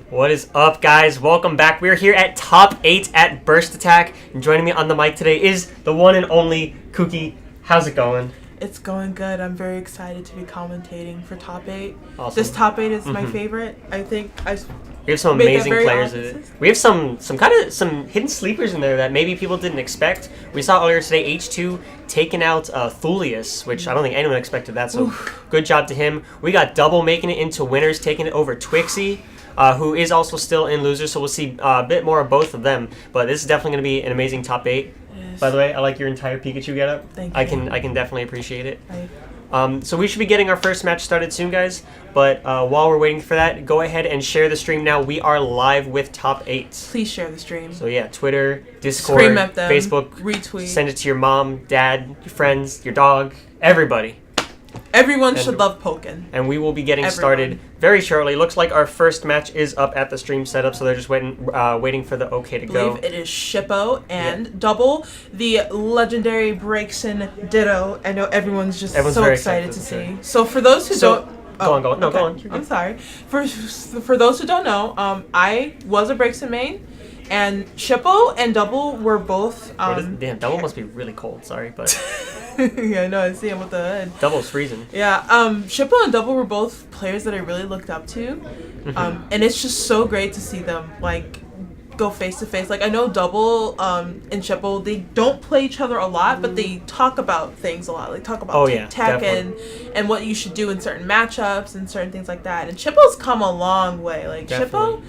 What is up, guys? Welcome back. We're here at Top 8 at Burst Attack. And joining me on the mic today is the one and only Kookie. How's it going? It's going good. I'm very excited to be commentating for Top 8. Awesome. This Top 8 is my favorite. I think we have some amazing players. We have some hidden sleepers in there that maybe people didn't expect. We saw earlier today H2 taking out Thalia, which I don't think anyone expected that. So good job to him. We got Double making it into winners, taking it over Twixie, who is also still in losers. So we'll see a bit more of both of them. But this is definitely going to be an amazing Top 8. Yes. By the way, I like your entire Pikachu getup. Thank you. I can definitely appreciate it. Right. So we should be getting our first match started soon, guys. But while we're waiting for that, go ahead and share the stream now. We are live with Top 8. Please share the stream. So yeah, Twitter, Discord, Scream at them, Facebook, retweet. Send it to your mom, dad, your friends, your dog, everybody. Everyone should love Pokkén. And we will be getting started very shortly. Looks like our first match is up at the stream setup, so they're just waiting for the okay to go. I believe it is Shippo and Double, the legendary Breakson Ditto. I know everyone's so excited to see. So for those who don't... Go on. No, go on. I'm sorry. For those who don't know, I was a Breakson main. And Shippo and Double were both... damn, Double must be really cold, sorry, but... Yeah, I know, I see him with the hood. Double's freezing. Yeah, Shippo and Double were both players that I really looked up to. And it's just so great to see them, like, go face-to-face. Like, I know Double and Shippo, they don't play each other a lot, but they talk about things a lot. Like, talk about tech and what you should do in certain matchups and certain things like that. And Shippo's come a long way. Like, Shippo...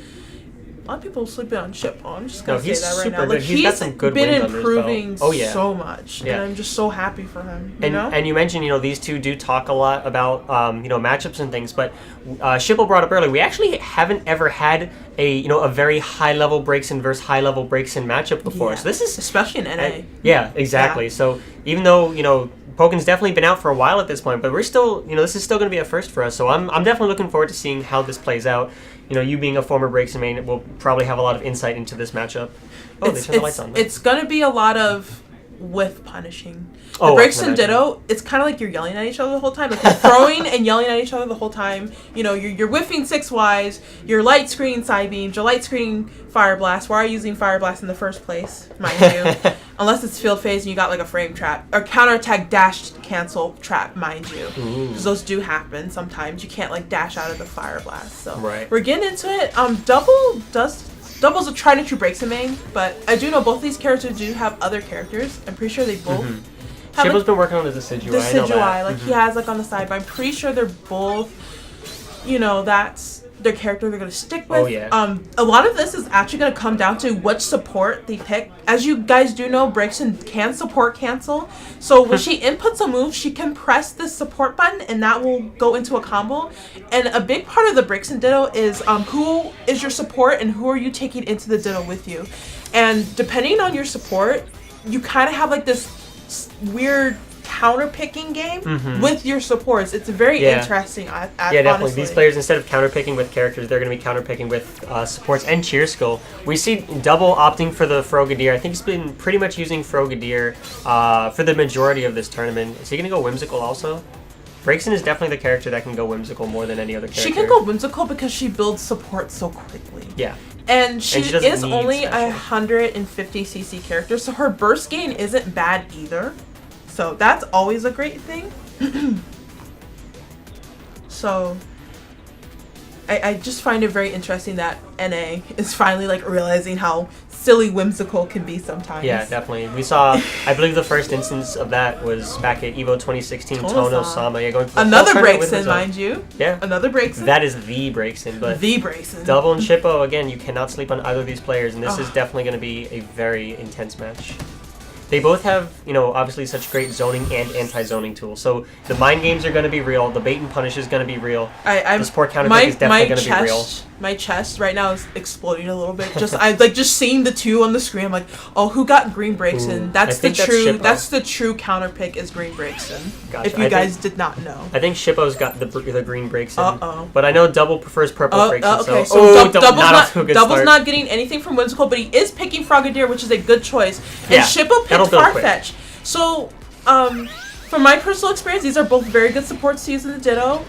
A lot of people sleeping on Shippo. I'm just gonna say that right now. Like, he's got some good been wins improving under his belt. so much, and I'm just so happy for him. And you mentioned, these two do talk a lot about matchups and things. But Shippo brought up earlier, we actually haven't ever had a very high level Breakson versus high level Breakson matchup before. Yeah. So this is especially in NA. Yeah, exactly. Yeah. So even though Pokkén's definitely been out for a while at this point, but we're still, this is still going to be a first for us. So I'm definitely looking forward to seeing how this plays out. You being a former Breakson main will probably have a lot of insight into this matchup. Oh, they turned the lights on. It's going to be a lot of whiff punishing. The Breakson Ditto, it's kind of like you're yelling at each other the whole time. Like, you're throwing and yelling at each other the whole time. You're whiffing 6Ys, you're light screening side beams, you're light screening Fire Blast. Why are you using Fire Blast in the first place, mind you? Unless it's field phase and you got like a frame trap. Or counterattack dash cancel trap, mind you. Because those do happen sometimes. You can't like dash out of the Fire Blast. So we're getting into it. Double's a tried and true Breakson main, but I do know both of these characters do have other characters. I'm pretty sure they both have, Shippo's been working on the Decidueye. He has like on the side, but I'm pretty sure they're both, that's their character they're going to stick with. Oh, yeah. A lot of this is actually going to come down to which support they pick. As you guys do know, Breakson can support cancel. So when she inputs a move, she can press the support button and that will go into a combo. And a big part of the Breakson Ditto is who is your support and who are you taking into the Ditto with you. And depending on your support, you kind of have like this weird counter-picking game with your supports. It's very interesting. Definitely. Honestly. These players, instead of counter-picking with characters, they're going to be counter-picking with supports and cheer skill. We see Double opting for the Frogadier. I think he's been pretty much using Frogadier for the majority of this tournament. Is he going to go Whimsical also? Breakson is definitely the character that can go Whimsical more than any other character. She can go Whimsical because she builds support so quickly. Yeah. And she is only a 150cc character, so her burst gain isn't bad either. So that's always a great thing. So I just find it very interesting that NA is finally like realizing how silly Whimsical can be sometimes. Yeah, definitely. We saw, I believe the first instance of that was back at EVO 2016, Tono-sama. Yeah, going for another Breakson, mind you. Yeah. Another Breakson. That is the Breakson. But the Breakson. Double and Shippo, again, you cannot sleep on either of these players, and this is definitely going to be a very intense match. They both have, obviously such great zoning and anti-zoning tools. So the mind games are going to be real. The bait and punish is going to be real. The support counter pick is definitely going to be real. My chest right now is exploding a little bit. Just seeing the two on the screen. I'm like, oh, who got green Breakson? That's the true counter pick is green Breakson. Gotcha. If you guys did not know. I think Shippo's got the green Breakson. But I know Double prefers purple Breakson. Okay, Double's not getting anything from Whimsical, but he is picking Frogadier, which is a good choice. And Shippo picked Farfetch. So from my personal experience, these are both very good supports to use in the Ditto.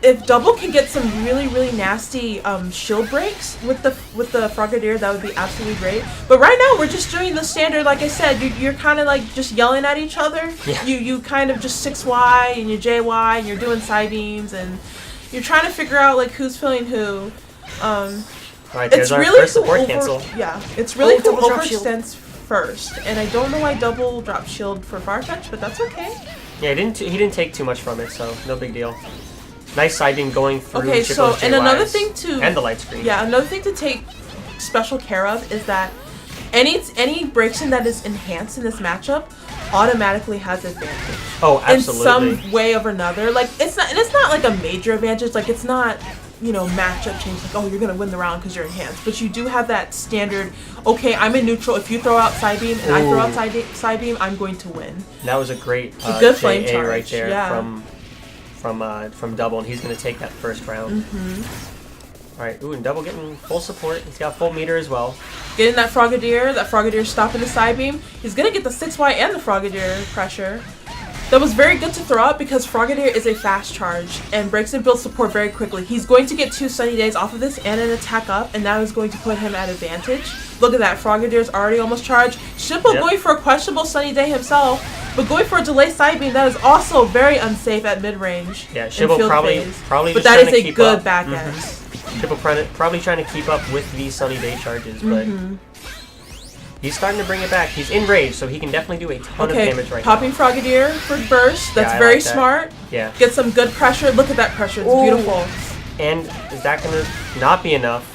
If Double can get some really nasty shield breaks with the Frogadier, that would be absolutely great. But right now we're just doing the standard, like I said, you're kind of like just yelling at each other. Yeah. You kind of just 6Y and you JY and you're doing side beams and you're trying to figure out like who's filling who. Alright, there's our first support cancel. Yeah, it's really cool double drop shield. overextends first, and I don't know why double drop shield for Farfetch, but that's okay. Yeah, he didn't take too much from it, so no big deal. Nice side beam going through. Okay, so JYs and another thing to and the light screen. Yeah, another thing to take special care of is that any breaks-in that is enhanced in this matchup automatically has advantage. Oh, absolutely. In some way or another. Like it's not like a major advantage. Like it's not, you know, matchup change. Like, oh, you're gonna win the round because you're enhanced. But you do have that standard. Okay, I'm in neutral. If you throw out side beam and I throw out side beam, I'm going to win. That was a great a good flame JA charge right there. Yeah. From Double, and he's going to take that first round. Alright, ooh, and Double getting full support. He's got full meter as well. Getting that Frogadier stopping the side beam. He's going to get the 6Y and the Frogadier pressure. That was very good to throw out because Frogadier is a fast charge and breaks and builds support very quickly. He's going to get 2 sunny days off of this and an attack up, and that is going to put him at advantage. Look at that, Frogadier's already almost charged. Shippo going for a questionable sunny day himself, but going for a delay side beam, that is also very unsafe at mid-range. Yeah, Shippo probably but just that trying is to a keep good up. back end. Shippo probably trying to keep up with these sunny day charges, but he's starting to bring it back. He's in rage, so he can definitely do a ton of damage right popping now. Frogadier for burst. That's I very like that. smart. Yeah. Get some good pressure. Look at that pressure. It's beautiful. And is that going to not be enough?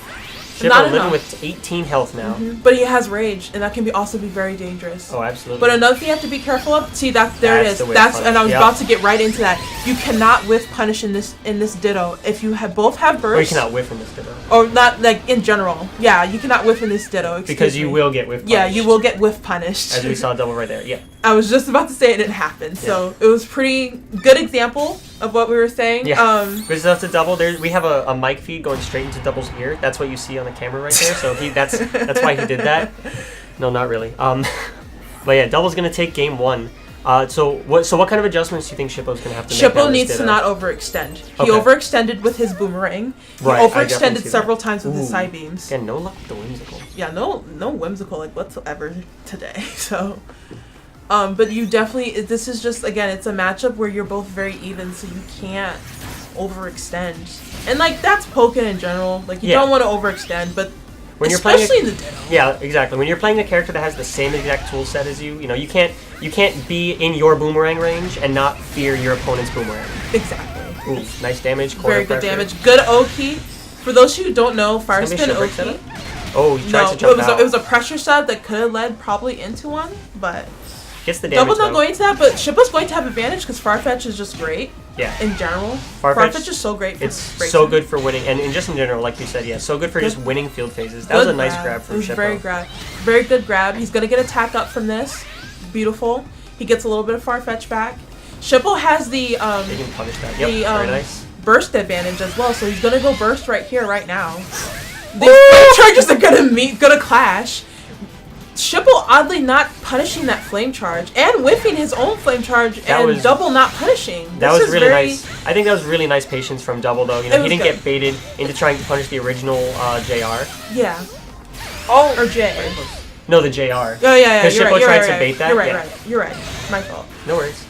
Not Shippo living enough. with 18 health now. But he has rage, and that can also be very dangerous. Oh, absolutely. But another thing you have to be careful of. See that there it is. the whiff And I was punish. about to get right into that. You cannot whiff punish in this Ditto. If you both have burst. Or you cannot whiff in this Ditto. Or not like in general. Yeah, you cannot whiff in this Ditto. Because you will get whiff punished. Yeah, you will get whiff punished. As we saw Double right there. Yeah. I was just about to say it didn't happen. So it was pretty good example of what we were saying. Yeah. Because that's a Double. We have a mic feed going straight into Double's ear. That's what you see on the camera right there. So that's why he did that. No, not really. But yeah, Double's gonna take game 1. So what kind of adjustments do you think Shippo's gonna have to make? Shippo needs to not overextend. He overextended with his boomerang. He Right, overextended several times with his side beams. Yeah, no luck with the whimsical. Yeah, no whimsical like whatsoever today. So, but you definitely, this is just, again, it's a matchup where you're both very even, so you can't overextend. And like that's Pokkén in general. Like you don't want to overextend, but when you're especially playing in the Ditto. Yeah, exactly. When you're playing a character that has the same exact tool set as you, you can't be in your boomerang range and not fear your opponent's boomerang. Exactly. Ooh, nice damage. Very good damage. Good O-key. For those who don't know, fire spin O-key. Oh, he tries to jump out. It was a pressure sub that could have led probably into one, but gets the damage. Double's not going to that, but Shippo's going to have advantage because Farfetch is just great. Yeah. In general, Farfetch is so great. It's so good for winning, and just in general, like you said, yeah, so good for just winning field phases. That was a nice grab from Shippo. Very good grab. He's gonna get attack up from this. Beautiful. He gets a little bit of Farfetch back. Shippo has the They can punish that. Yep, very nice. Burst advantage as well, so he's gonna go burst right here, right now. These charges are gonna clash. Shippo oddly not punishing that flame charge and whiffing his own flame charge and Double not punishing. That was really nice. I think that was really nice patience from Double though. He didn't get baited into trying to punish the original JR. Yeah. Oh, or J. No, the JR. Oh yeah. Because Shippo tried to bait that. You're right. My fault. No worries.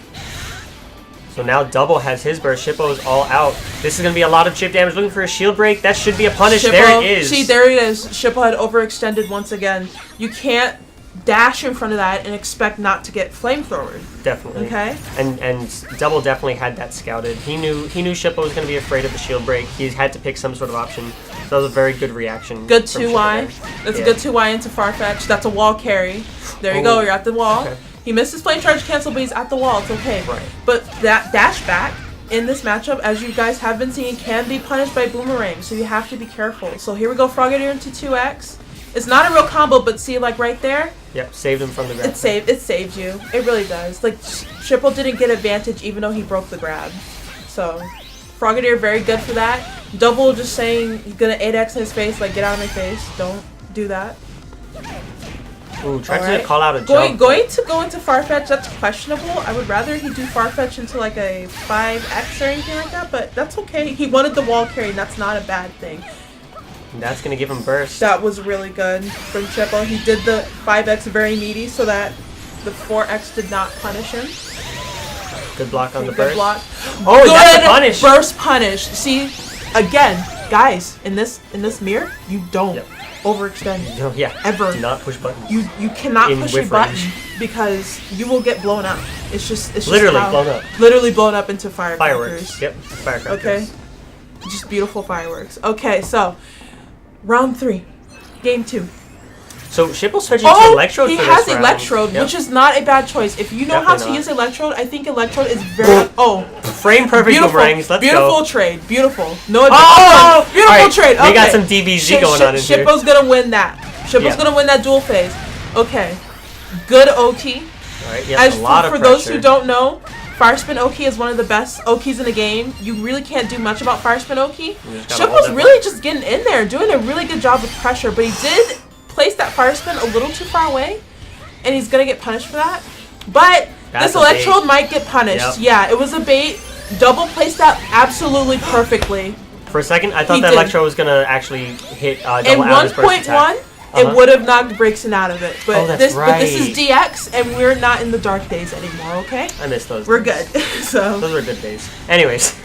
So now Double has his burst. Shippo's all out. This is going to be a lot of chip damage. Looking for a shield break. That should be a punish. There it is. See, there it is. Shippo had overextended once again. You can't dash in front of that and expect not to get flamethrowered. Definitely. Okay. And Double definitely had that scouted. He knew Shippo was going to be afraid of the shield break. He had to pick some sort of option. So that was a very good reaction. Good 2Y. That's a good 2Y into Farfetch. That's a wall carry. There you go. You're at the wall. Okay. He missed his flame charge cancel, but he's at the wall. It's okay. Right. But that dash back in this matchup, as you guys have been seeing, can be punished by boomerang. So you have to be careful. So here we go, Frogadier into 2X. It's not a real combo, but see, like right there. Yep, saved him from the grab. It saved you. It really does. Like Shippo didn't get advantage even though he broke the grab. So Frogadier very good for that. Double just saying he's gonna 8X in his face, like get out of my face. Don't do that. Ooh, tried to call out a jump. Going to go into Farfetch, that's questionable. I would rather he do Farfetch into like a 5X or anything like that, but that's okay. He wanted the wall carry, and that's not a bad thing. That's going to give him burst. That was really good from Shippo. He did the 5X very meaty so that the 4X did not punish him. Good block on the burst. Block. Oh, good that's a punish. Burst punish. See, again, guys, in this mirror, you don't overextend. No, yeah. Ever. Do not push buttons. You cannot push a button because you will get blown up. It's just literally blown up. Literally blown up into fireworks. Yep, firecrackers. Okay. Just beautiful fireworks. Okay, so round 3, game 2. So Shippo's switching to Electrode for this round. He has Electrode, which is not a bad choice. If you know how to use Electrode, I think Electrode is very... Frame perfect boomerangs. Let's go. Trade. Beautiful. No, beautiful trade. Okay. We got some DBZ going on in here. Shippo's going to win that. Shippo's going to win that dual phase. Okay. Good Oki. Alright, yes, a lot of pressure. For those who don't know, Fire Spin Oki is one of the best Okis in the game. You really can't do much about Fire Spin Oki. Shippo's really just getting in there, doing a really good job with pressure, but he did place that Fire Spin a little too far away, and he's gonna get punished for that. But this Electrode might get punished. Yep. Yeah, it was a bait. Double placed that absolutely perfectly. For a second, I thought that Electrode was gonna actually hit double out his burst attack. 1.1, it would have knocked Braixen out of it. But but this is DX, and we're not in the dark days anymore. Okay? I miss those. We're good. So those were good days. Anyways,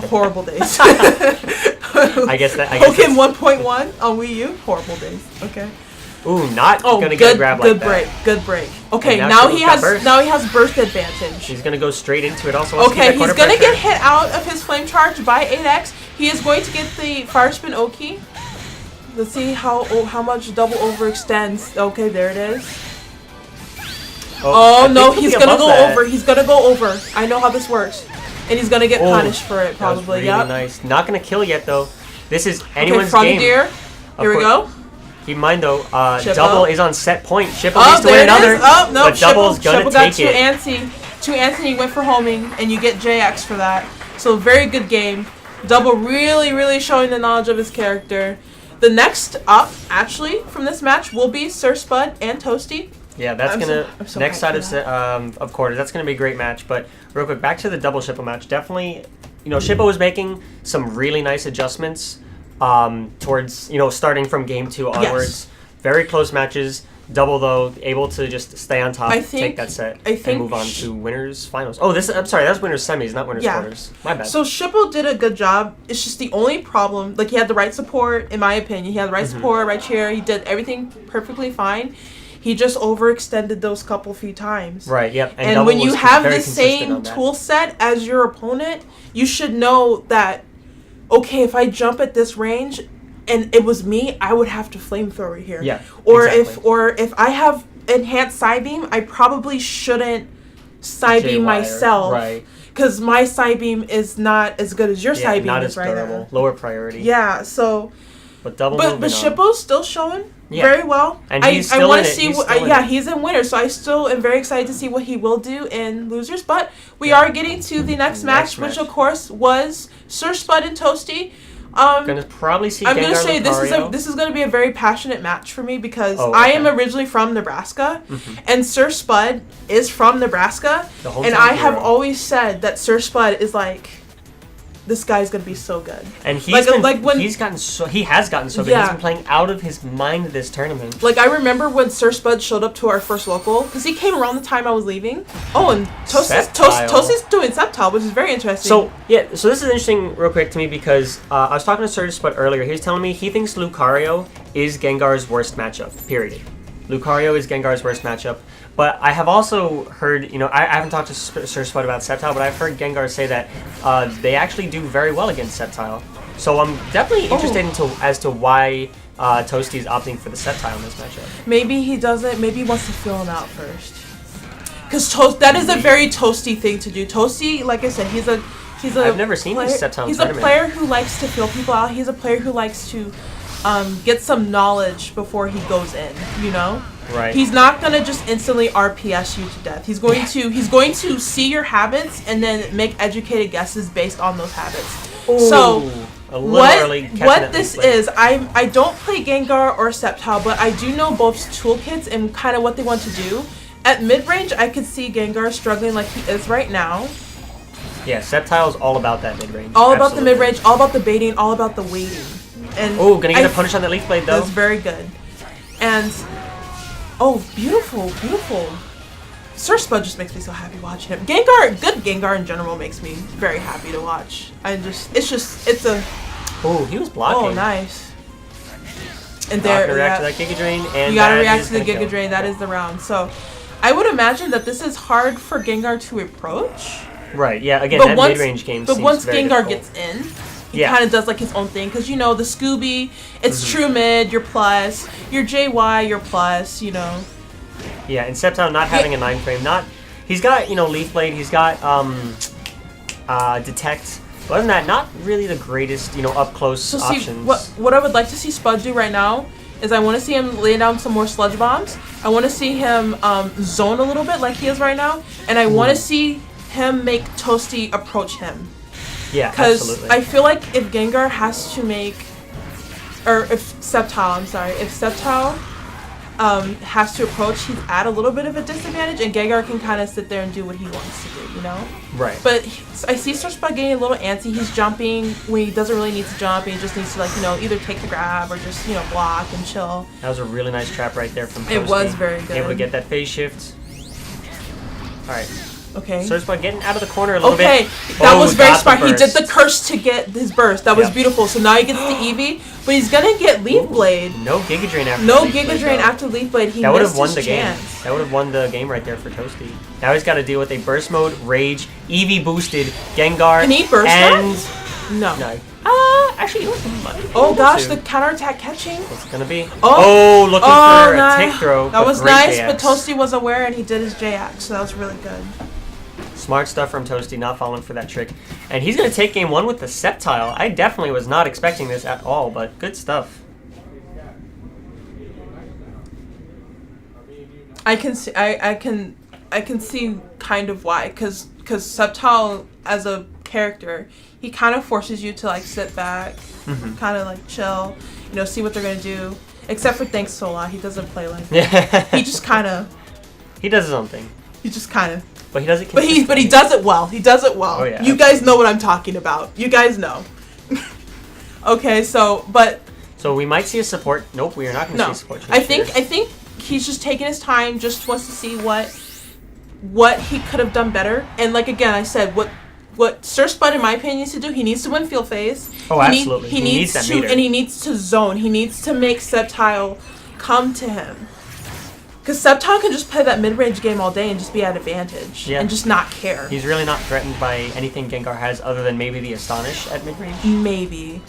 horrible days. I guess Pokkén 1.1 on Wii U, horrible days. Okay. Ooh, not gonna get a grab like that. Good break. Okay, now he has burst advantage. He's gonna go straight into it. Also, okay, he's gonna get hit out of his flame charge by 8X. He is going to get the Fire Spin Oki. Let's see how much double overextends. Okay, there it is. Oh no, he's gonna go over. He's gonna go over. I know how this works, and he's gonna get punished for it probably. That was really nice. Not gonna kill yet though. This is anyone's game. Here we go. Keep in mind though, double is on set point. Shippo needs to win another. Oh no, but double's gonna Shippo got too antsy. Too antsy, he went for homing, and you get JX for that. So very good game. Double really showing the knowledge of his character. The next up, actually, from this match will be Sir Spud and Toasty. Yeah, that's next side of quarters. That's gonna be a great match. But real quick, back to the double Shippo match. Definitely, Shippo was making some really nice adjustments. Towards starting from game 2 onwards, very close matches. Double though, able to just stay on top, take that set, and move on to winners finals. Oh, I'm sorry, that's winners semis, not winners quarters. My bad. So Shippo did a good job. It's just the only problem, like he had the right support, in my opinion. He had the right support, right chair. He did everything perfectly fine. He just overextended those couple few times. Right. Yep. And when you have the same tool set as your opponent, you should know that. Okay, if I jump at this range, and it was me, I would have to flamethrower here. Yeah. Or if I have enhanced side beam, I probably shouldn't side beam myself. Right. Because my side beam is not as good as your side beam is right now. Lower priority. Yeah. So. But double. But Shippo's still showing very well. And he's still in it. He's in winner, so I still am very excited to see what he will do in losers. But we are getting to the next match, which of course was Sir Spud and Toasty. Gonna probably see. I'm gonna say this is gonna be a very passionate match for me because I am originally from Nebraska, and Sir Spud is from Nebraska, and I have always said that Sir Spud is like. This guy's gonna be so good, and he has gotten so good. He's been playing out of his mind this tournament. Like I remember when Sir Spud showed up to our first local, because he came around the time I was leaving. Oh, and Toasty's doing Septile, which is very interesting. So this is interesting, real quick to me because I was talking to Sir Spud earlier. He was telling me he thinks Lucario is Gengar's worst matchup. Period. Lucario is Gengar's worst matchup. But I have also heard, I haven't talked to Sir Spud about Sceptile, but I've heard Gengar say that they actually do very well against Sceptile. So I'm definitely interested as to why Toasty is opting for the Sceptile in this matchup. Maybe he doesn't. Maybe he wants to feel him out first. Because that is a very Toasty thing to do. Toasty, like I said, he's a. I've never seen this Sceptile. He's a player who likes to feel people out. He's a player who likes to get some knowledge before he goes in. Right. He's not gonna just instantly RPS you to death. He's going to see your habits and then make educated guesses based on those habits. Ooh. So A little early. What this is, I don't play Gengar or Sceptile, but I do know both toolkits and kind of what they want to do. At mid-range, I could see Gengar struggling like he is right now. Yeah, Sceptile is all about that mid-range. All about the mid-range, all about the baiting, all about the waiting. And gonna get a punish on that Leaf Blade, though. That's very good. And, oh, beautiful, beautiful. Sir Spud just makes me so happy watching him. Gengar, good Gengar in general makes me very happy to watch. It's a... Oh, he was blocking. Oh, nice. And there, react to that Giga Drain, and you gotta react to the Giga Drain. That is the round. So, I would imagine that this is hard for Gengar to approach. Right. Yeah. Again, that mid-range game. But once Gengar difficult. gets in, he kind of does like his own thing. Because you know the Scooby, it's true mid, you're plus. Your JY, you're plus. You know. Yeah, and Sceptile not having a 9-frame, he's got, Leaf Blade, he's got Detect. Other than that, not really the greatest, up close options. What I would like to see Spud do right now is I want to see him lay down some more Sludge Bombs. I want to see him zone a little bit like he is right now, and I want to see him make Toasty approach him. Yeah, absolutely. Because I feel like if Gengar has to make, or if Sceptile has to approach, he's at a little bit of a disadvantage, and Gengar can kind of sit there and do what he wants to do, you know? Right. But I see Sir Spud getting a little antsy. He's jumping when he doesn't really need to jump, and he just needs to, like, either take the grab or just, block and chill. That was a really nice trap right there from Toasty. It was very good. Able to get that phase shift. All right. Okay. Sir Spud getting out of the corner a little bit. Okay, that was very smart. He did the curse to get his burst. That was beautiful. So now he gets the Eevee, but he's gonna get Leaf Blade. No Giga Drain after. After Leaf Blade. That would have won the game. That would have won the game right there for Toasty. Now he's got to deal with a burst mode, Rage, Eevee boosted, Gengar. Can he burst and that? No. Actually, oh gosh, the counterattack catching. What's it gonna be? Looking for a tick throw. That was nice, but Toasty was aware and he did his J-Axe, so that was really good. Smart stuff from Toasty, not falling for that trick. And he's going to take game 1 with the Sceptile. I definitely was not expecting this at all, but good stuff. I can see kind of why, because Sceptile as a character, he kind of forces you to like sit back, kind of like chill, see what they're going to do. Except for Thanks Sola, he doesn't play like that. He just kind of... He does his own thing. He just kind of... But he does it. But he does it well. He does it well. Oh, yeah, you guys know what I'm talking about. You guys know. Okay, so we might see a support. Nope, we are not going to see a support. I think he's just taking his time, just wants to see what he could have done better. And like again, I said what Sir Spud, in my opinion, needs to do. He needs to win field phase. Oh, absolutely. He needs that meter. And he needs to zone. He needs to make Sceptile come to him. Because Sceptile can just play that mid-range game all day and just be at advantage and just not care. He's really not threatened by anything Gengar has other than maybe the Astonish at mid-range. Maybe.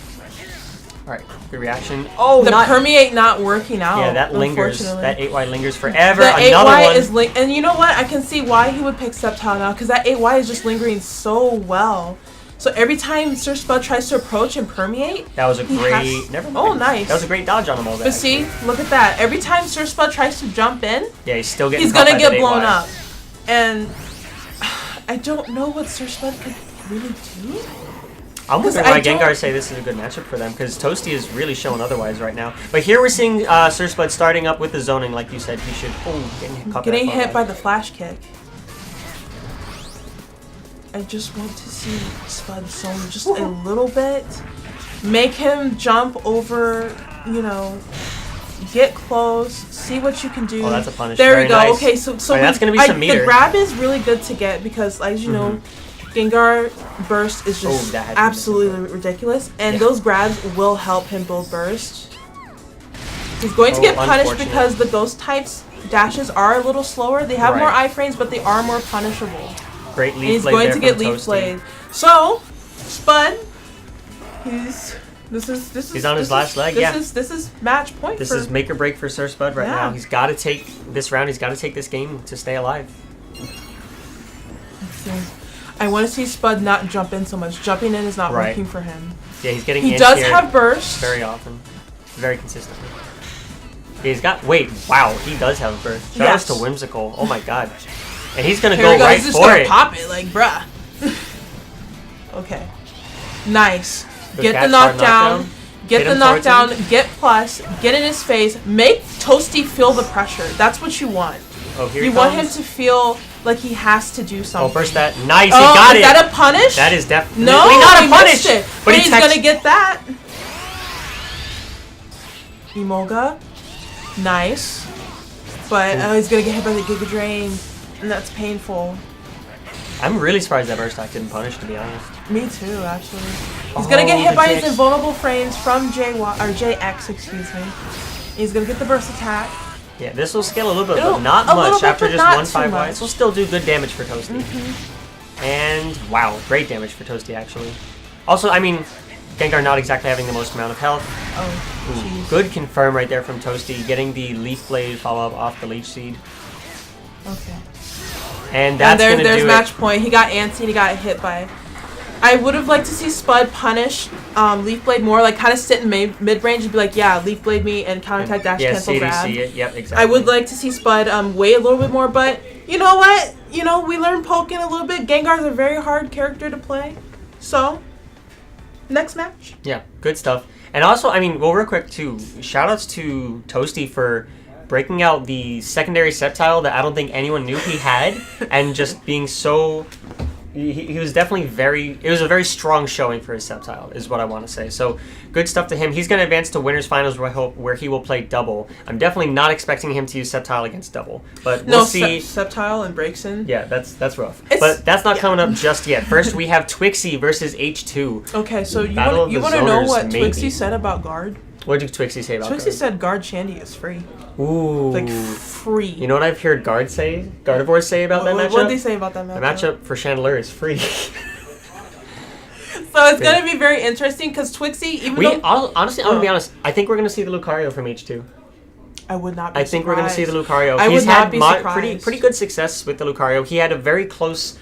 All right, good reaction. Oh, the Permeate not working out. Yeah, that lingers. That 8Y lingers forever. The Another 8Y one. is and you know what? I can see why he would pick Sceptile now, because that 8Y is just lingering so well. So every time Sir Spud tries to approach and permeate, that was a great. Never mind. Oh, nice. That was a great dodge on him all that. But see, look at that. Every time Sir Spud tries to jump in, he's still getting. He's gonna get blown up, and I don't know what Sir Spud could really do. I'm wondering why Gengar say this is a good matchup for them, because Toasty is really showing otherwise right now. But here we're seeing Sir Spud starting up with the zoning, like you said. He should. Getting hit by the flash kick. I just want to see Spud zone just a little bit. Make him jump over, get close, see what you can do. Oh, that's a punish. There we go. Nice. Okay, so that's going to be some meter. The grab is really good to get because, as you know, Gengar burst is just absolutely ridiculous. And those grabs will help him build burst. He's going to get punished because the ghost types dashes are a little slower. They have more iframes, but they are more punishable. Great leaf he's blade going there to get from leaf Toasty. blade. So, Spud, he's on his last leg. This is match point. This is make or break for Sir Spud right now. He's got to take this round. He's got to take this game to stay alive. I want to see Spud not jump in so much. Jumping in is not working for him. Yeah, he's getting. He does have burst very often, very consistently. He's got. Wait, wow, he does have a burst. Shout out to Whimsical. Oh my god. And he's gonna go right for it. Pop it, like bruh. Okay. Nice. Get the knockdown. Get the knockdown. Get plus. Get in his face. Make Toasty feel the pressure. That's what you want. Oh, here you want him to feel like he has to do something. Oh, burst that. Nice, he got it. Is that a punish? That is definitely not a punish. But he's going to get that. Emolga. Nice. But he's going to get hit by the Giga Drain. And that's painful. I'm really surprised that burst attack didn't punish, to be honest. Me too, actually. He's going to get hit by his invulnerable frames from JX, excuse me. He's going to get the burst attack. Yeah, this will scale a little bit, but not much. After just 1-5Y, this will still do good damage for Toasty. And, wow, great damage for Toasty, actually. Also, I mean, Gengar not exactly having the most amount of health. Oh, jeez. Good confirm right there from Toasty, getting the Leaf Blade follow-up off the Leech Seed. Okay. And that's going to do There's match point. He got antsy and he got hit by... I would have liked to see Spud punish Leaf Blade more, like kind of sit in mid-range and be like, yeah, Leaf Blade me and counterattack dash cancel grab. It. Yep, exactly. I would like to see Spud wait a little bit more, but you know what? You know, we learned Pokkén a little bit. Gengar's a very hard character to play. So, next match. Yeah, good stuff. And also, I mean, well, real quick too, shoutouts to Toasty for breaking out the secondary Sceptile that I don't think anyone knew he had, and just being so... He was definitely it was a very strong showing for his Sceptile, is what I want to say. So, good stuff to him. He's going to advance to Winners Finals where he will play Double. I'm definitely not expecting him to use Sceptile against Double, but we'll see. Sceptile and Breakson? Yeah, that's rough. But that's not coming up just yet. First, we have Twixie versus H2. Okay, so you want to know what Twixie said about Guard? What did Twixie say about Guard? Twixie said Guard Shandy is free. Ooh. Like, free. You know what I've heard Gardevoir say about that matchup? What did they say about that matchup? The matchup for Chandelure is free. So it's going to be very interesting because Twixie, honestly, I'm going to be honest, I think we're going to see the Lucario from H2. I would not be surprised. I think we're going to see the Lucario. He's had pretty good success with the Lucario. He had a very close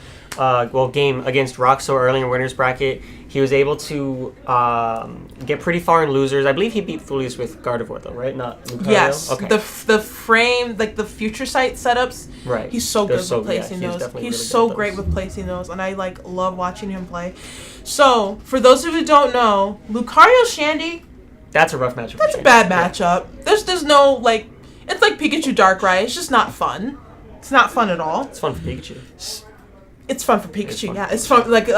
game against Roxo early in Winners Bracket. He was able to get pretty far in losers. I believe he beat Thulius with Gardevoir, though, right? Not Lucario? Yes. Okay. The frame, like the future sight setups, right. He's so good with placing those. He's really so great with placing those, and I love watching him play. So, for those of you who don't know, Lucario Shandy... That's a rough matchup. That's a bad matchup. Yeah. There's no, like... It's like Pikachu Darkrai. It's just not fun. It's not fun at all. It's fun for Pikachu. It's fun for Pikachu, yeah. It's fun, like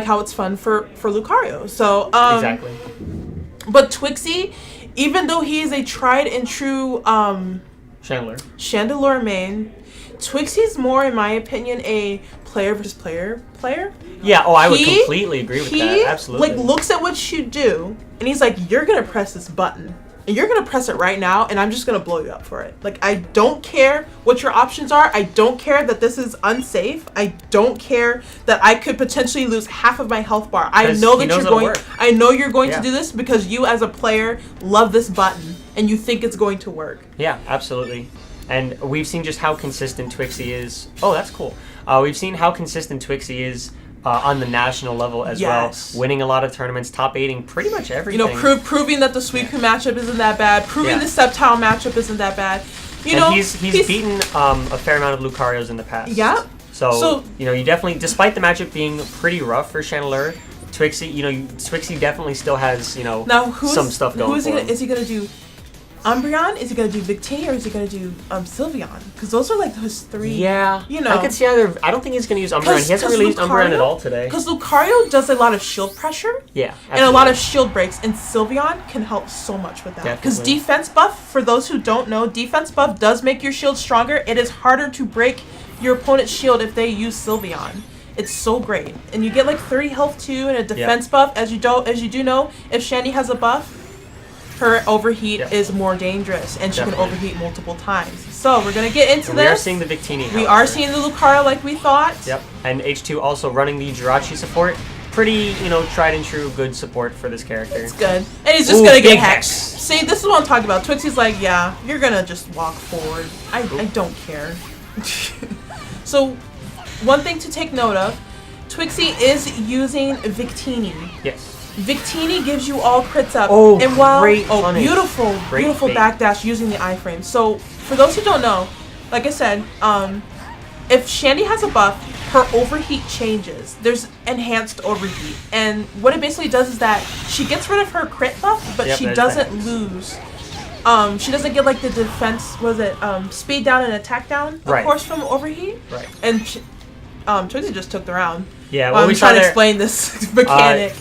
how it's fun for Lucario. So, exactly. But Twixie, even though he is a tried and true Chandelure main, Twixie's more, in my opinion, a player versus player. Yeah, I would completely agree with that. Absolutely. He, looks at what you do, and he's like, you're going to press this button. And you're going to press it right now, and I'm just going to blow you up for it. Like, I don't care what your options are. I don't care that this is unsafe. I don't care that I could potentially lose half of my health bar. I know that you're going to do this because you as a player love this button, and you think it's going to work. Yeah, absolutely. And we've seen just how consistent Twixie is. Oh, that's cool. We've seen how consistent Twixie is on the national level as well, winning a lot of tournaments, top 8ing pretty much everything. You know, proving that the Suicune matchup isn't that bad, proving the Sceptile matchup isn't that bad. He's beaten a fair amount of Lucarios in the past. Yeah. So you definitely, despite the matchup being pretty rough for Chandelure, Twixie definitely still has some stuff going for him. Is he gonna do Umbreon? Is he going to do Victini, or is he going to do Sylveon? Because those are like his three. Yeah. I could see either. I don't think he's going to use Umbreon. He hasn't really used Umbreon at all today. Because Lucario does a lot of shield pressure. Yeah. Absolutely. And a lot of shield breaks. And Sylveon can help so much with that. Because defense buff, for those who don't know, defense buff does make your shield stronger. It is harder to break your opponent's shield if they use Sylveon. It's so great. And you get like 30 health too, and a defense buff. As you do know, if Shandy has a buff, her overheat is more dangerous, and she can overheat multiple times. So we're going to get into this. We are seeing the Victini. We are seeing the Lucario like we thought. Yep. And H2 also running the Jirachi support. Pretty, tried and true good support for this character. It's good. And he's just going to get Hex. See, this is what I'm talking about. Twixie's like, yeah, you're going to just walk forward. I don't care. So, one thing to take note of, Twixie is using Victini. Yes. Victini gives you all crits up. Oh, and while, great beautiful backdash using the iframe. So, for those who don't know, like I said, if Shandy has a buff, her overheat changes. There's enhanced overheat. And what it basically does is that she gets rid of her crit buff, but she doesn't lose. She doesn't get like the defense, speed down and attack down, of course, from overheat. Right. And Trixie just took the round. Yeah, well, we trying to explain this mechanic.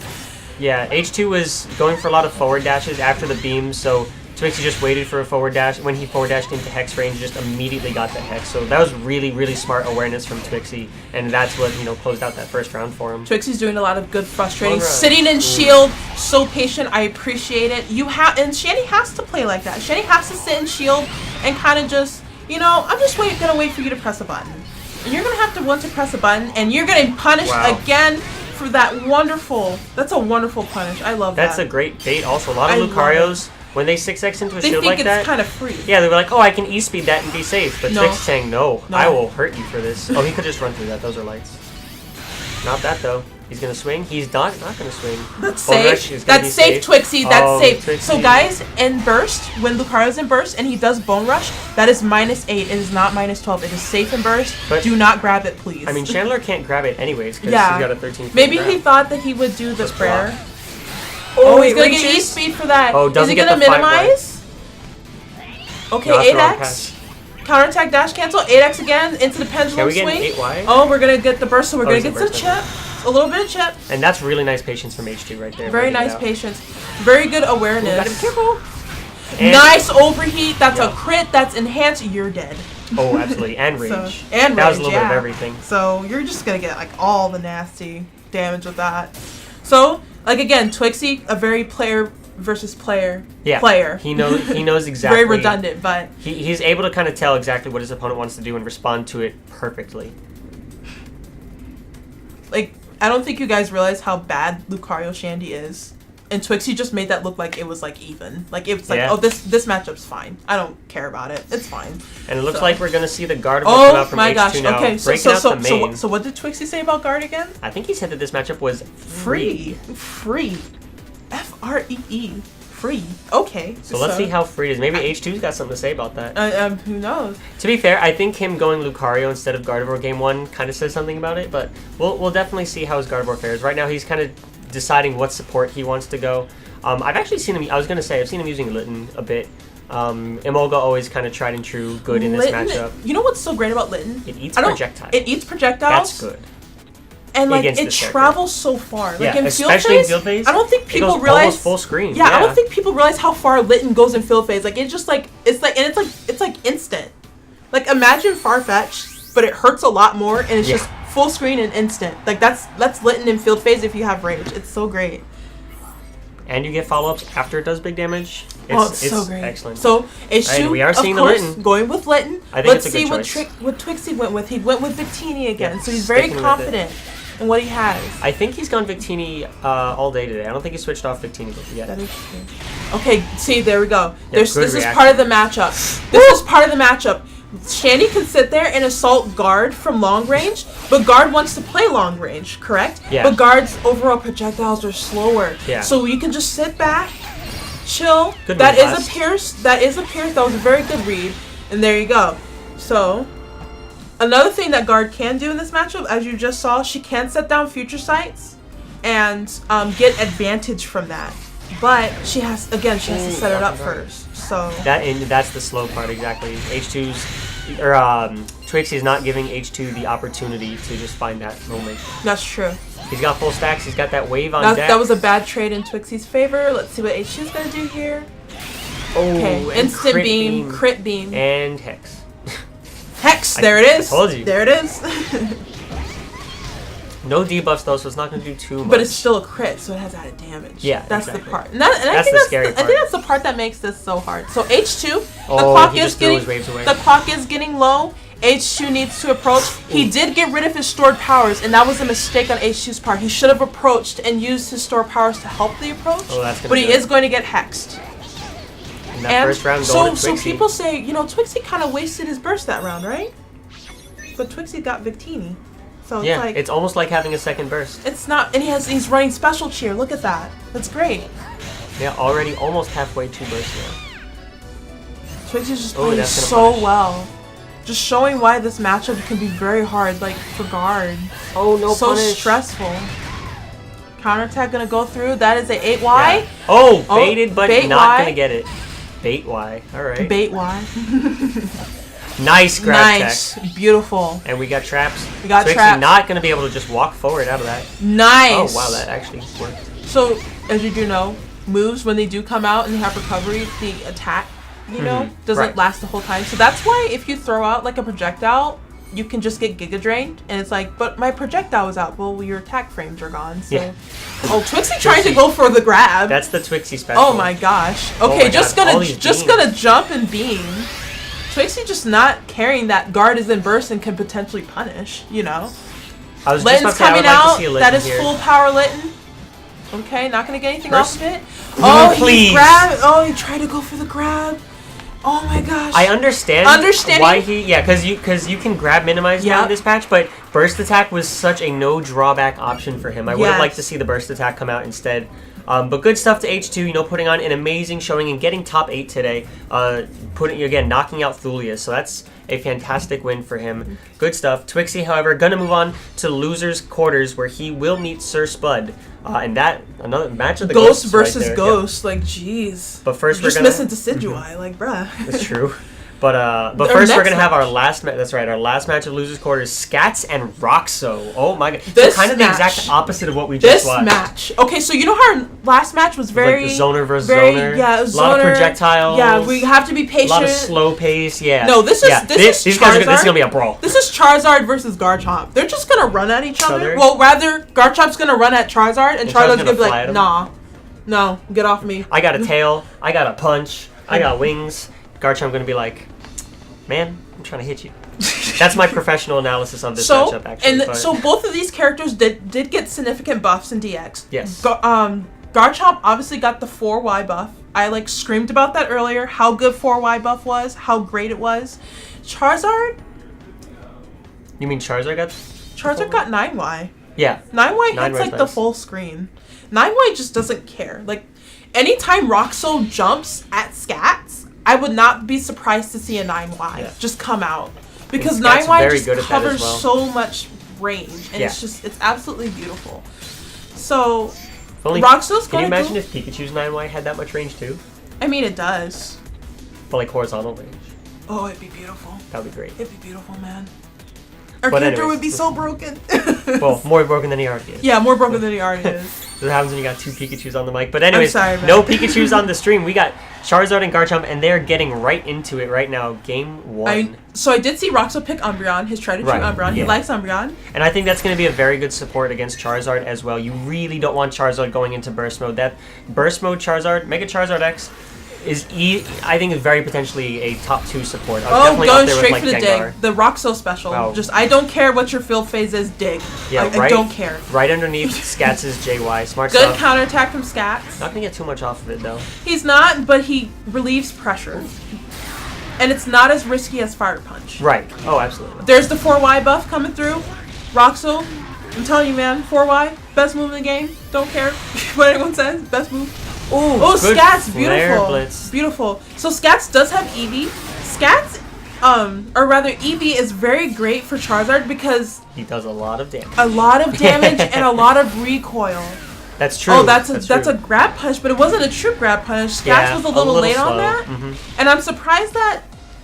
Yeah, H2 was going for a lot of forward dashes after the beam, so Twixie just waited for a forward dash. When he forward dashed into Hex range, just immediately got the Hex. So that was really, really smart awareness from Twixie, and that's what, closed out that first round for him. Twixie's doing a lot of good frustrating. Sitting in shield, so patient, I appreciate it. And Shandy has to play like that. Shandy has to sit in shield and kind of just, I'm just gonna wait for you to press a button. And you're gonna have to want to press a button, and you're getting punished again for that wonderful. That's a wonderful punish. I love that. That's a great bait. Also, a lot of Lucarios, when they 6x into a shield like that, they think it's kind of free. Yeah, they were like, oh, I can E-speed that and be safe. But Twixie's saying, no, I will hurt you for this. Oh, he could just run through that. Those are lights. Not that though. He's gonna swing. He's not gonna swing. That's safe. That's safe, Twixie. That's safe. Twixie. So guys, in burst, when Lucario's in burst and he does bone rush, that is -8. It is not -12. It is safe in burst. But do not grab it, please. I mean, Chandler can't grab it anyways because he's got a 13. Maybe he thought that he would do the prayer. Oh, he's gonna get E-speed for that. Oh, is he gonna minimize? Okay, 8x. Counterattack dash cancel. 8x again into the pendulum swing. Can we get an 8Y? Oh, we're gonna get the burst, so we're gonna get some chip. A little bit of chip. And that's really nice patience from H2 right there. Very nice patience. Very good awareness. Gotta be careful. Nice overheat. That's a crit. That's enhanced. You're dead. Oh, absolutely. And rage. That was a little bit of everything. So you're just gonna get like all the nasty damage with that. So, like again, Twixie, a very player versus player. Yeah. Player. He knows exactly. Very redundant, but he's able to kind of tell exactly what his opponent wants to do and respond to it perfectly. Like, I don't think you guys realize how bad Lucario Shandy is. And Twixie just made that look like it was like even. Like it was like, oh, this matchup's fine. I don't care about it. It's fine. And it looks like we're gonna see the Gardevoir come out from H2 gosh. now. Okay, so what did Twixie say about Guard again? I think he said that this matchup was free. Free. Free. Free. Okay. So let's see how free it is. Maybe H2's got something to say about that. Who knows? To be fair, I think him going Lucario instead of Gardevoir game 1 kind of says something about it, but we'll definitely see how his Gardevoir fares. Right now, he's kind of deciding what support he wants to go. I've actually seen him. I've seen him using Litten a bit. Emolga always kind of tried and true good in this matchup. You know what's so great about Litten? It eats projectiles. It eats projectiles. That's good. And like it travels so far. Like in especially in field phase. I don't think people realize almost full screen. Yeah, I don't think people realize how far Litten goes in field phase. Like it's like instant. Like imagine Farfetch, but it hurts a lot more and it's just full screen and instant. Like that's Litten in field phase if you have range. It's so great. And you get follow-ups after it does big damage. It's so great. Excellent. So H2, we are seeing of course, the Litten. going with Litten. I think Let's see what Twixie went with. He went with Victini again, so he's very confident in what he has. I think he's gone Victini all day today. I don't think he switched off Victini yet. That is true. Okay, see, there we go. This is part of the matchup. This is part of the matchup. Shandy can sit there and assault Guard from long range, but Guard wants to play long range, correct? Yeah. But Guard's overall projectiles are slower. Yeah. So you can just sit back, chill. Good that move, is a pierce. That is a pierce. That was a very good read. And there you go. So another thing that Guard can do in this matchup, as you just saw, she can set down future sights and get advantage from that. But she has to set it up first. So that's the slow part exactly. Twixie's not giving H2 the opportunity to just find that moment. That's true. He's got full stacks. He's got that wave on deck. That was a bad trade in Twixie's favor. Let's see what H2's gonna do here. Oh, instant beam, crit beam, and Hex. Hex. There it is. I told you. There it is. No debuffs though, so it's not going to do too much. But it's still a crit, so it has added damage. Yeah, that's exactly. the part. And that's the scary part. I think that's the part that makes this so hard. So H2, the clock is getting low. H2 needs to approach. He did get rid of his stored powers, and that was a mistake on H2's part. He should have approached and used his stored powers to help the approach. But he is going to get hexed. In that first round, so people say, Twixie kind of wasted his burst that round, right? But Twixie got Victini. So it's almost like having a second burst. It's not, and he's running special cheer. Look at that. That's great. Yeah, already almost halfway to burst now. Twixie's just playing so well. Just showing why this matchup can be very hard, like, for guard. Oh, no so punish. Stressful. Counterattack gonna go through. That is a 8Y. Yeah. Oh, baited, but bait not Y. gonna get it. Bait Y. All right. Bait Y. Nice grab nice. tech. Beautiful. And we got traps. We got so traps. not gonna be able to just walk forward out of that. Nice. Oh wow, that actually worked. So as you do know, moves when they do come out and they have recovery, the attack, you know, doesn't last the whole time. So that's why if you throw out like a projectile, you can just get Giga Drained, and it's like, but my projectile was out. Well, your attack frames are gone. So. Yeah. Oh, Twixie trying to go for the grab. That's the Twixie special. Oh my gosh. Okay, oh my just God. gonna jump and beam. Twixie just not carrying that guard is in burst and can potentially punish. You know. I was Litten's just about to say, coming I would like out. to see a Litten That is here. full power Litten. Okay, not gonna get anything Burst. off of it. Ooh, Oh, please. he grabbed. Oh, he tried to go for the grab. Oh my gosh. I understand why because you can grab minimize now in this patch, but burst attack was such a no drawback option for him. I would have liked to see the burst attack come out instead. But good stuff to H2, you know, putting on an amazing showing and getting top 8 today. Knocking out Thalia, so that's a fantastic win for him. Good stuff. Twixie, however, gonna move on to losers quarters where he will meet Sir Spud. And that another match of the Ghost ghosts versus right Ghost, like jeez. But first we're we're gonna missing Decidueye, like bruh. That's true. But first we're gonna have our last match. That's right, our last match of losers quarters: Scats and Roxo. Oh my god! This so kind of match, the exact opposite of what we just watched. This match. Okay, so you know how our last match was very like the zoner versus zoner. Yeah, a lot of projectiles. Yeah, we have to be patient. A lot of slow pace. Yeah. No, this is these Charizard. guys this is gonna be a brawl. This is Charizard versus Garchomp. They're just gonna run at each other. other? Well, rather Garchomp's gonna run at Charizard, and Charizard's gonna be like, nah, no, get off me. I got a tail. I got a punch. I got wings. Garchomp gonna be like, man, I'm trying to hit you. That's my professional analysis of this matchup, actually. So both of these characters did get significant buffs in DX. Yes. Garchomp obviously got the 4Y buff. I like screamed about that earlier, how good 4Y buff was, how great it was. Charizard? You mean Charizard got? Charizard got 9Y. Yeah. 9Y hits like the full screen. 9Y just doesn't care. Like, anytime Roxo jumps at Scats, I would not be surprised to see a 9Y just come out. Because 9Y just covers so much range. And it's absolutely beautiful. So, Roxo's Can you going imagine if Pikachu's 9Y had that much range too? I mean, it does. But like horizontal range. Oh, it'd be beautiful. That would be great. It'd be beautiful, man. Our character would be so broken. Well, more broken than he already is. Yeah, more broken than he already is. So what happens when you got 2 Pikachus on the mic. But anyways, I'm sorry, no Pikachus on the stream. We got Charizard and Garchomp, and they're getting right into it right now. Game 1. So I did see Roxo pick Umbreon, his try to shoot Umbreon. He likes Umbreon. And I think that's going to be a very good support against Charizard as well. You really don't want Charizard going into Burst Mode. That Burst Mode Charizard, Mega Charizard X, is I think is very potentially a top 2 support. Going straight for the dig. The Roxo special. I don't care what your field phase is, dig. Yeah, I don't care. Right underneath Scats' JY. Smart Good stuff. counterattack from Scats. Not going to get too much off of it though. He's not, but he relieves pressure. And it's not as risky as Fire Punch. Right. Oh, absolutely. There's the 4Y buff coming through. Roxo, I'm telling you, man, 4Y, best move in the game. Don't care what anyone says. Best move. Oh, Scats, beautiful. Blitz. Beautiful. So Scats does have Eevee. Scats, or rather Eevee is very great for Charizard because he does a lot of damage. A lot of damage and a lot of recoil. That's true. Oh, that's a grab punch, but it wasn't a true grab punch. Scats was a little late slow. on that. And I'm surprised that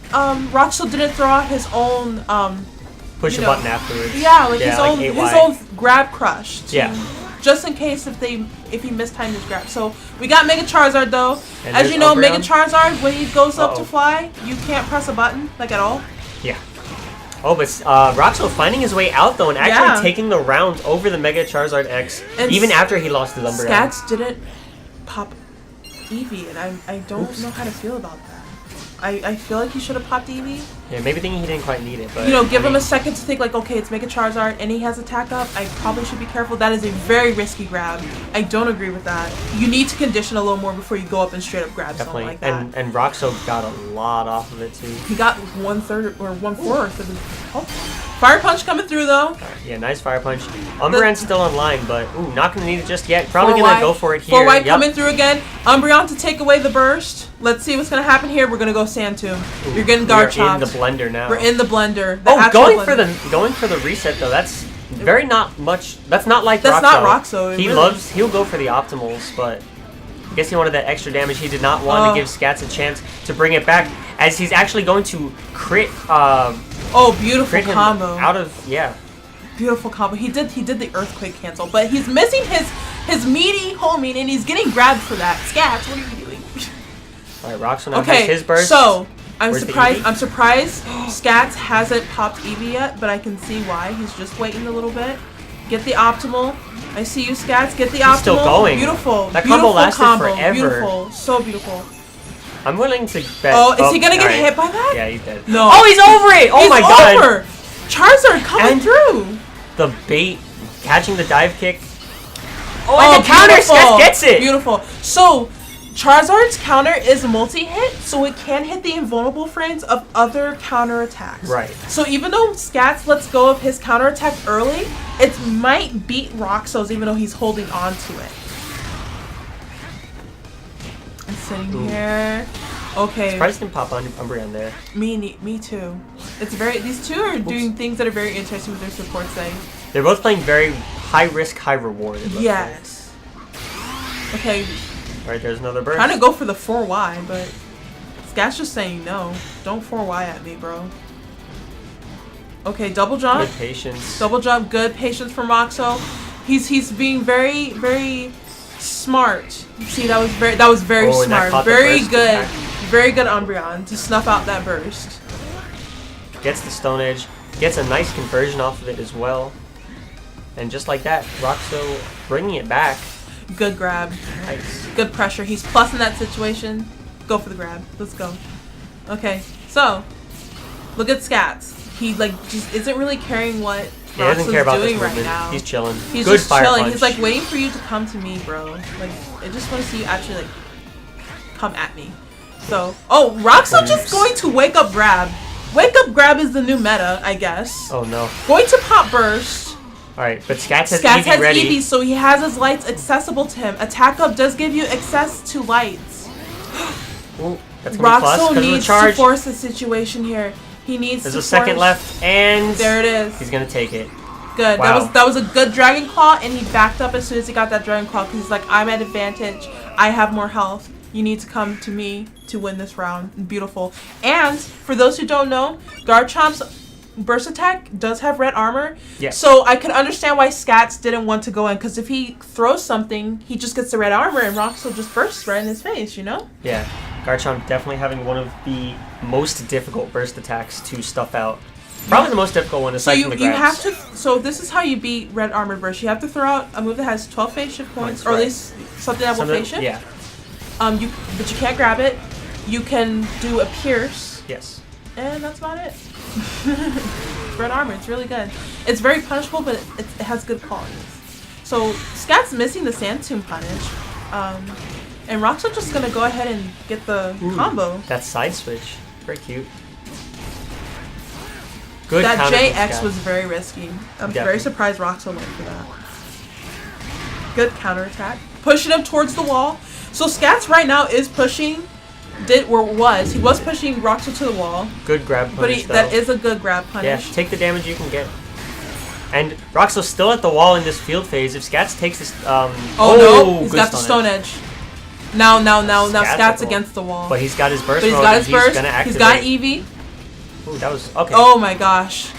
Roxo didn't throw out his own push a button afterwards. Yeah, like his own grab crush. Just in case if he mistimed his grab. So we got Mega Charizard though. And as you know, Umbreon. Mega Charizard, when he goes up to fly, you can't press a button, like at all. Yeah. Oh, but Roxo finding his way out though and actually taking the round over the Mega Charizard X, and even after he lost his Umbreon. Scats didn't pop Eevee, and I don't know how to feel about that. I feel like he should have popped Eevee. Yeah, maybe thinking he didn't quite need it, but give him a second to think like, okay, it's Mega Charizard and he has attack up. I probably should be careful. That is a very risky grab. I don't agree with that. You need to condition a little more before you go up and straight up grab something like that. And Roxo got a lot off of it too. He got 1/3 or 1/4 of his health. Fire Punch coming through though. Yeah, nice Fire Punch. Umbreon's still online, but not gonna need it just yet. Probably gonna go for it here. 4Y coming through again. Umbreon to take away the burst. Let's see what's gonna happen here. We're gonna go Sand Tomb. You're getting Garchomp. blender now. We're in the blender. Going for the reset though. That's very not much. That's not like that's Roxo. Not Roxo. He'll go for the optimals, but I guess he wanted that extra damage. He did not want to give Scats a chance to bring it back, as he's actually going to crit. Beautiful crit him combo. Out of Beautiful combo. He did the earthquake cancel, but he's missing his meaty homing, and he's getting grabbed for that. Scats, what are you doing? All right, Roxo now has his burst. So I'm surprised Scats hasn't popped Eevee yet, but I can see why. He's just waiting a little bit. Get the optimal. I see you, Scats. Get the optimal. He's still going. Beautiful. That combo lasted forever. Beautiful. So beautiful. I'm willing to bet. Oh, is he gonna get hit by that? Yeah, he did. No. Oh, he's over it. Oh my god. Over. Charizard coming through. The bait, catching the dive kick. Oh, and the counter. Scats gets it. Beautiful. So Charizard's counter is multi-hit, so it can hit the invulnerable frames of other counter attacks. Right. So even though Scats lets go of his counter attack early, it might beat Roxo's even though he's holding on to it. I'm sitting here. Okay. Surprised didn't pop on Umbreon there. Me too. It's these two are doing things that are very interesting with their support setting. They're both playing very high risk, high reward. Yes. Okay. Alright, there's another burst. Trying to go for the 4Y, but Scat's just saying no. Don't 4Y at me, bro. Okay, double jump. Good patience. Double jump, good patience from Roxo. He's being very, very smart. See, that was very smart. Very good. Very good Umbreon to snuff out that burst. Gets the Stone Edge. Gets a nice conversion off of it as well. And just like that, Roxo bringing it back. Good grab. Nice. Good pressure. He's plus in that situation. Go for the grab. Let's go. Okay, so look at Scats. He just isn't really caring what Roxo's doing right now. He's chilling. He's good just fire chilling. punch. He's like waiting for you to come to me, bro. Like I just want to see you actually come at me. So Roxo just going to wake up grab. Wake up grab is the new meta, I guess. Oh no. Going to pop burst. Alright, but Scats has Eevee ready. Eevee, so he has his lights accessible to him. Attack up does give you access to lights. Ooh, that's gonna be plus Roxo because needs of the charge. to force the situation here. He needs There's to a second left, and there it is. He's gonna take it. Good. Wow. That was a good Dragon Claw, and he backed up as soon as he got that Dragon Claw because he's like, I'm at advantage. I have more health. You need to come to me to win this round. Beautiful. And for those who don't know, Garchomp's burst attack does have red armor. Yes. So I could understand why Scats didn't want to go in, because if he throws something, he just gets the red armor and Roxo just bursts right in his face, you know? Yeah. Garchomp definitely having one of the most difficult burst attacks to stuff out. Probably the most difficult one aside from the grabs. So this is how you beat red armor burst. You have to throw out a move that has 12 phase shift points, or at least something that will phase shift. Yeah. But you can't grab it. You can do a pierce. Yes. And that's about it. Red armor, it's really good. It's very punishable, but it has good qualities. So Scat's missing the Sand Tomb punish. And Roxo's just gonna go ahead and get the combo. That side switch. Very cute. Good. That JX was very risky. I'm very surprised Roxo went for that. Good counterattack. Pushing him towards the wall. So Scats right now is pushing. He was pushing Roxo to the wall. Good grab punish, but that is a good grab punish. Yeah, take the damage you can get. And Roxo's still at the wall in this field phase. If Scats takes this, no, he's got the Stone Edge. Now Scats against the wall. But he's got his burst. He's got He's got Eevee. Ooh, that was okay. Oh my gosh.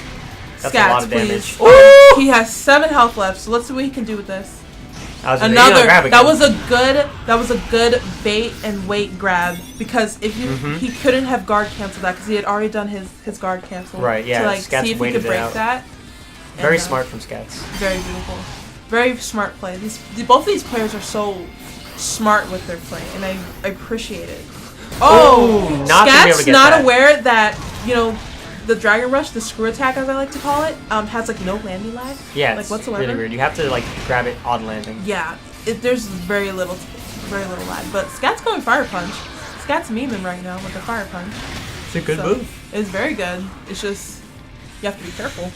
That's Scats, a lot of damage. He has 7 health left, so let's see what he can do with this. That was a good bait and wait grab, because if he couldn't have guard canceled that because he had already done his guard cancel. Right, yeah. To see if he could break that. Very smart from Scats. Very beautiful. Very smart play. Both of these players are so smart with their play, and I appreciate it. Scats not aware that, the Dragon Rush, the screw attack as I like to call it, has no landing lag. Yeah, it's whatsoever. Really weird. You have to grab it on landing. Yeah, there's very little lag. But Scat's going Fire Punch. Scat's memeing right now with the Fire Punch. It's a good move. It's very good. It's just you have to be careful.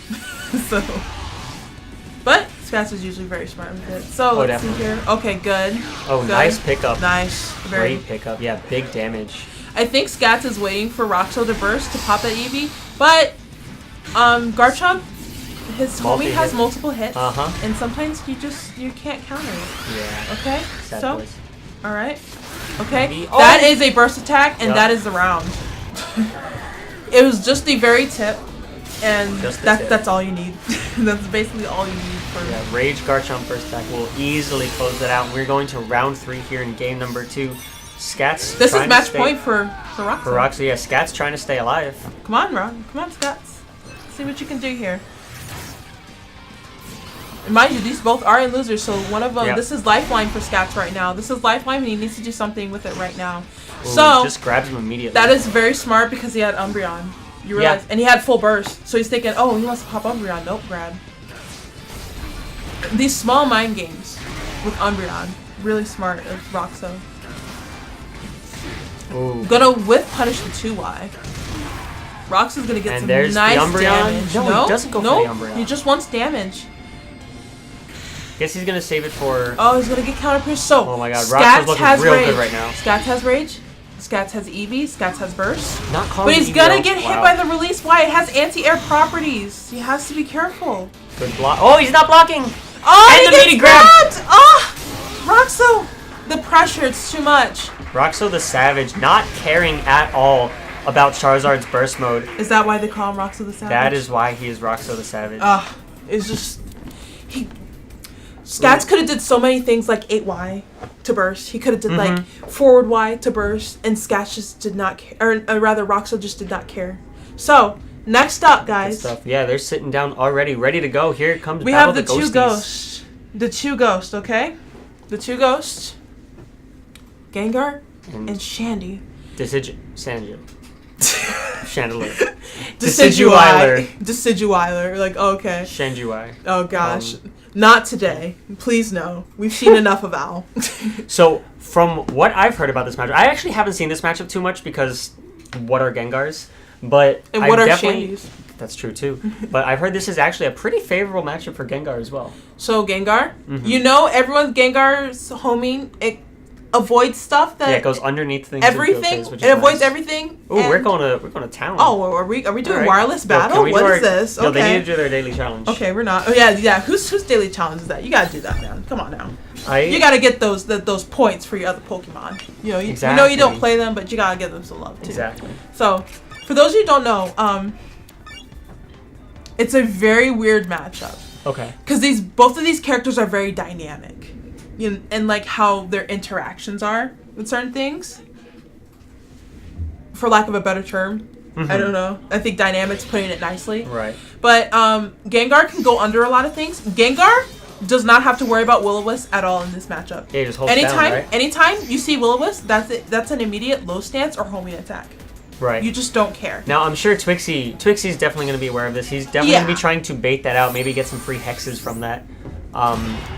But Scats is usually very smart with it. So let's see here. Okay, good. Oh, good. Nice pickup. Nice. Great pickup. Yeah, big damage. I think Scats is waiting for Roxo to burst to pop that Eevee, but Garchomp, his homie has multiple hits, and sometimes you can't counter it. Yeah. Okay. Sad so, boys. all right. Okay. That is a burst attack, and that is the round. It was just the very tip, and that's all you need. That's basically all you need for. Yeah. Rage Garchomp burst attack will easily close that out. We're going to round 3 here in game number 2. Scats. This is match point for Roxo. For Roxo, yeah. Scats trying to stay alive. Come on, Ron. Come on, Scats. See what you can do here. And mind you, these both are in losers, so one of them, this is lifeline for Scats right now. This is lifeline, and he needs to do something with it right now. Ooh, so just grabs him immediately. That is very smart because he had Umbreon. You realize, and he had full burst, so he's thinking, oh, he wants to pop Umbreon. Nope, grab. These small mind games with Umbreon, really smart of Roxo. Ooh. Gonna whiff punish the 2Y. Roxo's gonna get some nice damage. No, he doesn't go for the Umbreon. He just wants damage. Guess he's gonna save it for. Oh, he's gonna get counter pierced. So, oh my god, Roxo's looking real good right now. Scats has rage. Scats has Eevee. Scats has burst. Not calling. But he's gonna get hit by the release Y. It has anti-air properties. He has to be careful. Good block. Oh, he's not blocking. Oh, and he gets grabbed. Oh, Roxo, the pressure. It's too much. Roxo the Savage not caring at all about Charizard's burst mode. Is that why they call him Roxo the Savage? That is why he is Roxo the Savage. It's just Scats could have did so many things like 8Y to burst. He could have did like forward Y to burst, and Scats just did not care, or rather Roxo just did not care. So next up, guys. Good stuff. Yeah, they're sitting down already, ready to go. Here it comes. We have the 2 ghosts. The 2 ghosts, okay? The 2 ghosts. Gengar and Shandy. Chandelier. Deciduiler. Like, okay. Shanjuai. Oh, gosh. Not today. Please, no. We've seen enough of Al. So, from what I've heard about this matchup, I actually haven't seen this matchup too much because what are Gengars? But and what are Shandies? That's true, too. But I've heard this is actually a pretty favorable matchup for Gengar as well. So, Gengar? You know everyone's Gengar's homing. It avoids stuff that it goes underneath things. Everything. It avoids everything. Ooh, we're going to town. Oh, are we doing wireless battle? What is this? Okay. They need to do their daily challenge. Okay, we're not. Oh yeah. Whose daily challenge is that? You gotta do that, man. Come on now. You gotta get those points for your other Pokemon. You know, you know you don't play them, but you gotta give them some love too. Exactly. So, for those of you who don't know, it's a very weird matchup. Okay. Because both of these characters are very dynamic. And like how their interactions are with certain things, for lack of a better term. I don't know. I think dynamic's putting it nicely. Right. But Gengar can go under a lot of things. Gengar does not have to worry about Will-O-Wisp at all in this matchup. Yeah, just hold it down, right? Anytime you see Will-O-Wisp, that's an immediate low stance or homing attack. Right. You just don't care. Now, I'm sure Twixie's definitely going to be aware of this. He's definitely going to be trying to bait that out, maybe get some free hexes from that.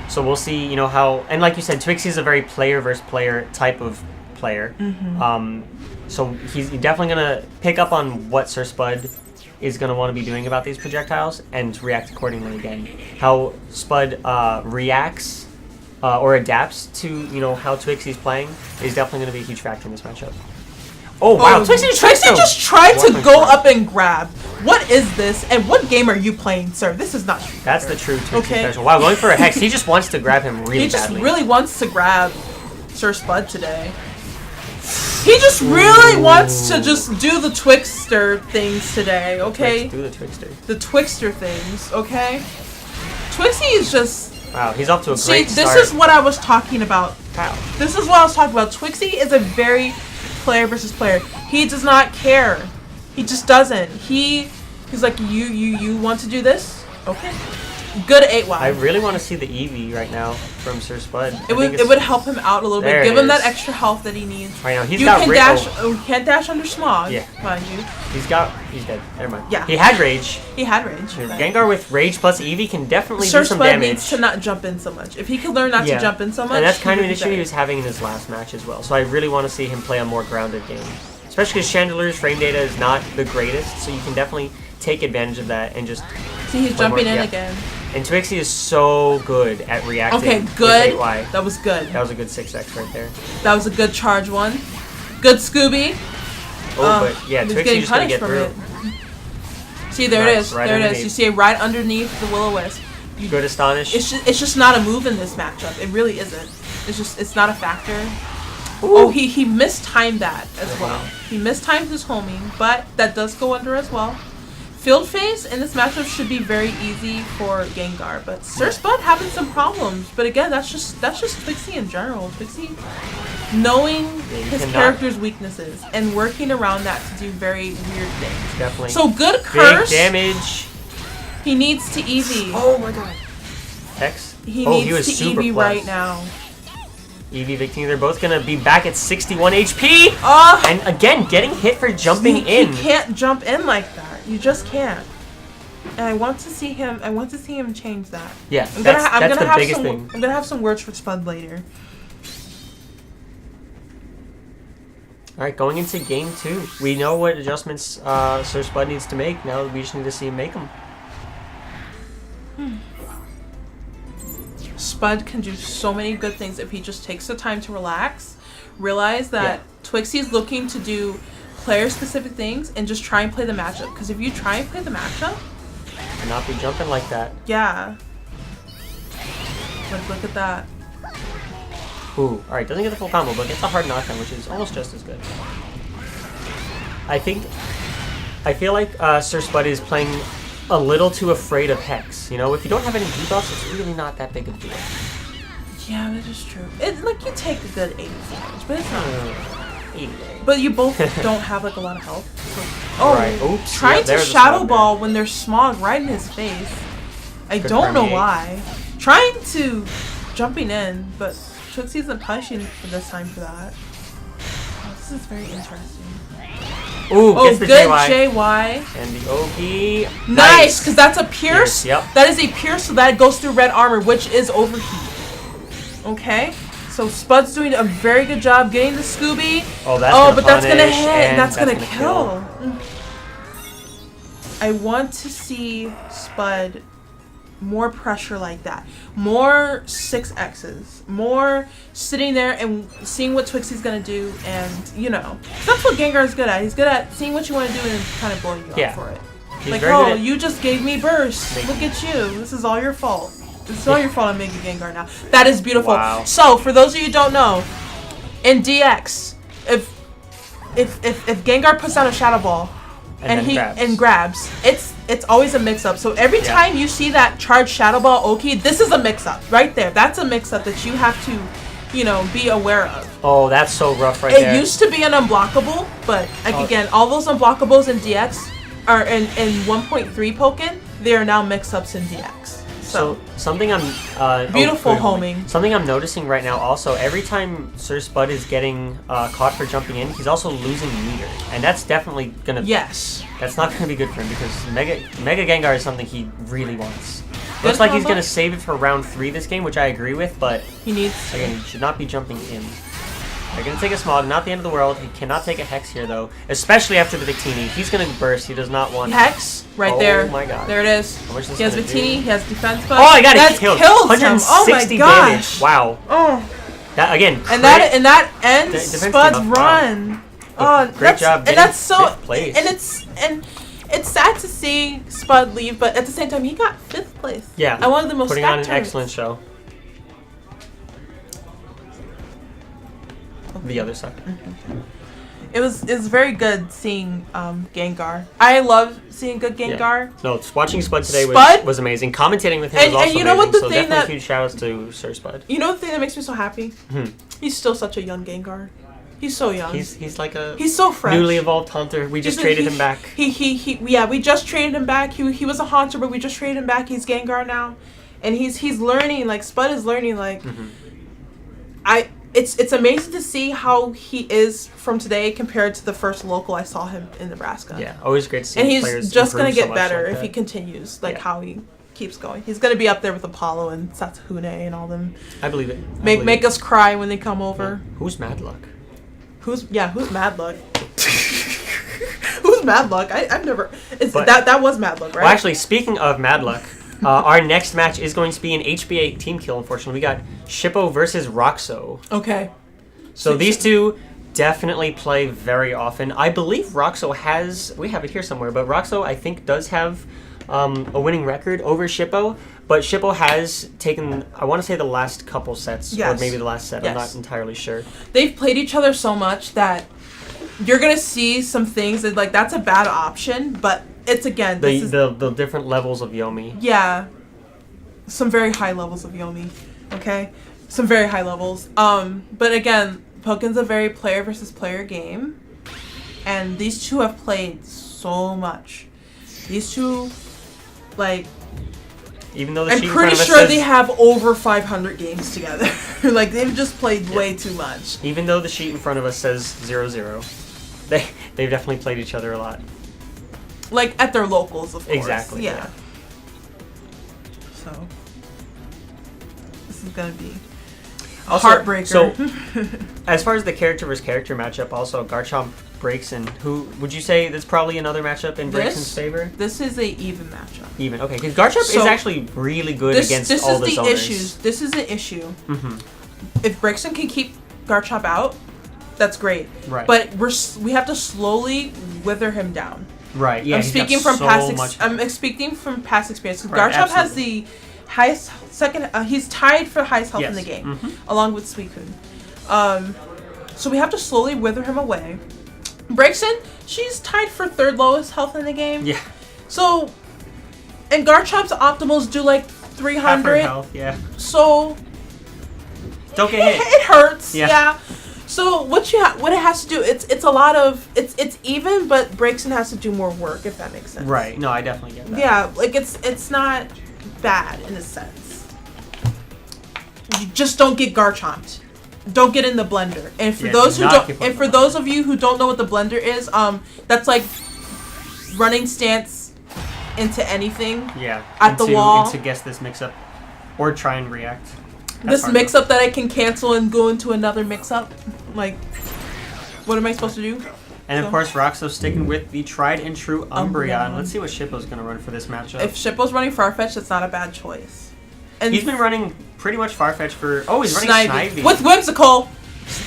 So we'll see, how, and like you said, Twixie's a very player versus player type of player. So he's definitely going to pick up on what Sir Spud is going to want to be doing about these projectiles and react accordingly again. How Spud reacts or adapts to, how Twixie's playing is definitely going to be a huge factor in this matchup. Oh, wow. Twixie just tried to go up and grab. What is this? And what game are you playing, sir? This is not Street That's the true Twixie special. Wow, going for a hex. He just wants to grab him really badly. He just really wants to grab Sir Spud today. He just really wants to just do the Twixter things today, okay? Do the Twixter. The Twixter things, okay? Twixie is just... Wow, he's off to a great start. This is what I was talking about. Wow. This is what I was talking about. Twixie is a very... player versus player. He does not care. He just doesn't. He's like, you want to do this? Okay. Good 8Y. I really want to see the Eevee right now from Sir Spud. It would help him out a little bit. Give him that extra health that he needs. Right now, he can't dash under Smog, mind you. He's dead. Never mind. Yeah. He had Rage. Gengar with Rage plus Eevee can definitely do some damage. Sir Spud damage. needs to not jump in so much. If he could learn not to jump in so much, and that's kind of an issue he was having in his last match as well. So I really want to see him play a more grounded game. Especially because Chandelier's frame data is not the greatest, so you can definitely take advantage of that and just... See, he's jumping in again. And Twixie is so good at reacting. Okay, good. With 8Y. That was good. That was a good 6x right there. That was a good charge one. Good Scooby. but yeah, Twixie just gonna get through. See, there it is. Right there it is. You see it right underneath the Will-O-Wisp. Good Astonish. It's just not a move in this matchup. It really isn't. It's not a factor. Ooh. Oh, he mistimed that as well. He mistimed his homing, but that does go under as well. Field phase in this matchup should be very easy for Gengar, but Sir Spud having some problems. But again, that's just Twixie in general. Twixie knowing his character's weaknesses and working around that to do very weird things. Definitely. So good curse. Big damage. He needs to Eevee. Oh my god. Hex? He needs to Eevee right now. Eevee, Victini, they're both going to be back at 61 HP. And again, getting hit for jumping in. He can't jump in like that. You just can't. And I want to see him change that. Yeah, that's the biggest thing. I'm going to have some words for Spud later. All right, going into game 2. We know what adjustments Sir Spud needs to make. Now we just need to see him make them. Spud can do so many good things if he just takes the time to relax, realize that Twixie's looking to do player-specific things, and just try and play the matchup. Because if you try and play the matchup... And not be jumping like that. Yeah. Like, look at that. Ooh, alright, doesn't get the full combo, but gets a hard knockdown, which is almost just as good. I feel like Sir Spud is playing a little too afraid of Hex. You know, if you don't have any debuffs, it's really not that big of a deal. Yeah, that is true. It's like you take a good 80 damage, but it's not. 80. But you both don't have like a lot of health. So, oh, right. Oops. Trying to Shadow Ball when there's smog right in his face. I don't know why. Trying to jumping in, but Twixie isn't punishing for this time for that. Oh, this is very interesting. Ooh, gets the good JY. JY. And the OP. Nice, because that's a Pierce. Yep. That is a Pierce, so that goes through red armor, which is overheat. Okay, so Spud's doing a very good job getting the Scooby. Oh, that's gonna hit, and that's gonna kill. I want to see Spud more pressure like that. More 6Xs. More sitting there and seeing what Twixie's gonna do, and you know, that's what Gengar's good at. He's good at seeing what you want to do and kind of blowing you up for it. Like, oh, you just gave me burst. Look at you. This is all your fault. This is all your fault. I'm making Gengar now. That is beautiful. Wow. So, for those of you who don't know, in DX, if Gengar puts out a Shadow Ball and grabs, it's always a mix-up. So every time you see that charged Shadow Ball Oki, this is a mix-up right there. That's a mix-up that you have to, you know, be aware of. Oh, that's so rough right there. It used to be an unblockable, but like again, all those unblockables in DX are in 1.3 Pokkén. They are now mix-ups in DX. So something I'm beautiful homing. Something I'm noticing right now also, every time Sir Spud is getting caught for jumping in, he's also losing meter, and that's definitely gonna that's not gonna be good for him because Mega Gengar is something he really wants. Looks like he's gonna save it for round 3 this game, which I agree with, but he needs again, he should not be jumping in. They're gonna take a Smog, not the end of the world. He cannot take a Hex here though, especially after the Victini. He's gonna burst. He does not want Hex right there. Oh my god! There it is. He has Victini. He has defense buff. Oh, I got it killed. Killed 160 him. Oh my damage. Wow. Oh. That again. And that ends Spud's run. Oh, great job. And that's so. Place. And it's sad to see Spud leave, but at the same time, he got 5th place. Yeah. And one of the most putting on an excellent show. The other side. It was very good seeing Gengar. I love seeing good Gengar. Yeah. No, watching Spud today was amazing. Commentating with him was also and you know amazing. What the so thing definitely huge shout outs to Sir Spud. You know the thing that makes me so happy? He's still such a young Gengar. He's so young. He's like a so fresh. Newly evolved Haunter. We just traded him back. We just traded him back. He was a Haunter, but we just traded him back. He's Gengar now, and he's learning. Like Spud is learning. Like It's amazing to see how he is from today compared to the first local I saw him in Nebraska. Yeah, always great to see. And he's just gonna get better if he continues how he keeps going. He's gonna be up there with Apollo and Satsune and all them. I believe it. Make us cry when they come over. Yeah. Who's Madluck? Who's Madluck? Who's Madluck? I've never. That was Madluck, right? Well, actually, speaking of Madluck. Our next match is going to be an HBA team kill, unfortunately. We got Shippo versus Roxo. Okay. So these two definitely play very often. I believe Roxo has, we have it here somewhere, but Roxo I think does have a winning record over Shippo, but Shippo has taken, I want to say the last couple sets, or maybe the last set, I'm not entirely sure. They've played each other so much that you're going to see some things that, like, that's a bad option, but it's, again, the different levels of Yomi. Yeah. Some very high levels of Yomi, okay? Some very high levels. But again, Pokkén's a very player versus player game, and these two have played so much. These two, like, even though I'm pretty sure they have over 500 games together. Like, they've just played way too much. Even though the sheet in front of us says 0-0, they've definitely played each other a lot. Like, at their locals, of course. Exactly. Yeah. So, this is gonna be a heartbreaker. So, as far as the character versus character matchup, also Garchomp Braixen, who would you say that's probably another matchup in Braixen's favor? This is a even matchup. Even, okay, because Garchomp is actually really good against all the zoners. This is the issue. If Braixen can keep Garchomp out, that's great. Right. But we have to slowly wither him down. Right. Yeah. I'm speaking from past experience. Right, Garchomp has the highest he's tied for highest health in the game, along with Suicune. So we have to slowly wither him away. Braixen, she's tied for third lowest health in the game. Yeah. So, and Garchomp's optimals do like 300. Half her health, yeah. So, don't get hit. It hurts. Yeah. So what it has to do, it's a lot of it's even, but Braixen has to do more work, if that makes sense. Right. No, I definitely get that. Yeah, like it's not bad in a sense. You just don't get Garchomped. Don't get in the blender. And for those of you who don't know what the blender is, that's like running stance into anything. Yeah. At the wall. And to guess this mix up, or try and react. This mix-up that I can cancel and go into another mix-up. Like, what am I supposed to do? And of course, Roxo sticking with the tried and true Umbreon. Let's see what Shippo's going to run for this matchup. If Shippo's running Farfetch, that's not a bad choice. And he's been running pretty much Farfetch for... Oh, he's running Snivy. With Whimsical.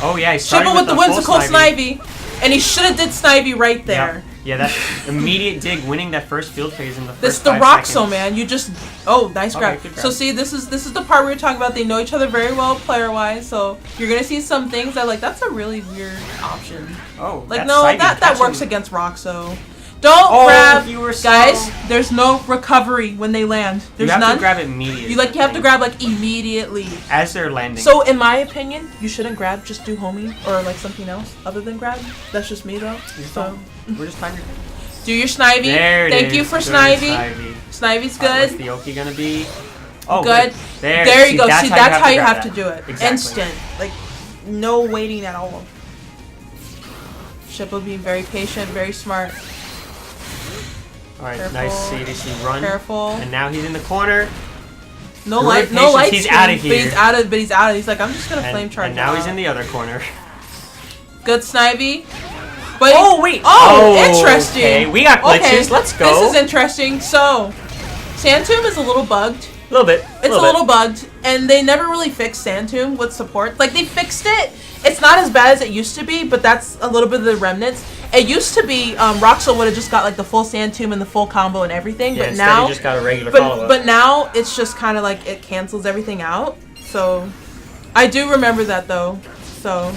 Oh, yeah, he's starting with the Whimsical Snivy. And he should have did Snivy right there. Yep. Yeah, that immediate dig, winning that first field phase in the first This is the Roxo, man. You just... Oh, nice grab. So see, this is the part we were talking about. They know each other very well player-wise, so you're going to see some things that, like, that's a really weird option. Oh, like, no, that works against Roxo. Don't grab, guys. There's no recovery when they land. There's none. You have to grab immediately. You have to grab like immediately as they're landing. So in my opinion, you shouldn't grab. Just do homie or like something else other than grab. That's just me though. So we're just trying to do your Snivy. Thank you for Snivy. Snivy's good. What's the Oki gonna be? Oh, good. There you go. See, that's how you have to do it. Exactly. Instant. Like no waiting at all. Shippo being very patient, very smart. Alright, nice CDC run. Careful. And now he's in the corner. No light. He's out of here. But he's out. He's like, I'm just gonna flame charge. And now he's in the other corner. Good Snivy. But wait. Interesting. Okay, we got glitches. Okay. Let's go. This is interesting. So, Sandtomb is a little bugged. A little bit. It's a little bugged, and they never really fixed Sandtomb with support. Like they fixed it. It's not as bad as it used to be, but that's a little bit of the remnants. It used to be Roxo would have just got like the full Sandtomb and the full combo and everything, but now he just got a regular follow-up. But now it's just kind of like it cancels everything out. So I do remember that though. So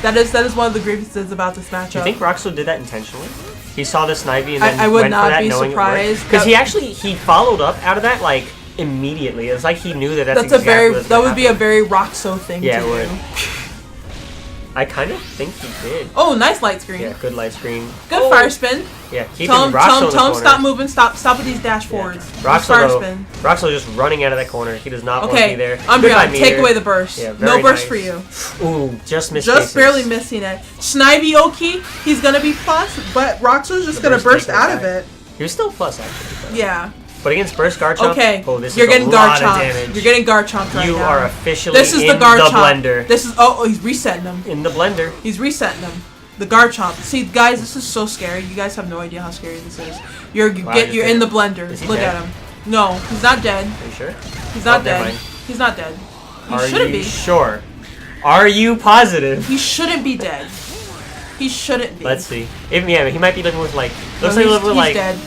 that is one of the grievances about this matchup. Do you think Roxo did that intentionally? He saw the Snivy and then I would went not for that be knowing surprised because he followed up out of that like immediately. It's like he knew that that would be a very Roxo thing to do. Yeah, it would. I kind of think he did. Oh, nice light screen. Yeah, good light screen. Good fire spin. Yeah, keeping Roxo tell him stop moving. Stop with these dash forwards. Roxo just running out of that corner. He does not want to be there. Umbreon, take away the burst. Yeah, no burst for you. Ooh, just missed. Just barely missing it. Snivy Oki, he's gonna be plus, but Roxo's just gonna burst out of it. He was still plus actually. Yeah. But against Burst Garchomp, you're getting Garchomp. You're getting Garchomp right now. You are officially in the blender. This is he's resetting them. In the blender. He's resetting them. The Garchomp. See, guys, this is so scary. You guys have no idea how scary this is. You're in the blender. Look at him. No, he's not dead. Are you sure? He's not dead. He's not dead. He shouldn't be. Sure? Are you positive? He shouldn't be dead. He shouldn't be. Let's see. Yeah, he might be living with like. Looks no, like he's like. Dead.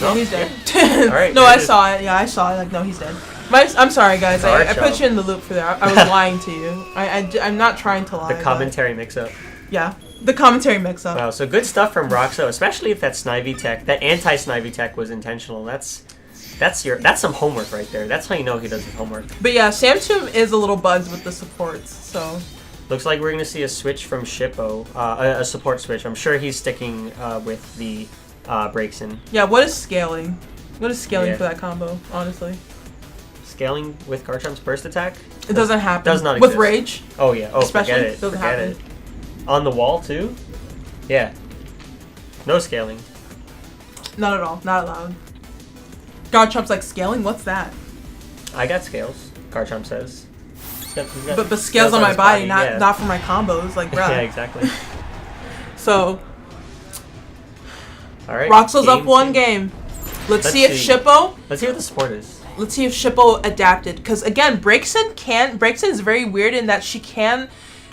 No, he's dead. All right. No, I saw it. Yeah, I saw it. Like, no, he's dead. I'm sorry, guys. I put you in the loop for that. I was lying to you. I'm not trying to lie. The commentary mix-up. Yeah, the commentary mix-up. Wow, so good stuff from Roxo, especially if that Snivy tech, that anti-Snivy tech was intentional. That's some homework right there. That's how you know he does his homework. But yeah, Samtoom is a little bugged with the supports, so. Looks like we're going to see a switch from Shippo, a support switch. I'm sure he's sticking with the Breakson. Yeah, what is scaling? What is scaling for that combo, honestly? Scaling with Garchomp's burst attack? It doesn't happen. Does not exist. With Rage? Oh, yeah. Oh, especially, forget it. Doesn't forget happen. it. On the wall, too? Yeah. No scaling. Not at all. Not allowed. Garchomp's like, scaling? What's that? I got scales, Garchomp says. But scales on my body, not for my combos. Like, bro. Yeah, exactly. So, all right. Roxo's up one game. Let's see if Shippo. Let's see what the support is. Let's see if Shippo adapted. Because again, Breakson is very weird in that she can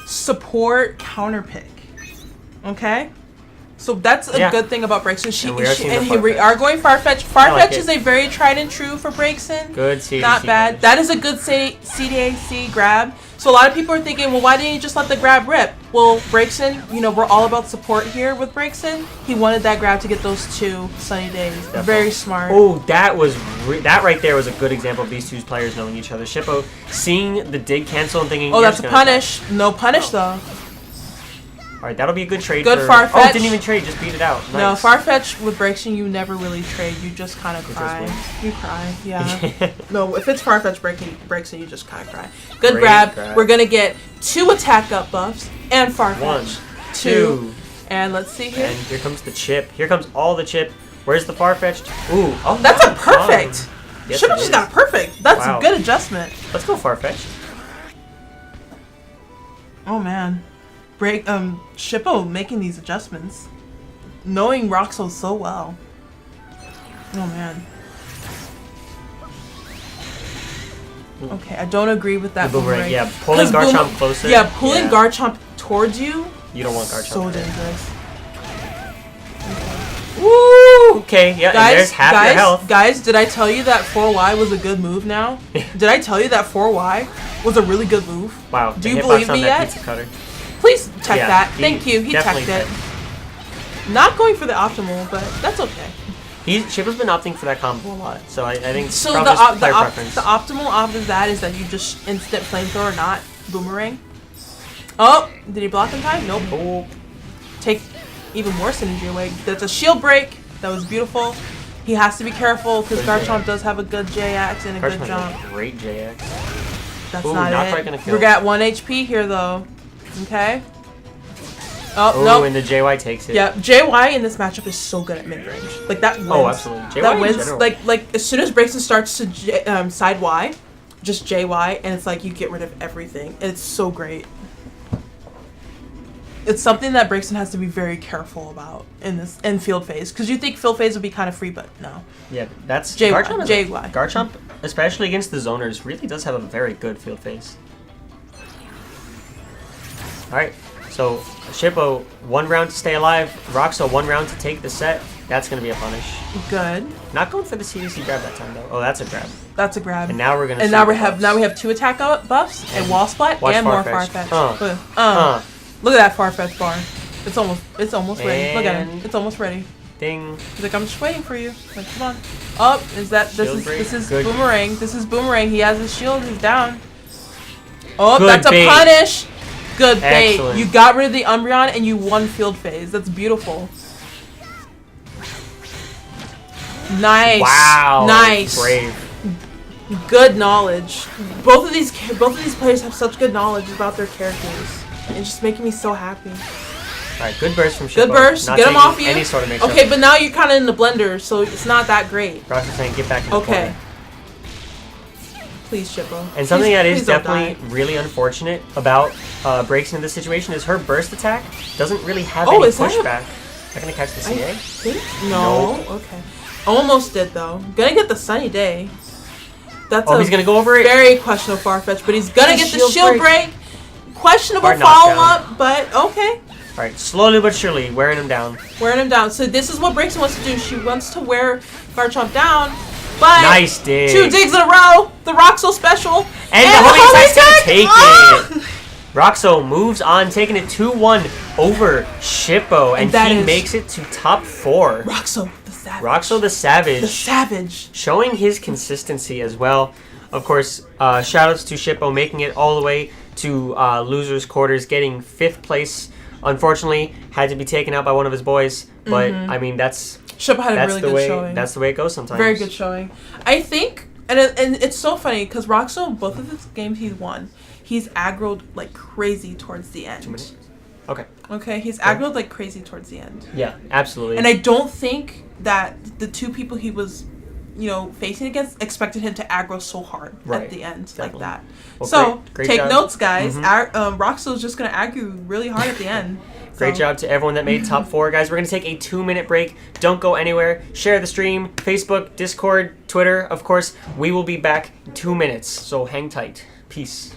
support counterpick. Okay? So that's a good thing about Breakson. We are going Farfetch. Farfetch is a very tried and true for Breakson. Good CDAC. Not bad. That is a good CDAC grab. So a lot of people are thinking, well, why didn't you just let the grab rip? Well, Breakson, we're all about support here with Breakson. He wanted that grab to get those 2 sunny days. Definitely. Very smart. Oh, that right there was a good example of these 2 players knowing each other. Shippo seeing the dig cancel and thinking, oh, that's a punish. No punish, though. All right, that'll be a good trade. Good Farfetch. Oh, didn't even trade, just beat it out. Nice. No, Farfetch with Breakson, you never really trade. You just kind of cry. You cry, yeah. No, if it's Farfetch Breakson, you just kind of cry. Good grab. We're going to get 2 attack up buffs and Farfetch. 1, 2. And let's see here. And here comes the chip. Here comes all the chip. Where's the Farfetched? Ooh. Oh, that's a perfect. Yes, Should've just got a perfect. That's a good adjustment. Let's go Farfetched. Oh, man. Shippo making these adjustments, knowing Roxo so well. Oh man. Okay, I don't agree with that boomerang. Yeah, pulling Garchomp closer. Yeah, pulling Garchomp towards you. You don't want Garchomp. So dangerous. Woo! Okay, yeah, and there's half your health. Guys, did I tell you that 4Y was a good move now? Did I tell you that 4Y was a really good move? Wow. Do you believe me yet? Pizza cutter. Please check that. Thank you. He teched it. Not going for the optimal, but that's okay. Shippo's been opting for that combo a lot, so I think so. Probably The optimal of that is that you just instant flamethrower, not boomerang. Oh, did he block in time? Nope. Oh. Take even more synergy away. That's a shield break. That was beautiful. He has to be careful because Garchomp does have a good J-Axe and a good jump. Great J-Axe. That's not it. Gonna kill. We're at 1 HP here though. Okay. Oh, no. And the JY takes it. Yeah, JY in this matchup is so good at mid-range. Like, that wins. Oh, absolutely. JY that wins. Like, as soon as Breakson starts to side Y, just JY, and it's like you get rid of everything. It's so great. It's something that Breakson has to be very careful about in field phase. Because you think field phase would be kind of free, but no. Yeah, that's... JY. Garchomp, especially against the zoners, really does have a very good field phase. Alright, so Shippo, 1 round to stay alive. Roxo, 1 round to take the set. That's going to be a punish. Good. Not going for the CDC grab that time, though. Oh, that's a grab. That's a grab. And now we're going to now we have 2 attack buffs, and wall splat, and more Farfetch. Look at that Farfetch bar. It's almost ready. Look at it. It's almost ready. Ding. He's like, I'm just waiting for you. Like, come on. Oh, this is boomerang. This is boomerang. He has his shield. He's down. Oh, that's a punish. Good bait. Excellent. You got rid of the Umbreon and you won field phase. That's beautiful. Nice. Wow. Nice. Brave. Good knowledge. Both of these players have such good knowledge about their characters. It's just making me so happy. Alright, good burst from Shippo. Good burst. Get him off you. Any sort of okay, but now you're kind of in the blender, so it's not that great. Ross is saying, get back in the corner. Please, Shippo. And something that is definitely really unfortunate about Breakson in this situation is her burst attack doesn't really have any pushback. Not gonna catch the CA? No. Okay. Almost did though. Gonna get the sunny day. That's he's gonna go over it. Very questionable Farfetch, but he's gonna get the shield break. Questionable follow up, but okay. All right, slowly but surely, wearing him down. Wearing him down. So this is what Braixen wants to do. She wants to wear Garchomp down, but nice dig. 2 digs in a row. The Roxo special. And the homing attack's gonna take it. Roxo moves on, taking it 2-1 over Shippo, and he makes it to top 4. Roxo the Savage. Roxo the Savage. The Savage. Showing his consistency as well. Of course, shoutouts to Shippo making it all the way to losers quarters, getting 5th place. Unfortunately, had to be taken out by one of his boys, but I mean Shippo had a really good showing. That's the way it goes sometimes. Very good showing. I think, and it's so funny because Roxo, both of the games he's won, he's aggroed like crazy towards the end. 2 minutes. Okay. Okay, he's aggroed like crazy towards the end. Yeah, absolutely. And I don't think that the 2 people he was, facing against expected him to aggro so hard at the end like that. Well, so great take job. Notes, guys. Roxo's just gonna aggro really hard at the end. Great job to everyone that made top 4, guys. We're going to take a 2-minute break. Don't go anywhere. Share the stream, Facebook, Discord, Twitter. Of course, we will be back in 2 minutes, so hang tight. Peace.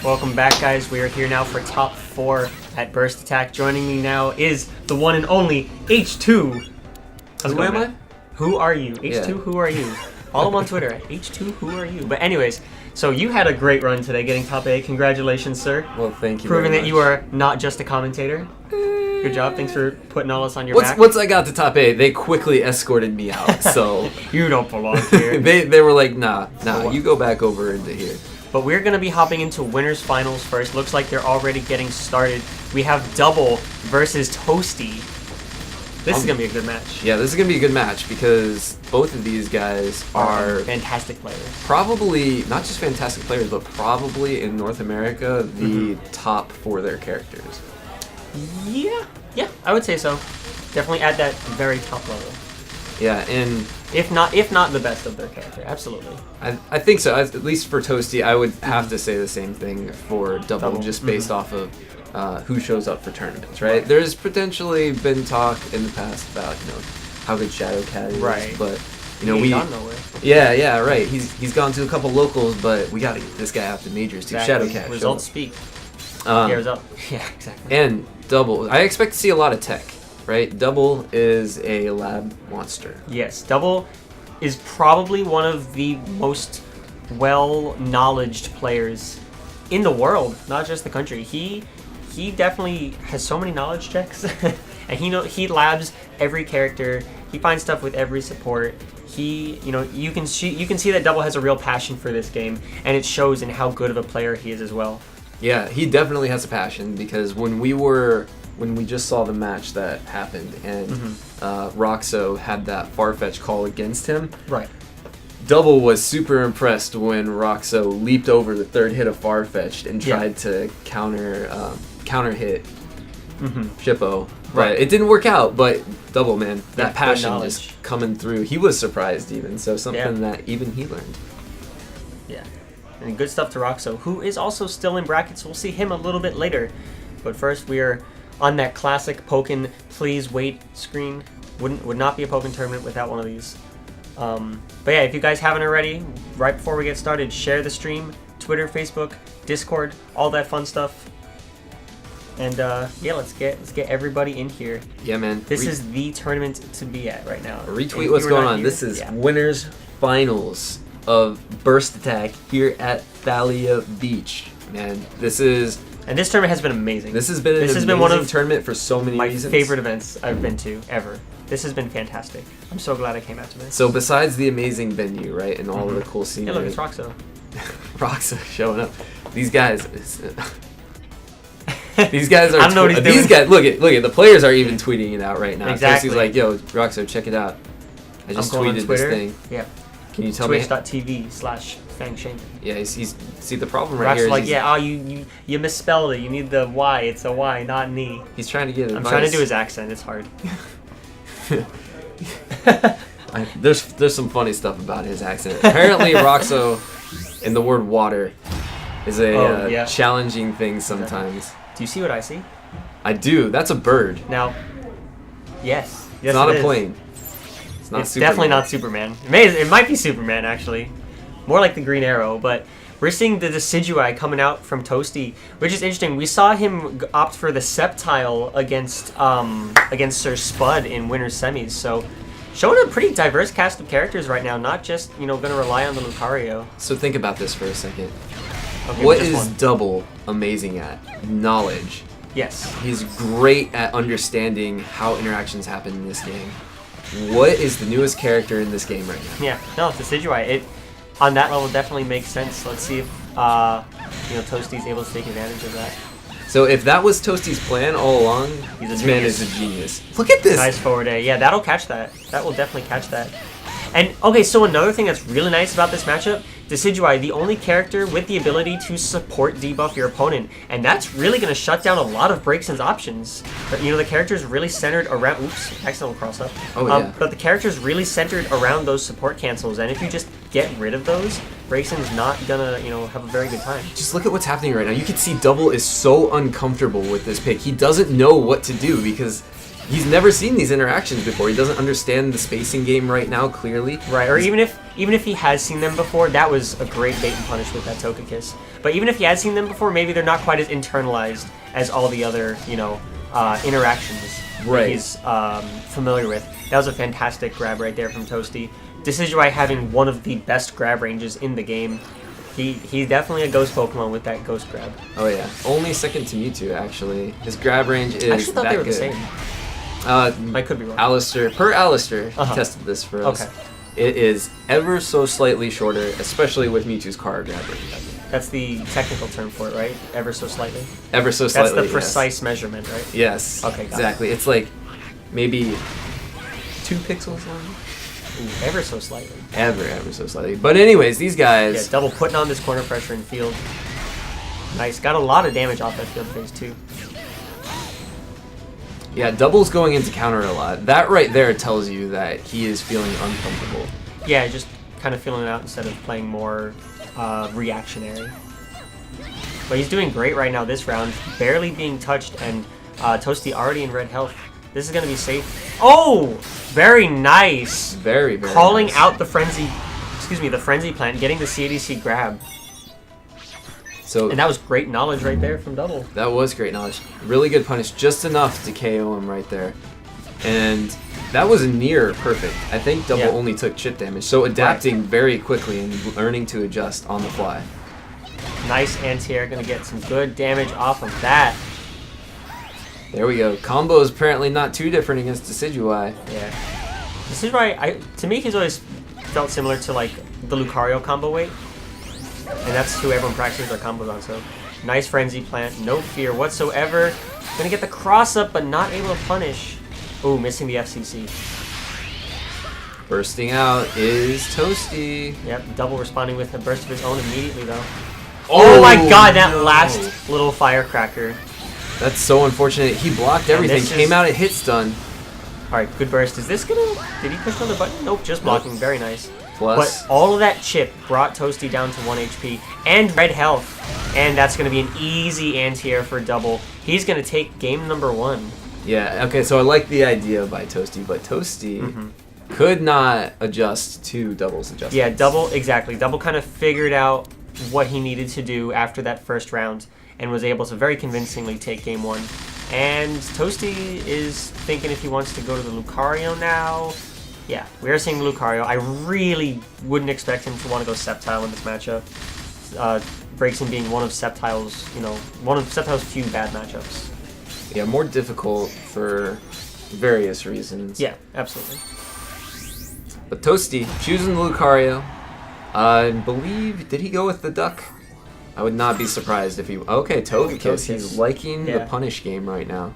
Welcome back, guys. We are here now for top 4 at Burst Attack. Joining me now is the one and only H2. Who am I? Who are you? H2, who are you? Follow him on Twitter at H2, who are you? But anyways, so you had a great run today getting top 8. Congratulations, sir. Well, thank you Proving very that much. you are not just a commentator. Good job. Thanks for putting all this on your back. Once I got to top 8, they quickly escorted me out. So You don't belong here. they were like, nah, you go back over into here. But we're going to be hopping into winners finals first. Looks like they're already getting started. We have Double versus Toasty. This is going to be a good match. Yeah, this is going to be a good match because both of these guys are fantastic players. Probably, not just fantastic players, but probably in North America, the top for their characters. Yeah, I would say so. Definitely at that very top level. Yeah, and if not the best of their character, absolutely. I think so. At least for Toasty, I would have to say the same thing for Double. Just based off of who shows up for tournaments, right? There's potentially been talk in the past about how good Shadowcat is, right? But we gone nowhere. Yeah, right. He's gone to a couple locals, but we got to get this guy out to majors too. Exactly. Shadowcat Results speak. Yeah, exactly. And Double, I expect to see a lot of tech. Right? Double is a lab monster. Yes, Double is probably one of the most well-knowledged players in the world, not just the country. He definitely has so many knowledge checks, and he labs every character. He finds stuff with every support. You can see that Double has a real passion for this game, and it shows in how good of a player he is as well. Yeah, he definitely has a passion because when we just saw the match that happened and Roxo had that Farfetch call against him. Right. Double was super impressed when Roxo leaped over the third hit of Farfetch and tried to counter hit Shippo. Right. It didn't work out, but Double, man, that Yeah, passion just coming through. He was surprised even, so something that even he learned. Yeah. And good stuff to Roxo, who is also still in brackets. We'll see him a little bit later. But first we are on that classic Pokkén please wait screen. Would not be a Pokkén tournament without one of these. But yeah, if you guys haven't already, right before we get started, share the stream, Twitter, Facebook, Discord, all that fun stuff. And yeah, let's get everybody in here. Yeah, man. This is the tournament to be at right now. Retweet what's going on. This is winners finals of Burst Attack here at Thalia Beach. Man, this tournament has been amazing. This has been an amazing one of tournament for so many reasons. My favorite events I've been to ever. This has been fantastic. I'm so glad I came out to this. So besides the amazing venue, right, and all of the cool scenery. Yeah, look, it's Roxo. Roxo showing up. These guys. These guys are. I don't know what he's doing. These guys, look at the players are even tweeting it out right now. Exactly. He's like, "Yo, Roxo, check it out. I just tweeted this thing." Yeah. Can you tell me? Twitch.tv/FangShaman. Yeah, he's see the problem right here. Is like, you misspelled it. You need the Y. It's a Y, not an E. He's trying to get advice. I'm trying to do his accent. It's hard. There's some funny stuff about his accent. Apparently, Roxo and the word water is a challenging thing sometimes. Do you see what I see? I do. That's a bird. Now, yes. It's not a plane. It's definitely not Superman. It might be Superman, actually. More like the Green Arrow, but we're seeing the Decidueye coming out from Toasty, which is interesting. We saw him opt for the Sceptile against Sir Spud in Winners Semis, so showing a pretty diverse cast of characters right now, not just, going to rely on the Lucario. So think about this for a second. Okay, what is Double amazing at? Knowledge. Yes. He's great at understanding how interactions happen in this game. What is the newest character in this game right now? Yeah, no, Decidueye. It on that level definitely makes sense. Let's see if Toasty's able to take advantage of that. So if that was Toasty's plan all along, this man is a genius. Look at this. Nice forward A. Yeah, that'll catch that. That will definitely catch that. And okay, so another thing that's really nice about this matchup, Decidueye, the only character with the ability to support debuff your opponent, and that's really going to shut down a lot of Braixen's options. But, the character's really centered around. Oops, accidental cross up. Oh yeah. But the character's really centered around those support cancels, and if you just get rid of those, Braixen's not gonna, have a very good time. Just look at what's happening right now. You can see Double is so uncomfortable with this pick. He doesn't know what to do because he's never seen these interactions before. He doesn't understand the spacing game right now clearly. Right, or even if he has seen them before, that was a great bait and punish with that Togekiss. But even if he has seen them before, maybe they're not quite as internalized as all the other, interactions that he's familiar with. That was a fantastic grab right there from Toasty. Decidueye having one of the best grab ranges in the game. He's definitely a ghost Pokemon with that ghost grab. Oh yeah, only second to Mewtwo actually. His grab range is I actually thought that they were good. the same. I could be wrong. Alistair tested this for us. Okay. It is ever so slightly shorter, especially with Mewtwo's car grab range. That's the technical term for it, right? Ever so slightly? Ever so slightly, That's the precise measurement, right? Yes. Okay, got exactly. it. It's like maybe 2 pixels long. Ooh, ever so slightly. Ever so slightly. But anyways, these guys... Yeah, double putting on this corner pressure in field. Nice. Got a lot of damage off that field phase, too. Yeah, double's going into counter a lot. That right there tells you that he is feeling uncomfortable. Yeah, just kind of feeling it out instead of playing more reactionary. But he's doing great right now this round. Barely being touched, and Toasty already in red health. This is going to be safe. Oh! Very nice. Very Calling nice. out the frenzy plant, getting the CADC grab. So, and that was great knowledge right there from Double. That was great knowledge. Really good punish, just enough to KO him right there. And that was near perfect. I think Double only took chip damage, so adapting very quickly and learning to adjust on the fly. Nice anti-air, gonna get some good damage off of that. There we go. Combo is apparently not too different against Decidueye. Yeah. Decidueye, to me, he's always felt similar to like the Lucario combo weight. And that's who everyone practices their combos on, so. Nice Frenzy Plant, no fear whatsoever. Gonna get the cross up, but not able to punish. Ooh, missing the FCC. Bursting out is Toasty. Yep, Double responding with a burst of his own immediately, though. Oh my god, that last little firecracker. That's so unfortunate. He blocked everything, came out at hit stun. Alright, good burst. Is this gonna... Did he push another button? Nope, just blocking. Very nice. Plus. But all of that chip brought Toasty down to 1 HP and red health. And that's going to be an easy anti-air for Double. He's going to take game number 1. Yeah, okay, so I like the idea by Toasty, but Toasty could not adjust to Double's adjustments. Yeah, Double kind of figured out what he needed to do after that first round and was able to very convincingly take game 1. And Toasty is thinking if he wants to go to the Lucario now. Yeah, we are seeing Lucario. I really wouldn't expect him to want to go Sceptile in this matchup. Braixen being one of Sceptile's, one of Sceptile's few bad matchups. Yeah, more difficult for various reasons. Yeah, absolutely. But Toasty choosing the Lucario. I believe, did he go with the Duck? I would not be surprised if he... Okay, Togekiss. He's liking the punish game right now.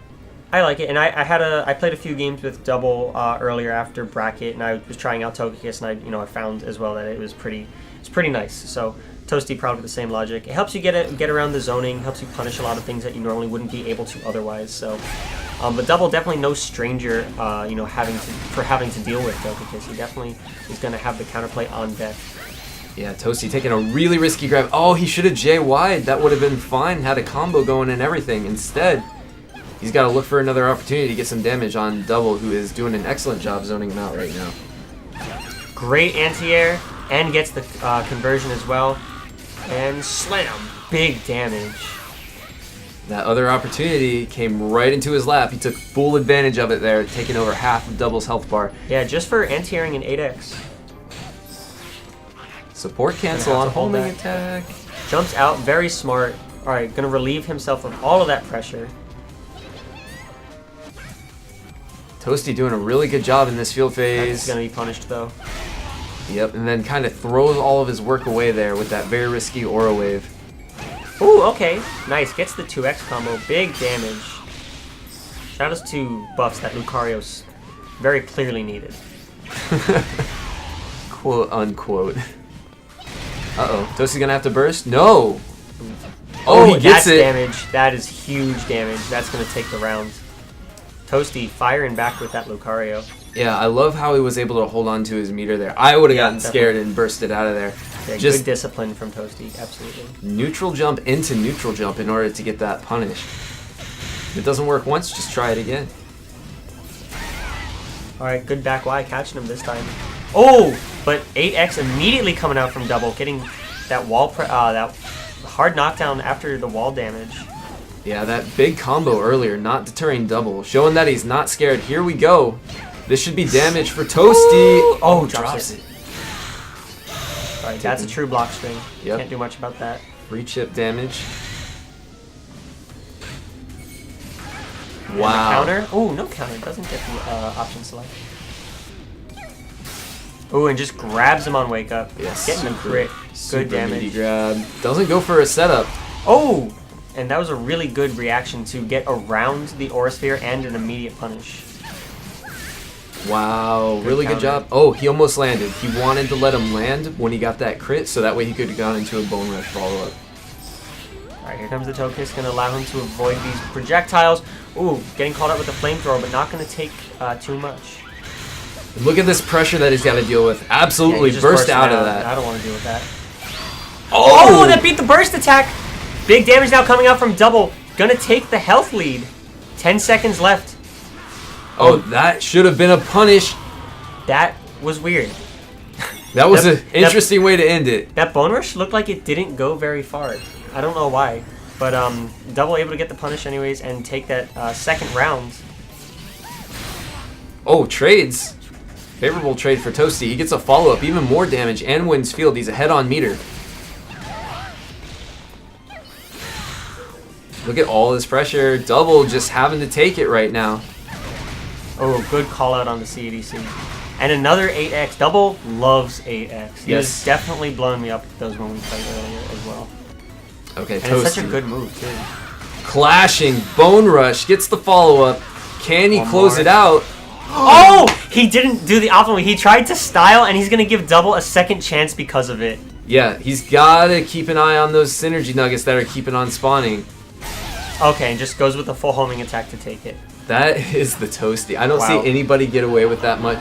I like it, and I played a few games with Double earlier after bracket, and I was trying out Togekiss, and I found as well that it's pretty nice. So Toasty probably the same logic. It helps you get around the zoning, helps you punish a lot of things that you normally wouldn't be able to otherwise. So, but Double definitely no stranger, having to deal with Togekiss. He definitely is going to have the counterplay on deck. Yeah, Toasty taking a really risky grab. Oh, he should have J-Wide. That would have been fine. Had a combo going and everything. Instead, he's got to look for another opportunity to get some damage on Double, who is doing an excellent job zoning him out right now. Great anti-air, and gets the conversion as well. And slam. Big damage. That other opportunity came right into his lap. He took full advantage of it there, taking over half of Double's health bar. Yeah, just for anti-airing an 8x. Support cancel on homing attack. Jumps out, very smart. Alright, gonna relieve himself of all of that pressure. Toasty doing a really good job in this field phase. That's gonna be punished though. Yep, and then kind of throws all of his work away there with that very risky Aura Wave. Ooh, okay. Nice. Gets the 2x combo. Big damage. Shout outs to buffs that Lucario's very clearly needed. Quote unquote. Uh-oh. Toasty's gonna have to burst? No! Oh, he gets it! Damage. That is huge damage. That's gonna take the round. Toasty firing back with that Lucario. Yeah, I love how he was able to hold on to his meter there. I would have gotten scared and bursted out of there. Yeah, just good discipline from Toasty, absolutely. Neutral jump into neutral jump in order to get that punish. If it doesn't work once, just try it again. Alright, good back Y catching him this time. Oh! But 8X immediately coming out from double, getting that that hard knockdown after the wall damage. Yeah, that big combo earlier, not deterring double, showing that he's not scared. Here we go. This should be damage for Toasty. Oh, drops it. Alright, that's a true block string. Yep. Can't do much about that. Free chip damage. And Wow. Counter. Oh, no counter. Doesn't get the option select. Oh, and just grabs him on wake up. Yes. Getting the crit. Good damage. Grab. Doesn't go for a setup. Oh! And that was a really good reaction to get around the Aura Sphere and an immediate punish. Wow, really good counter. job. Oh, he almost landed. He wanted to let him land when he got that crit, so that way he could have gone into a Bone Rush follow-up. Alright, here comes the Togekiss. Going to allow him to avoid these projectiles. Ooh, getting caught up with the flamethrower, but not going to take too much. Look at this pressure that he's got to deal with. Absolutely Yeah, burst out of that. I don't want to deal with that. Oh! Oh, that beat the burst attack! Big damage now coming out from double. Gonna take the health lead. 10 seconds left. Oh, that should have been a punish. That was weird. That was an interesting way to end it. That Bone Rush looked like it didn't go very far. I don't know why. But double able to get the punish anyways and take that second round. Oh, trades. Favorable trade for Toasty. He gets a follow-up, even more damage, and wins field. He's ahead on meter. Look at all this pressure. Double just having to take it right now. Oh, good call out on the CADC. And another 8X. Double loves 8X. He was definitely blowing me up with those when we played earlier as well. Okay, And Toasty. it's such a good move, too. Clashing. Bone Rush gets the follow-up. Can he close it out? Oh! He didn't do the optimal. He tried to style, and he's going to give double a second chance because of it. Yeah, he's got to keep an eye on those synergy nuggets that are keeping on spawning. Okay, and just goes with a full homing attack to take it. That is the Toasty. I don't see anybody get away with that much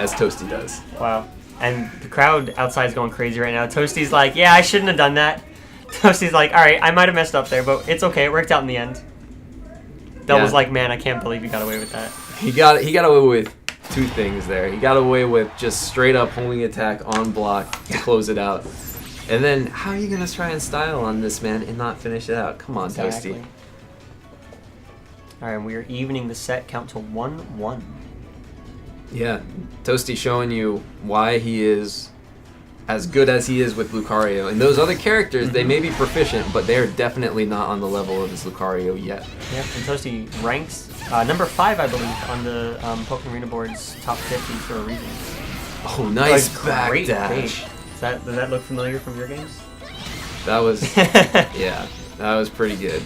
as Toasty does. Wow. And the crowd outside is going crazy right now. Toasty's like, yeah, I shouldn't have done that. Toasty's like, alright, I might have messed up there, but it's okay. It worked out in the end. Double's like, man, I can't believe you got away with that. He got away with two things there. He got away with just straight up homing attack on block to close it out. And then, how are you going to try and style on this, man, and not finish it out? Come on, Exactly. Toasty. Alright, and we are evening the set count to 1-1. Yeah, Toasty showing you why he is as good as he is with Lucario. And those other characters, they may be proficient, but they're definitely not on the level of his Lucario yet. Yep, and Toasty ranks number 5, I believe, on the Pokkén Arena board's top 50 for a reason. Oh, nice back great dash. Does that look familiar from your games? That was, yeah, that was pretty good.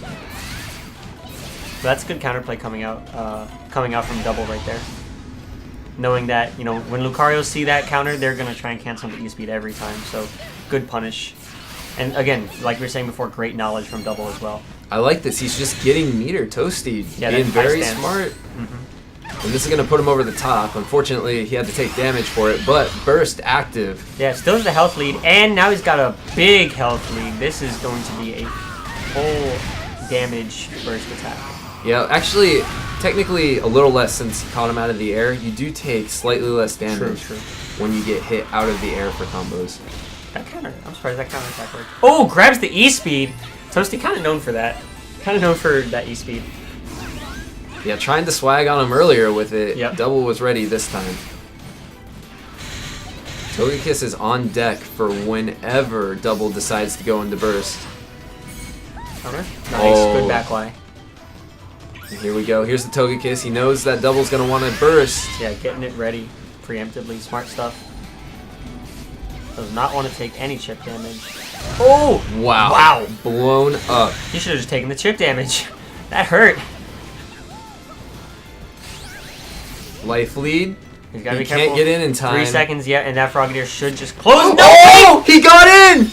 So that's good counterplay coming out from double right there. Knowing that, you know, when Lucarios see that counter, they're going to try and cancel the E-speed every time. So, good punish. And again, like we were saying before, great knowledge from double as well. I like this. He's just getting meter. Toasty Yeah, being that high very stance. smart. And this is going to put him over the top. Unfortunately, he had to take damage for it, but burst active. Yeah, still has the health lead, and now he's got a big health lead. This is going to be a full damage burst attack. Yeah, actually, technically a little less since he caught him out of the air. You do take slightly less damage True. when you get hit out of the air for combos. That counter, I'm surprised that counter attack worked. Oh, grabs the E-speed. Toasty kind of known for that. Kind of known for that E-speed. Yeah, trying to swag on him earlier with it. Yep. Double was ready this time. Togekiss is on deck for whenever Double decides to go into burst. Counter. Nice, Oh. good back Y. And here we go. Here's the Togekiss. He knows that Double's going to want to burst. Yeah, getting it ready preemptively. Smart stuff. Does not want to take any chip damage. Oh! Wow. Wow. Blown up. You should have just taken the chip damage. That hurt. Life lead. He's gotta He be careful. can't get in time. 3 seconds yet, and that Frogadier should just close. Oh, No! oh, he got in!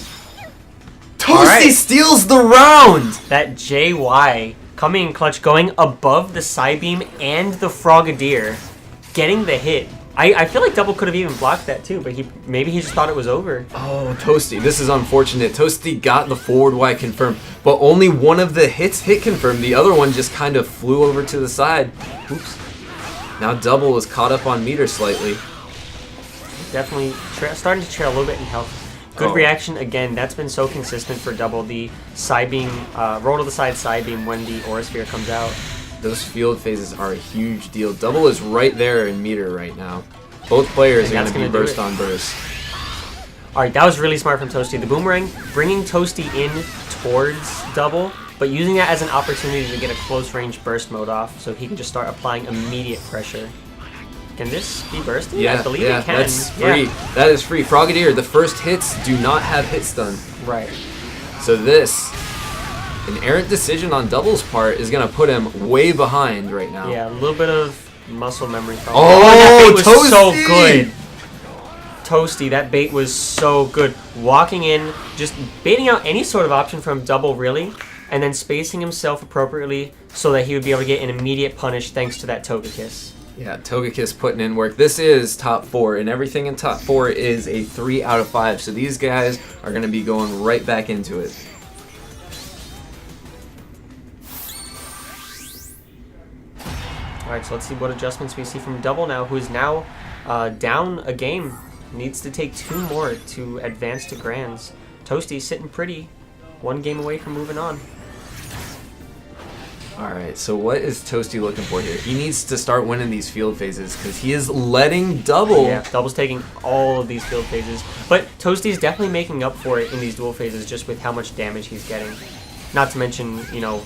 Toasty Alright. steals the round! That JY coming in clutch, going above the Psybeam and the Frogadier, getting the hit. I feel like Double could have even blocked that too, but maybe he just thought it was over. Oh, Toasty, this is unfortunate. Toasty got the forward Y confirmed, but only one of the hits hit confirmed. The other one just kind of flew over to the side. Oops. Now Double is caught up on meter slightly. Definitely starting to trail a little bit in health. Good reaction again. That's been so consistent for Double. The side beam, roll to the side beam when the Aura Sphere comes out. Those field phases are a huge deal. Double is right there in meter right now. Both players are going to be burst on burst. All right, that was really smart from Toasty. The boomerang bringing Toasty in towards Double, but using that as an opportunity to get a close range burst mode off, so he can just start applying immediate pressure. Can this be bursted? Yeah, I believe it can. That's free. Yeah. That is free. Frogadier, the first hits do not have hit stun. Right. So this, an errant decision on Double's part, is going to put him way behind right now. Yeah, a little bit of muscle memory. Oh, that bait was so good. Toasty, that bait was so good. Walking in, just baiting out any sort of option from Double, really, and then spacing himself appropriately so that he would be able to get an immediate punish thanks to that Togekiss. Yeah, Togekiss putting in work. This is top 4, and everything in top 4 is a 3 out of 5. So these guys are going to be going right back into it. Alright, so let's see what adjustments we see from Double now, who is now down a game. Needs to take 2 more to advance to Grands. Toasty's sitting pretty. 1 game away from moving on. Alright, so what is Toasty looking for here? He needs to start winning these field phases because he is letting Double. Yeah, Double's taking all of these field phases. But Toasty's definitely making up for it in these dual phases just with how much damage he's getting. Not to mention, you know,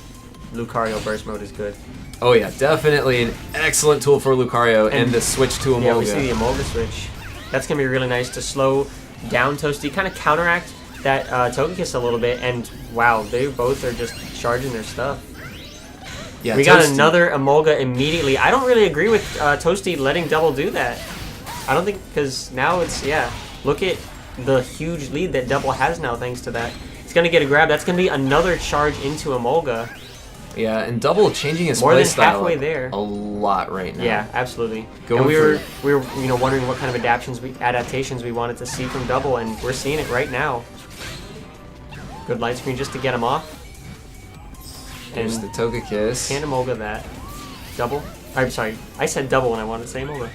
Lucario burst mode is good. Oh yeah, definitely an excellent tool for Lucario and the switch to Emolga. Yeah, we see the Emolga switch. That's going to be really nice to slow down Toasty, kind of counteract that Togekiss a little bit, and wow, they both are just charging their stuff. Yeah, we got another Emolga immediately. I don't really agree with Toasty letting Double do that. I don't think, because now it's, yeah, look at the huge lead that Double has now thanks to that. He's going to get a grab. That's going to be another charge into Emolga. Yeah, and Double changing his play style a lot right now. Yeah, absolutely. And we were you know, wondering what kind of adaptations we wanted to see from Double, and we're seeing it right now. Good light screen just to get him off. There's the Togekiss. Can't Emolga that. Double? I'm sorry, I said Double when I wanted to say Emolga.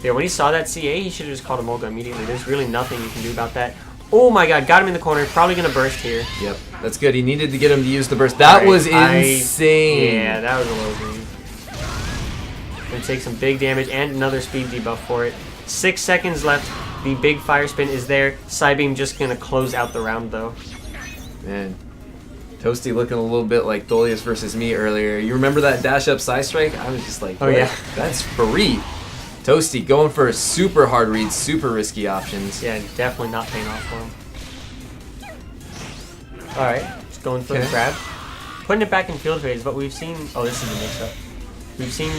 Yeah, when he saw that CA, he should have just called Emolga immediately. There's really nothing you can do about that. Oh my god, got him in the corner. Probably going to burst here. Yep, that's good. He needed to get him to use the burst. That was insane. Yeah, that was a little green. Going to take some big damage and another speed debuff for it. 6 seconds left. The big fire spin is there. Psybeam just going to close out the round, though. Man, Toasty looking a little bit like Tholius versus me earlier. You remember that dash up side strike? I was just like, oh yeah, that's free. Toasty going for super hard reads, super risky options. Yeah, definitely not paying off for him. Alright, just going for the grab. Putting it back in field phase, but we've seen... Oh, this is a mix-up. We've seen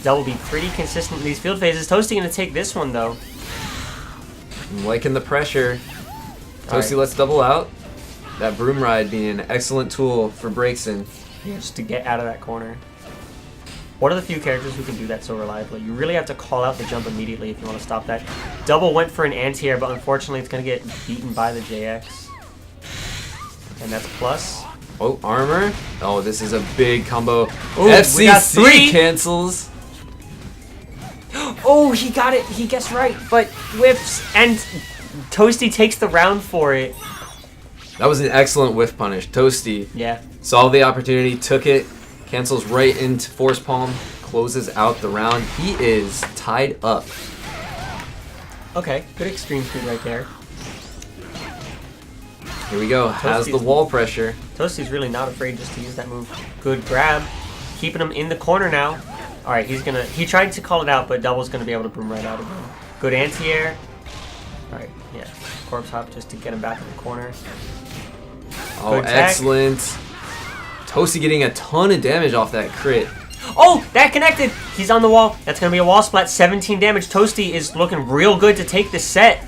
Double be pretty consistent in these field phases. Toasty going to take this one, though. I'm liking the pressure. Toasty lets Double out. That Broom Ride being an excellent tool for Breakson. Yeah, just to get out of that corner. One of the few characters who can do that so reliably. You really have to call out the jump immediately if you want to stop that. Double went for an anti-air, but unfortunately it's going to get beaten by the JX. And that's plus. Oh, armor. Oh, this is a big combo. Ooh, FCC cancels. Oh, he got it. He guessed right, but whiffs. And Toasty takes the round for it. That was an excellent whiff punish. Toasty saw the opportunity, took it, cancels right into Force Palm, closes out the round. He is tied up. Okay, good extreme speed right there. Here we go. Has the wall pressure. Toasty's really not afraid just to use that move. Good grab. Keeping him in the corner now. Alright, he tried to call it out, but Double's gonna be able to boom right out again. Good anti-air. Alright, yeah. Corpse hop just to get him back in the corner. Oh, excellent. Toasty getting a ton of damage off that crit. Oh, that connected. He's on the wall. That's going to be a wall splat. 17 damage. Toasty is looking real good to take this set.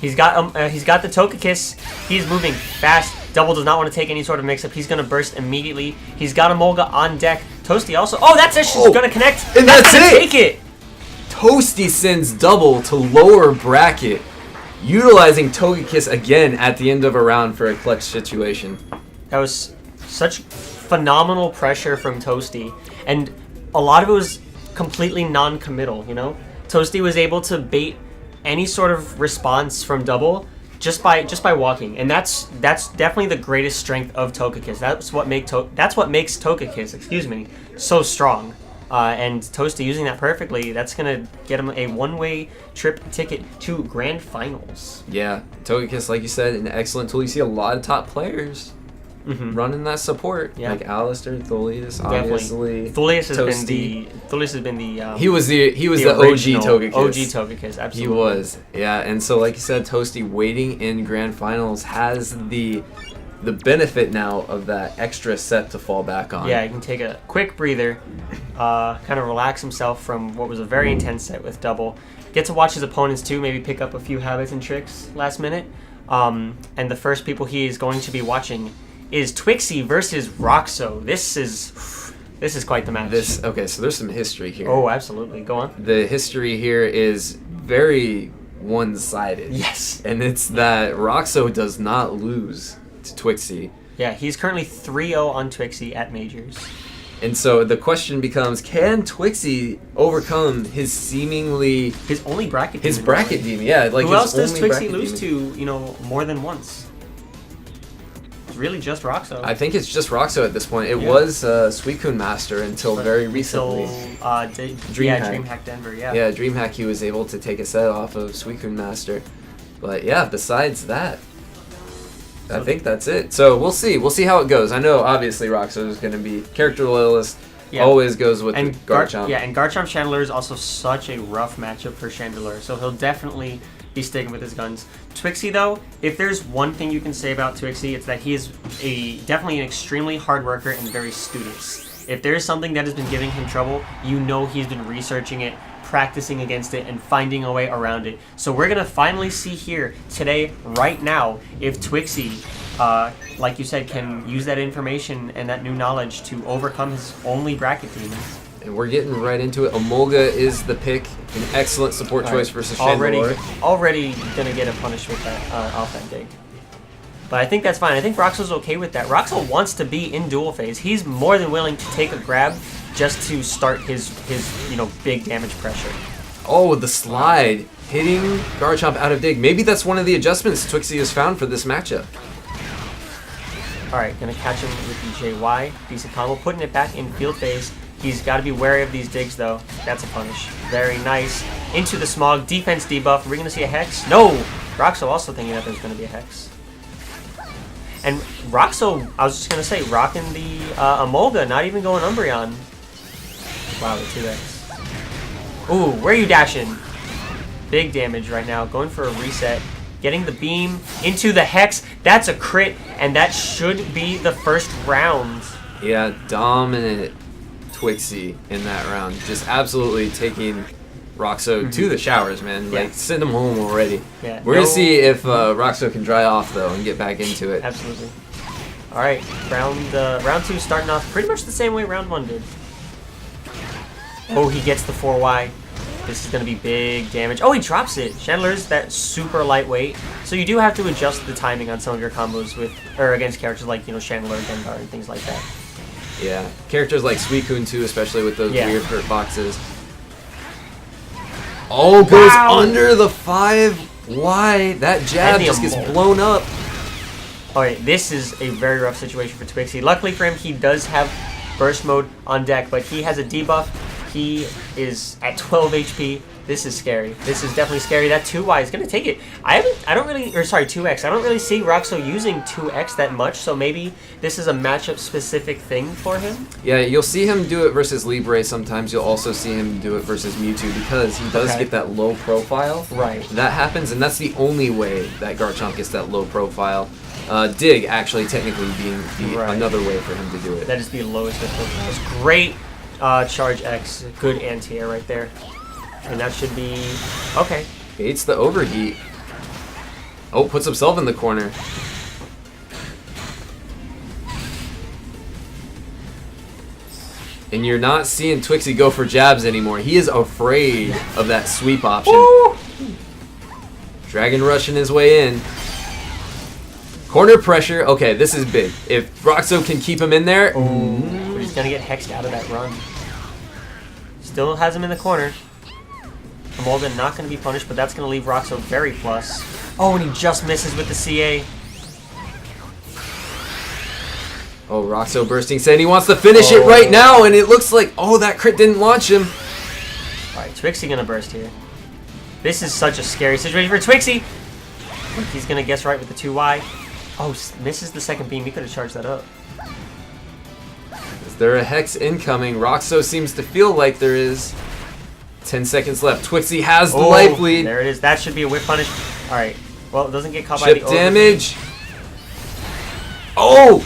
He's got the Togekiss. He's moving fast. Double does not want to take any sort of mix-up. He's going to burst immediately. He's got Emolga on deck. Toasty also... Oh, that's actually going to connect. And that's it. Take it. Toasty sends Double to lower bracket, utilizing Togekiss again at the end of a round for a clutch situation. That was such phenomenal pressure from Toasty. And a lot of it was completely non-committal, you know? Toasty was able to bait any sort of response from double just by walking, and that's definitely the greatest strength of Togekiss. That's what makes Togekiss, so strong. And Toasty using that perfectly, that's gonna get him a one-way trip ticket to Grand Finals. Yeah, Togekiss, like you said, an excellent tool. You see a lot of top players running that support, like Alistair, Thulius, obviously. Thulius has been the he was the original OG Togekiss. OG Togekiss, absolutely. He was, yeah. And so, like you said, Toasty waiting in Grand Finals has the benefit now of that extra set to fall back on. Yeah, he can take a quick breather, kind of relax himself from what was a very intense set with double. Get to watch his opponents too, maybe pick up a few habits and tricks last minute. And the first people he is going to be watching is Twixie versus Roxo. This is quite the match. Okay, so there's some history here. Oh, absolutely. Go on. The history here is very one-sided. Yes. And it's that Roxo does not lose to Twixie. Yeah, he's currently 3-0 on Twixie at Majors. And so the question becomes, can Twixie overcome his only bracket demon? His bracket demon, yeah. Like who else does Twixie lose to, more than once? It's really just Roxo. I think it's just Roxo at this point. It was Suicune Master until very recently. DreamHack Denver, yeah. Yeah, DreamHack, he was able to take a set off of Suicune Master. But yeah, besides that, I think that's it. So we'll see. We'll see how it goes. I know, obviously, Roxo is going to be character loyalist. Yeah. Always goes with the Garchomp. And Garchomp Chandelure is also such a rough matchup for Chandelure, so he'll definitely be sticking with his guns. Twixie, though, if there's one thing you can say about Twixie, it's that he is definitely an extremely hard worker and very studious. If there's something that has been giving him trouble, you know he's been researching it, practicing against it, and finding a way around it. So we're going to finally see here today, right now, if Twixie, like you said, can use that information and that new knowledge to overcome his only bracket demon. And we're getting right into it. Emolga is the pick, an excellent support choice versus Chandelure. Already going to get a punish with that off that dig. But I think that's fine. I think Roxo's okay with that. Roxo wants to be in duel phase. He's more than willing to take a grab just to start his big damage pressure. Oh, the slide. Hitting Garchomp out of dig. Maybe that's one of the adjustments Twixie has found for this matchup. Alright, gonna catch him with the JY. Decent combo. Putting it back in field phase. He's got to be wary of these digs, though. That's a punish. Very nice. Into the Smog. Defense debuff. Are we going to see a Hex? No! Roxo also thinking that there's going to be a Hex. And Roxo, I was just going to say, rocking the Emolga, not even going Umbreon. Wow, the 2x. Ooh, where are you dashing? Big damage right now. Going for a reset. Getting the beam into the Hex. That's a crit, and that should be the first round. Yeah, dominant Twixie in that round. Just absolutely taking Roxo to the showers, man. Like, send him home already. Yeah, We're going to see if Roxo can dry off, though, and get back into it. Absolutely. All right, round 2 starting off pretty much the same way round 1 did. Oh, he gets the 4Y. This is going to be big damage. Oh, he drops it. Chandelure's that super lightweight, so you do have to adjust the timing on some of your combos against characters like, Chandelure, Gengar, and things like that. Yeah, characters like Suicune too, especially with those weird hurt boxes. Oh, goes under the 5Y. That jab just gets blown up. Alright, this is a very rough situation for Twixie. Luckily for him, he does have burst mode on deck, but he has a debuff. He is at 12 HP. This is scary. This is definitely scary. That 2Y is going to take it. 2X. I don't really see Roxo using 2X that much, so maybe this is a matchup-specific thing for him. Yeah, you'll see him do it versus Libre sometimes. You'll also see him do it versus Mewtwo because he does get that low profile. Right. That happens, and that's the only way that Garchomp gets that low profile. Dig, actually, technically being another way for him to do it. That is the lowest of profiles. Great charge X. Good anti-air right there. And that should be okay. Baits the overheat. Oh, puts himself in the corner. And you're not seeing Twixie go for jabs anymore. He is afraid of that sweep option. Woo! Dragon rushing his way in. Corner pressure. Okay, this is big. If Roxo can keep him in there. But he's going to get hexed out of that run. Still has him in the corner. Emolga not going to be punished, but that's going to leave Roxo very plus. Oh, and he just misses with the CA. Oh, Roxo bursting, saying he wants to finish it right now, and it looks like, oh, that crit didn't launch him. Alright, Twixie going to burst here. This is such a scary situation for Twixie. He's going to guess right with the 2Y. Oh, misses the second beam. He could have charged that up. Is there a Hex incoming? Roxo seems to feel like there is. 10 seconds left. Twixie has the life lead. There it is. That should be a whip punish. Alright. Well, it doesn't get caught Chip by the damage. Oh!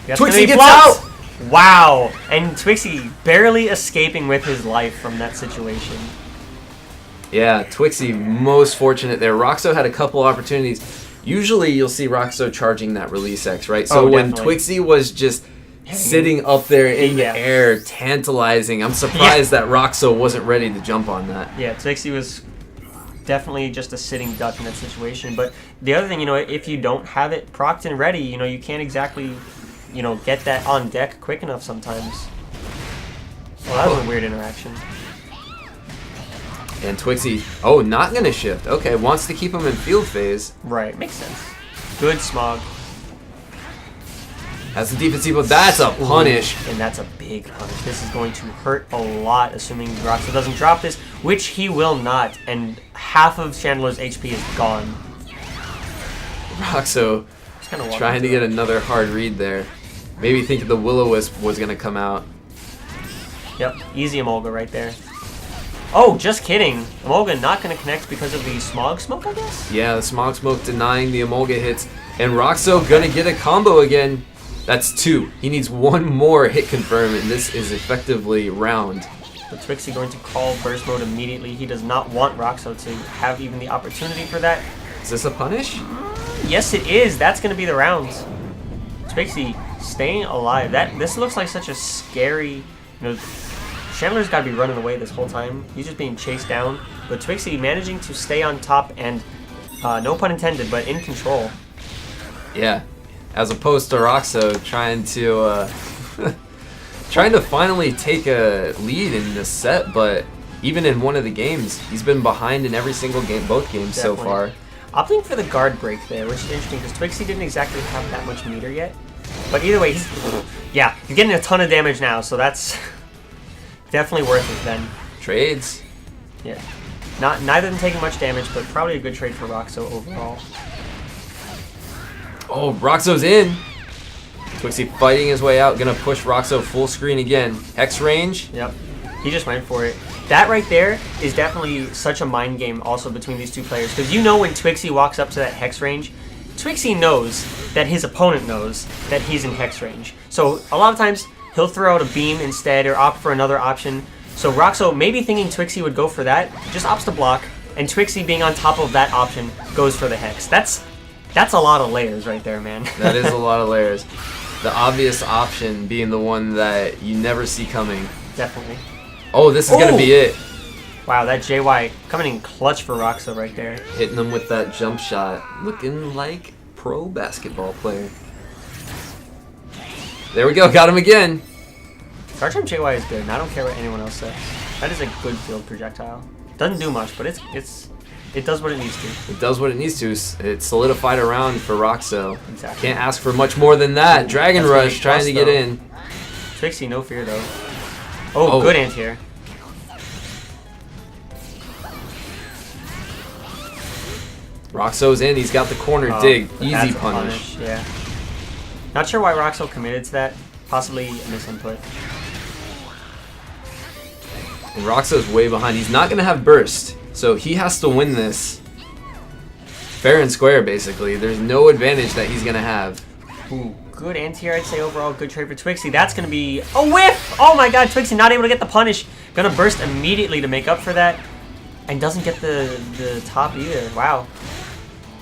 Twixie gets blocked. out! Wow. And Twixie barely escaping with his life from that situation. Yeah, Twixie most fortunate there. Roxo had a couple opportunities. Usually you'll see Roxo charging that release X, right? So when Twixie was just sitting up there in the air, tantalizing, I'm surprised that Roxo wasn't ready to jump on that. Yeah, Twixie was definitely just a sitting duck in that situation. But the other thing, if you don't have it procced and ready, you can't exactly, get that on deck quick enough sometimes. Well, that was a weird interaction. And Twixie, not going to shift. Okay, wants to keep him in field phase. Right, makes sense. Good smog. Has the defensive, but that's a punish. And that's a big punish. This is going to hurt a lot, assuming Roxo doesn't drop this, which he will not. And half of Chandler's HP is gone. Roxo trying to get another hard read there. Maybe thinking the Will-O-Wisp was going to come out. Yep, easy Emolga right there. Oh, just kidding. Emolga not going to connect because of the smog smoke, I guess? Yeah, the smog smoke denying the Emolga hits. And Roxo going to get a combo again. That's 2. He needs one more hit confirm, and this is effectively round. But Twixie going to call burst mode immediately. He does not want Roxo to have even the opportunity for that. Is this a punish? Yes, it is. That's going to be the round. Twixie staying alive. This looks like such a scary... Chandler's got to be running away this whole time. He's just being chased down. But Twixie managing to stay on top and, no pun intended, but in control. Yeah. As opposed to Roxo trying to finally take a lead in this set, but even in one of the games, he's been behind in every single game, both games so far. Opting for the guard break there, which is interesting because Twixie didn't exactly have that much meter yet. But either way, he's getting a ton of damage now, so that's definitely worth it then. Trades. Yeah. Neither of them taking much damage, but probably a good trade for Roxo overall. Oh, Roxo's in. Twixie fighting his way out. Gonna push Roxo full screen again. Hex range. Yep. He just went for it. That right there is definitely such a mind game also between these two players. Because when Twixie walks up to that Hex range, Twixie knows that his opponent knows that he's in Hex range. So a lot of times, he'll throw out a beam instead or opt for another option. So Roxo, maybe thinking Twixie would go for that, just opts to block. And Twixie being on top of that option goes for the Hex. That's a lot of layers right there, man. That is a lot of layers. The obvious option being the one that you never see coming. Definitely. Oh, this is going to be it. Wow, that JY coming in clutch for Roxo right there. Hitting him with that jump shot. Looking like pro basketball player. There we go. Got him again. Charge from JY is good, and I don't care what anyone else says. That is a good field projectile. Doesn't do much, but it does what it needs to. It does what it needs to. It solidified a round for Roxo. Exactly. Can't ask for much more than that. Dragon Rush trying to get in. Twixie, no fear though. Oh, good anti-air. Roxo's in. He's got the corner dig. Easy punish. Yeah. Not sure why Roxo committed to that. Possibly a misinput. And Roxo's way behind. He's not going to have burst. So he has to win this fair and square, basically. There's no advantage that he's going to have. Ooh, good anti-air, I'd say overall. Good trade for Twixie. That's going to be a whiff! Oh my god, Twixie not able to get the punish. Going to burst immediately to make up for that. And doesn't get the top either. Wow.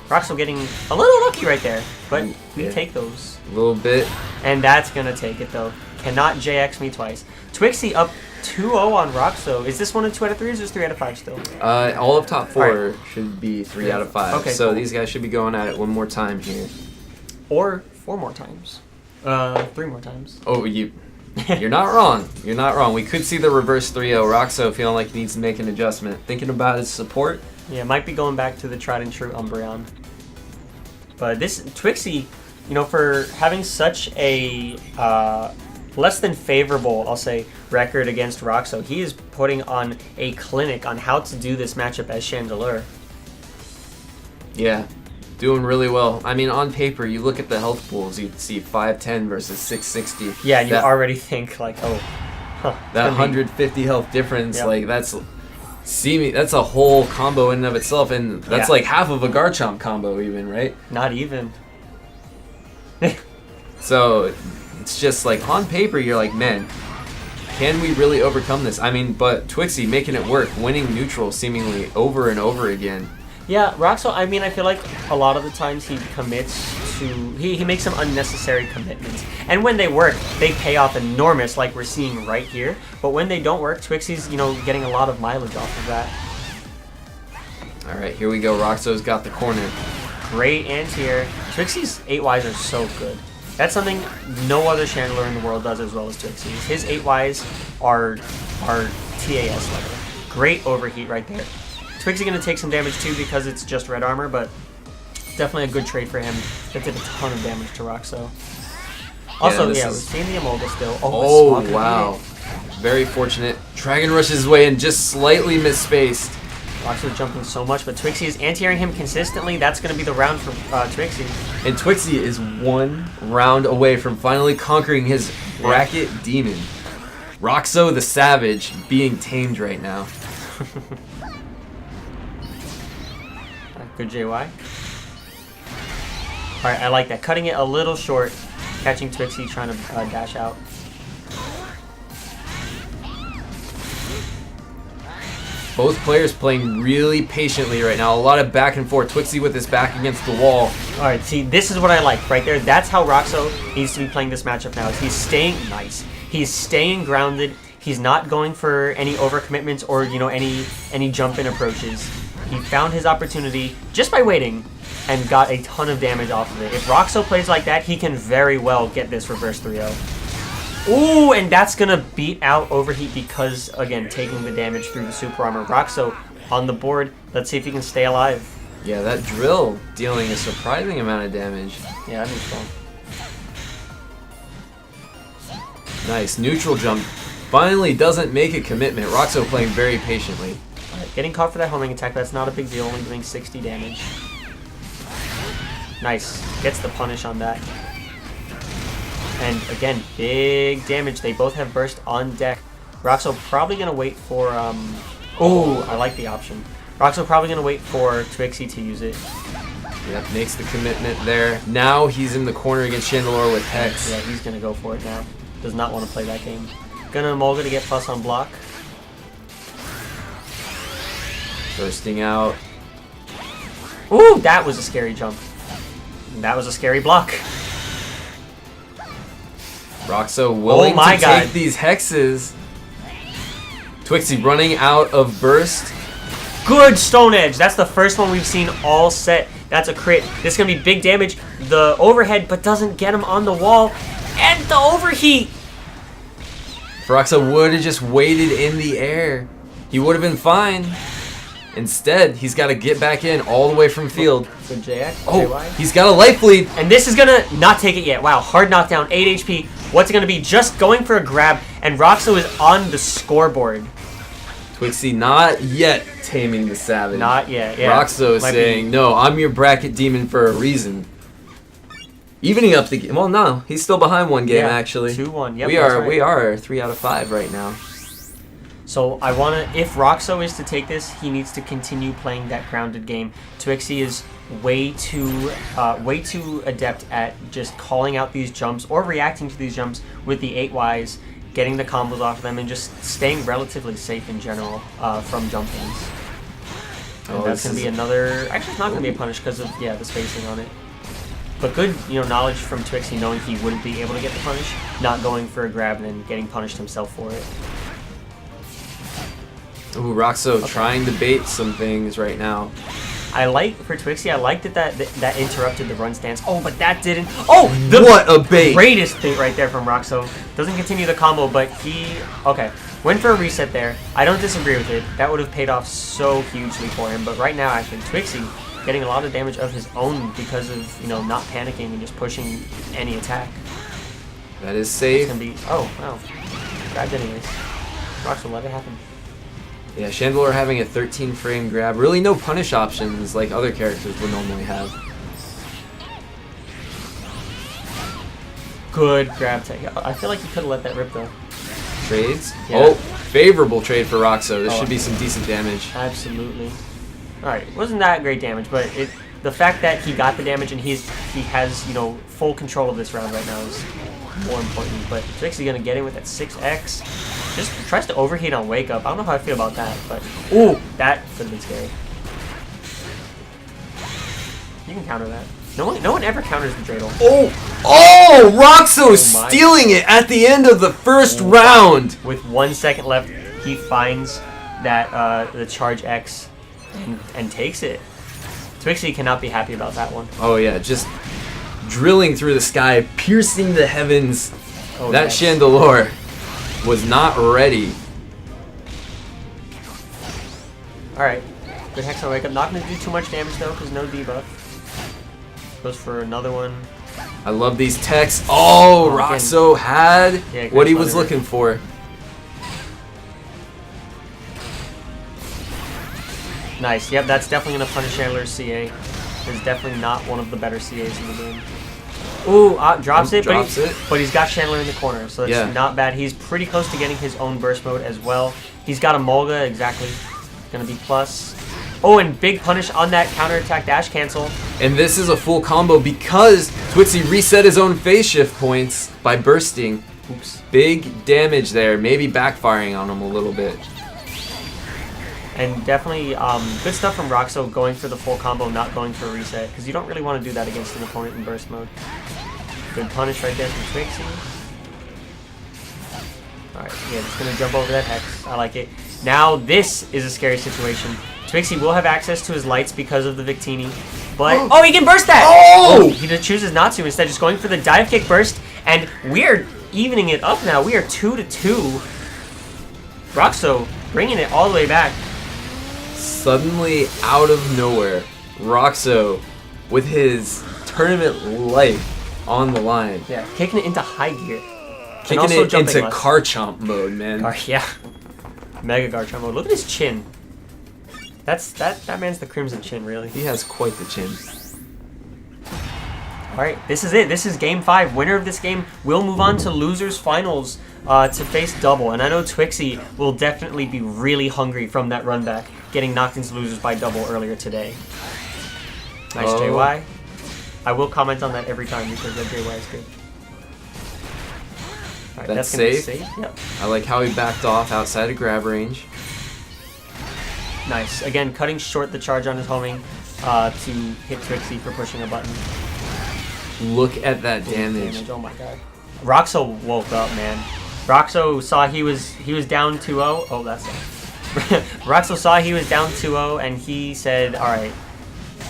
Roxo getting a little lucky right there. But we take those. A little bit. And that's going to take it, though. Cannot JX me twice. Twixie up 2-0 on Roxo. Is this one of 2 out of 3 or is this 3 out of 5 still? All of top 4 should be 3 out of 5. Okay, so these guys should be going at it one more time here. Or 4 more times. 3 more times. Oh, you You're not wrong. You're not wrong. We could see the reverse 3-0. Roxo feeling like he needs to make an adjustment. Thinking about his support. Yeah, might be going back to the tried and true Umbreon. But this Twixie, for having such a less than favorable, I'll say, record against Roxo, he is putting on a clinic on how to do this matchup as Chandelure. Yeah, doing really well. I mean, on paper, you look at the health pools, you see 510 versus 660. Yeah, you already think like, oh, that 150 health difference, yep. like that's a whole combo in and of itself, and that's like half of a Garchomp combo, even, right? Not even. So it's just like on paper, you're like, man, can we really overcome this? I mean, but Twixie making it work, winning neutral seemingly over and over again. Yeah, Roxo, I mean, I feel like a lot of the times he commits to... He makes some unnecessary commitments. And when they work, they pay off enormous, like we're seeing right here. But when they don't work, Twixie's, getting a lot of mileage off of that. All right, here we go. Roxo's got the corner. Great anti-air. Twixie's 8Ys are so good. That's something no other Chandelure in the world does as well as Twixie's. His 8Ys are TAS level. Great overheat right there. Twixie going to take some damage too because it's just red armor, but definitely a good trade for him. That did a ton of damage to Roxo. Also, we're seeing the Emolga still. Oh wow. Very fortunate. Dragon rushes his way in, just slightly misspaced. Roxo's jumping so much, but Twixie is anti-airing him consistently. That's going to be the round for Twixie. And Twixie is one round away from finally conquering his bracket demon. Roxo the Savage being tamed right now. Good JY. Alright, I like that. Cutting it a little short. Catching Twixie, trying to dash out. Both players playing really patiently right now. A lot of back and forth. Twixie with his back against the wall. Alright, see, this is what I like right there. That's how Roxo needs to be playing this matchup now. He's staying nice. He's staying grounded. He's not going for any overcommitments or, any jump-in approaches. He found his opportunity just by waiting and got a ton of damage off of it. If Roxo plays like that, he can very well get this reverse 3-0. Ooh, and that's going to beat out Overheat because, again, taking the damage through the Super Armor. Roxo on the board. Let's see if he can stay alive. Yeah, that drill dealing a surprising amount of damage. Yeah, that means fun. Nice. Neutral jump. Finally doesn't make a commitment. Roxo playing very patiently. Getting caught for that homing attack, that's not a big deal, only doing 60 damage. Nice. Gets the punish on that. And again, big damage. They both have burst on deck. Roxo probably going to wait for... Oh, I like the option. Roxo probably going to wait for Twixie to use it. Yep, makes the commitment there. Now he's in the corner against Chandelure with Hex. Yeah, he's going to go for it now. Does not want to play that game. Gonna Emolga to get plus on block. Bursting out. Ooh, that was a scary jump. That was a scary block. Roxo willing to take these hexes. Twixie running out of burst. Good Stone Edge. That's the first one we've seen all set. That's a crit. This is going to be big damage. The overhead, but doesn't get him on the wall. And the overheat. If Roxo would have just waited in the air, he would have been fine. Instead, he's got to get back in all the way from field. So JX, oh, he's got a life lead. And this is going to not take it yet. Wow, hard knockdown, 8 HP. What's it going to be? Just going for a grab, and Roxo is on the scoreboard. Twixie not yet taming the Savage. Not yet, yeah. Roxo is saying, no, I'm your bracket demon for a reason. Evening up the game. Well, no, he's still behind one game, actually. 2-1, yep, we are 3 out of 5 right now. So I want to, if Roxo is to take this, he needs to continue playing that grounded game. Twixie is way too adept at just calling out these jumps or reacting to these jumps with the 8Ys, getting the combos off of them, and just staying relatively safe in general from jump-ins. And that's going to be another... Actually, it's not going to be a punish because of, the spacing on it. But good, knowledge from Twixie knowing he wouldn't be able to get the punish, not going for a grab and then getting punished himself for it. Ooh, Roxo trying to bait some things right now. I like, for Twixie, I liked that interrupted the run stance. Oh, but that didn't. Oh, what a bait. Greatest bait right there from Roxo. Doesn't continue the combo, but okay. Went for a reset there. I don't disagree with it. That would have paid off so hugely for him. But right now, actually, Twixie getting a lot of damage of his own because of, you know, not panicking and just pushing any attack. That is safe. Oh, wow. Grabbed anyways. Roxo, let it happen. Yeah, Chandelure having a 13-frame grab. Really no punish options like other characters would normally have. Good grab tech. I feel like you could have let that rip, though. Trades? Yeah. Oh, favorable trade for Roxo. This should be some decent damage. Absolutely. Alright, wasn't that great damage, but the fact that he got the damage and he has, you know, full control of this round right now is more important. But Twixie gonna get in with that 6x. Just tries to overheat on Wake Up. I don't know how I feel about that, but ooh, that could have been scary. You can counter that. No one ever counters the dreidel. Oh, Roxo stealing it at the end of the first round. With 1 second left, he finds that the charge X and takes it. Twixie cannot be happy about that one. Oh yeah, just drilling through the sky, piercing the heavens. Oh, that yes. Chandelure was not ready. Alright, good Hex on Wake Up. Not going to do too much damage though, because no debuff. Goes for another one. I love these techs. Oh, Roxo had what he was looking for. Nice. Yep, that's definitely going to punish Chandler's CA. It's definitely not one of the better CAs in the game. Ooh, drops it, but he's got Chandler in the corner, so that's not bad. He's pretty close to getting his own burst mode as well. He's got a Mulga, exactly. Gonna be plus. Oh, and big punish on that counterattack dash cancel. And this is a full combo because Twixie reset his own phase shift points by bursting. Oops. Big damage there, maybe backfiring on him a little bit. And definitely good stuff from Roxo going for the full combo, not going for a reset, because you don't really want to do that against an opponent in burst mode. Good punish right there from Twixie. Alright, yeah, just going to jump over that Hex. I like it. Now this is a scary situation. Twixie will have access to his lights because of the Victini, but... Oh, he can burst that! Oh! He just chooses not to, instead just going for the dive kick burst, and we're evening it up now. We are 2-2. Roxo bringing it all the way back. Suddenly, out of nowhere, Roxo, with his tournament life on the line. Yeah, kicking it into high gear. Kicking it into Garchomp mode, man. Yeah. Mega Garchomp mode. Look at his chin. That man's the Crimson Chin, really. He has quite the chin. Alright, this is it. This is Game 5. Winner of this game will move on to Losers Finals to face Double. And I know Twixie will definitely be really hungry from that run back, getting knocked into Losers by Double earlier today. Nice JY. I will comment on that every time because that JY is good. Alright, that's safe. Safe. Yep. I like how he backed off outside of grab range. Nice. Again, cutting short the charge on his homing to hit Twixie for pushing a button. Look at that damage. Oh my god. Roxo woke up, man. Roxo saw he was down 2-0. Oh, that's it. Roxo saw he was down 2-0 and he said, "All right,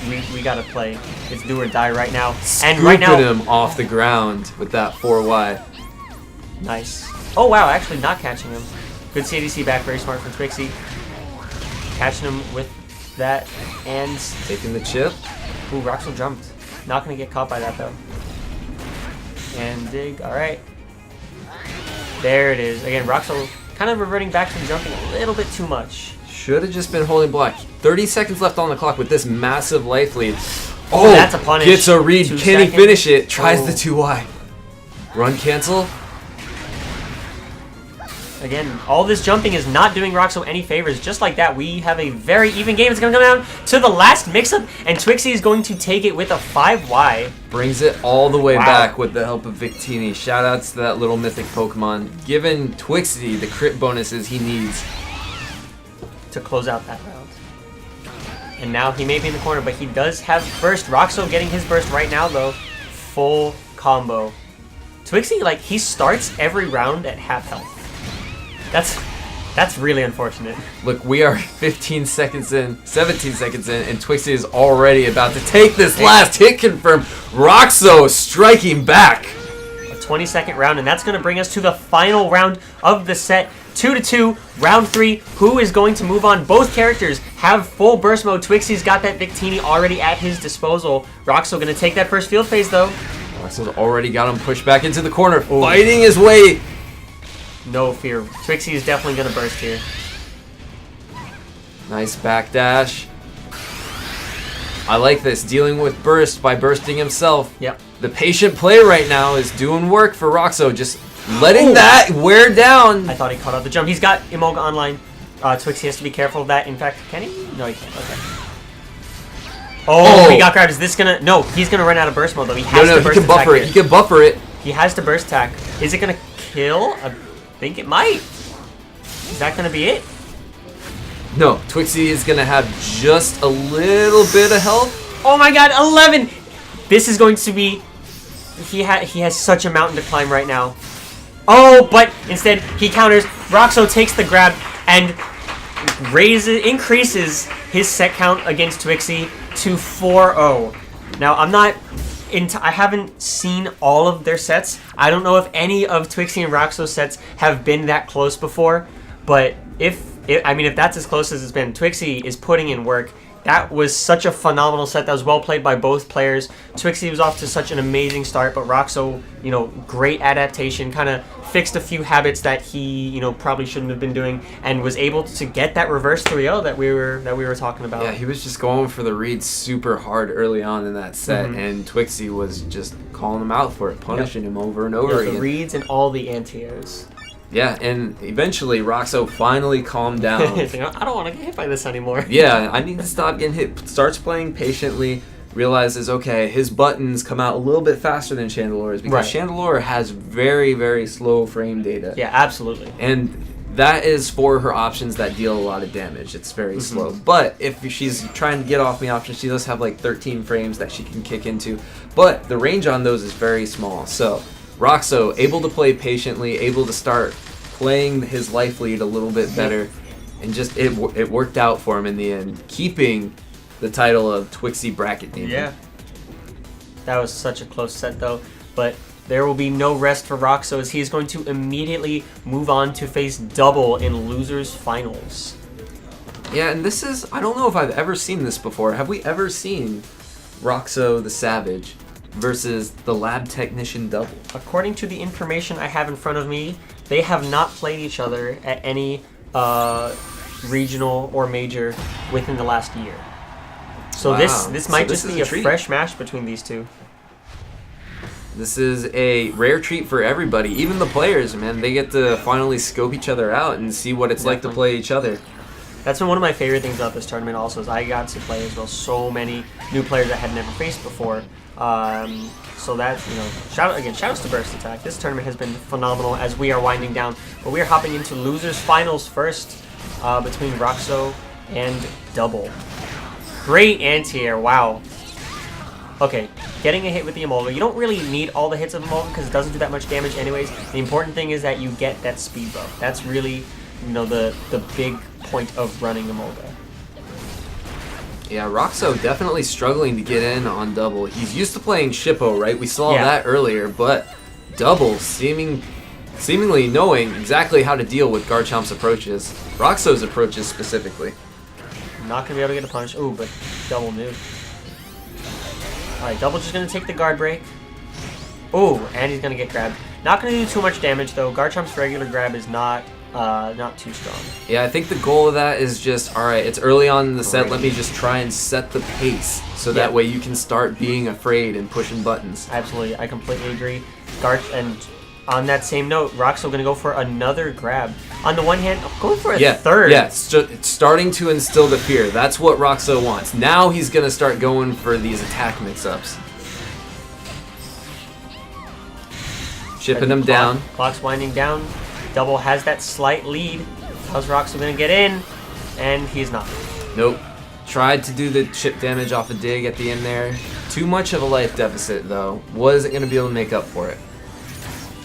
we gotta play. It's do or die right now." And right now, him off the ground with that 4Y. Nice. Oh wow, actually not catching him. Good CDC back, very smart from Twixie. Catching him with that and taking the chip. Ooh, Roxo jumped. Not gonna get caught by that though. And dig. All right. There it is. Again, Roxo kind of reverting back to the jumping a little bit too much. Should have just been holding block. 30 seconds left on the clock with this massive life lead. Oh, that's a punish. Gets a read. Can he finish it? Tries the 2Y. Run cancel. Again, all this jumping is not doing Roxo any favors. Just like that, we have a very even game. It's going to come down to the last mix-up, and Twixie is going to take it with a 5Y. Brings it all the way back with the help of Victini. Shoutouts to that little mythic Pokemon. Giving Twixie the crit bonuses he needs to close out that round. And now he may be in the corner, but he does have burst. Roxo getting his burst right now, though. Full combo. Twixie, like, he starts every round at half health. That's really unfortunate. Look, we are 15 seconds in, 17 seconds in, and Twixie is already about to take this last hit confirm. Roxo striking back. A 20-second round, and that's going to bring us to the final round of the set. 2-2, round 3. Who is going to move on? Both characters have full burst mode. Twixie's got that Victini already at his disposal. Roxo going to take that first field phase, though. Roxo's already got him pushed back into the corner, fighting his way. No fear. Twixie is definitely going to burst here. Nice backdash. I like this, dealing with burst by bursting himself. Yep. The patient play right now is doing work for Roxo, just letting that wear down. I thought he caught out the jump. He's got Emolga online. Twixie has to be careful of that. In fact, can he? No, he can't. Okay. Oh, he got grabbed. Is this going to... No, he's going to run out of burst mode, though. He has to burst he can buffer it. He can buffer it. He has to burst attack. Is it going to kill? I think it might. Is that going to be it? No, Twixie is going to have just a little bit of health. Oh my god, 11! This is going to be... He has such a mountain to climb right now. Oh, but instead he counters. Roxo takes the grab and increases his set count against Twixie to 4-0. Now, I haven't seen all of their sets. I don't know if any of Twixie and Roxo's sets have been that close before, but if that's as close as it's been, Twixie is putting in work. That was such a phenomenal set. That was well played by both players. Twixie was off to such an amazing start, but Roxo, great adaptation, kind of fixed a few habits that he, probably shouldn't have been doing, and was able to get that reverse 3-0 that we were talking about. Yeah, he was just going for the read super hard early on in that set, and Twixie was just calling him out for it, punishing him over and over again. The reads and all the anti-airs. Yeah, and eventually Roxo finally calmed down. I don't want to get hit by this anymore. Yeah, I need to stop getting hit. Starts playing patiently, realizes, okay, his buttons come out a little bit faster than Chandelore's because Chandelore has very, very slow frame data. Yeah, absolutely. And that is for her options that deal a lot of damage. It's very slow. But if she's trying to get off the option, she does have like 13 frames that she can kick into. But the range on those is very small. So Roxo, able to play patiently, able to start playing his life lead a little bit better, and just it worked out for him in the end, keeping the title of Twixie Bracket Demon. Yeah. That was such a close set, though. But there will be no rest for Roxo, as he is going to immediately move on to face double in Losers Finals. Yeah, and this is... I don't know if I've ever seen this before. Have we ever seen Roxo the Savage versus the Lab Technician double? According to the information I have in front of me, they have not played each other at any regional or major within the last year. So this might just be a fresh match between these two. This is a rare treat for everybody, even the players, man. They get to finally scope each other out and see what it's like to play each other. That's been one of my favorite things about this tournament also, is I got to play as well so many new players I had never faced before. So that, shoutouts to Burst Attack. This tournament has been phenomenal as we are winding down. But we are hopping into Losers Finals first between Roxo and Double. Great anti-air, wow. Okay, getting a hit with the Emolga. You don't really need all the hits of Emolga because it doesn't do that much damage anyways. The important thing is that you get that speed buff. That's really, the big point of running Emolga. Yeah, Roxo definitely struggling to get in on Double. He's used to playing Shippo, right? We saw that earlier, but Double seemingly knowing exactly how to deal with Garchomp's approaches. Roxo's approaches specifically. Not going to be able to get a punish. Ooh, but Double knew. Alright, Double just going to take the guard break. Ooh, and he's going to get grabbed. Not going to do too much damage, though. Garchomp's regular grab is not too strong. Yeah, I think the goal of that is just, alright, it's early on in the set, let me just try and set the pace so that way you can start being afraid and pushing buttons. Absolutely, I completely agree. And on that same note, Roxo going to go for another grab. On the one hand, going for a third. Yeah, it's starting to instill the fear. That's what Roxo wants. Now he's going to start going for these attack mix-ups. Chipping him down. Clock's winding down. Double has that slight lead. How's Roxo going to get in? And he's not. Nope. Tried to do the chip damage off a dig at the end there. Too much of a life deficit, though. Wasn't going to be able to make up for it.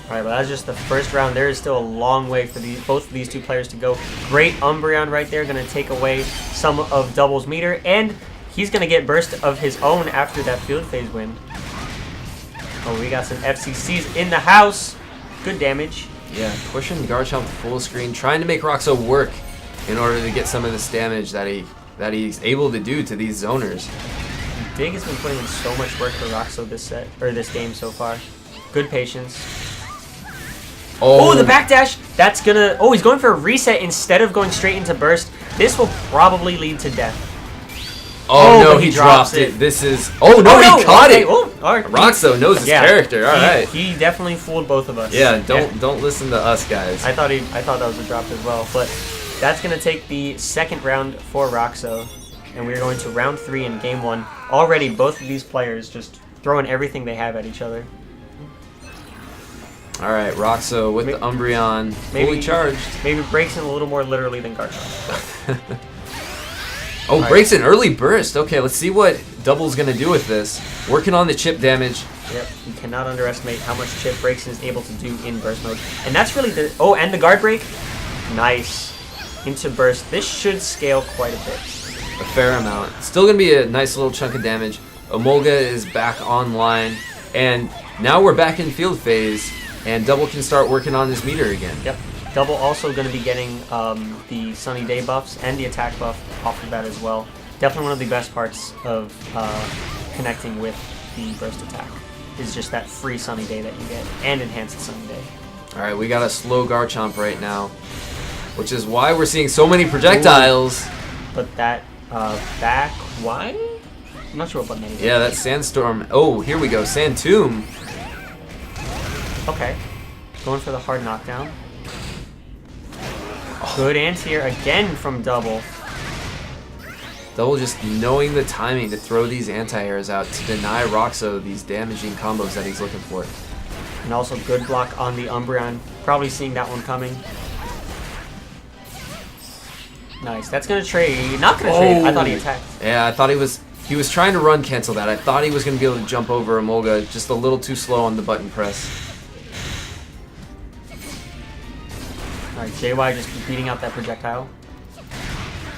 Alright, but that's just the first round. There is still a long way for both of these two players to go. Great Umbreon right there, going to take away some of Double's meter, and he's going to get burst of his own after that field phase win. Oh, we got some FCCs in the house. Good damage. Yeah, pushing Garchomp full screen, trying to make Roxo work in order to get some of this damage that he's able to do to these zoners. Dig has been putting in so much work for Roxo this game so far. Good patience. Oh, the backdash! That's gonna... Oh, he's going for a reset instead of going straight into burst. This will probably lead to death. Oh, no, he drops it. This is... Oh, no, he caught it! Oh, all right. Roxo knows his character. All right. He definitely fooled both of us. Yeah, don't listen to us, guys. I thought that was a drop as well. But that's going to take the second round for Roxo. And we're going to round 3 in game 1. Already, both of these players just throwing everything they have at each other. All right, Roxo with the Umbreon fully charged. Maybe breaks in a little more literally than Garchomp. Oh, breaks an early burst. Okay, let's see what Double's going to do with this. Working on the chip damage. Yep, you cannot underestimate how much chip breaks is able to do in burst mode. And that's really the... Oh, and the guard break. Nice. Into burst. This should scale quite a bit. A fair amount. Still going to be a nice little chunk of damage. Omolga is back online. And now we're back in field phase. And Double can start working on his meter again. Yep. Double also going to be getting the Sunny Day buffs and the attack buff off of that as well. Definitely one of the best parts of connecting with the burst attack is just that free Sunny Day that you get and enhanced Sunny Day. Alright, we got a slow Garchomp right now, which is why we're seeing so many projectiles. Ooh. But that back... Why? I'm not sure what button that is. Yeah, that's Sandstorm. Oh, here we go. Sand Tomb. Okay. Going for the hard knockdown. Good anti-air again from Double. Double just knowing the timing to throw these anti-airs out to deny Roxo these damaging combos that he's looking for. And also good block on the Umbreon. Probably seeing that one coming. Nice. That's going to trade. Not going to trade. I thought he attacked. Yeah, I thought he was trying to run cancel that. I thought he was going to be able to jump over Emolga, just a little too slow on the button press. Alright, JY just beating out that projectile.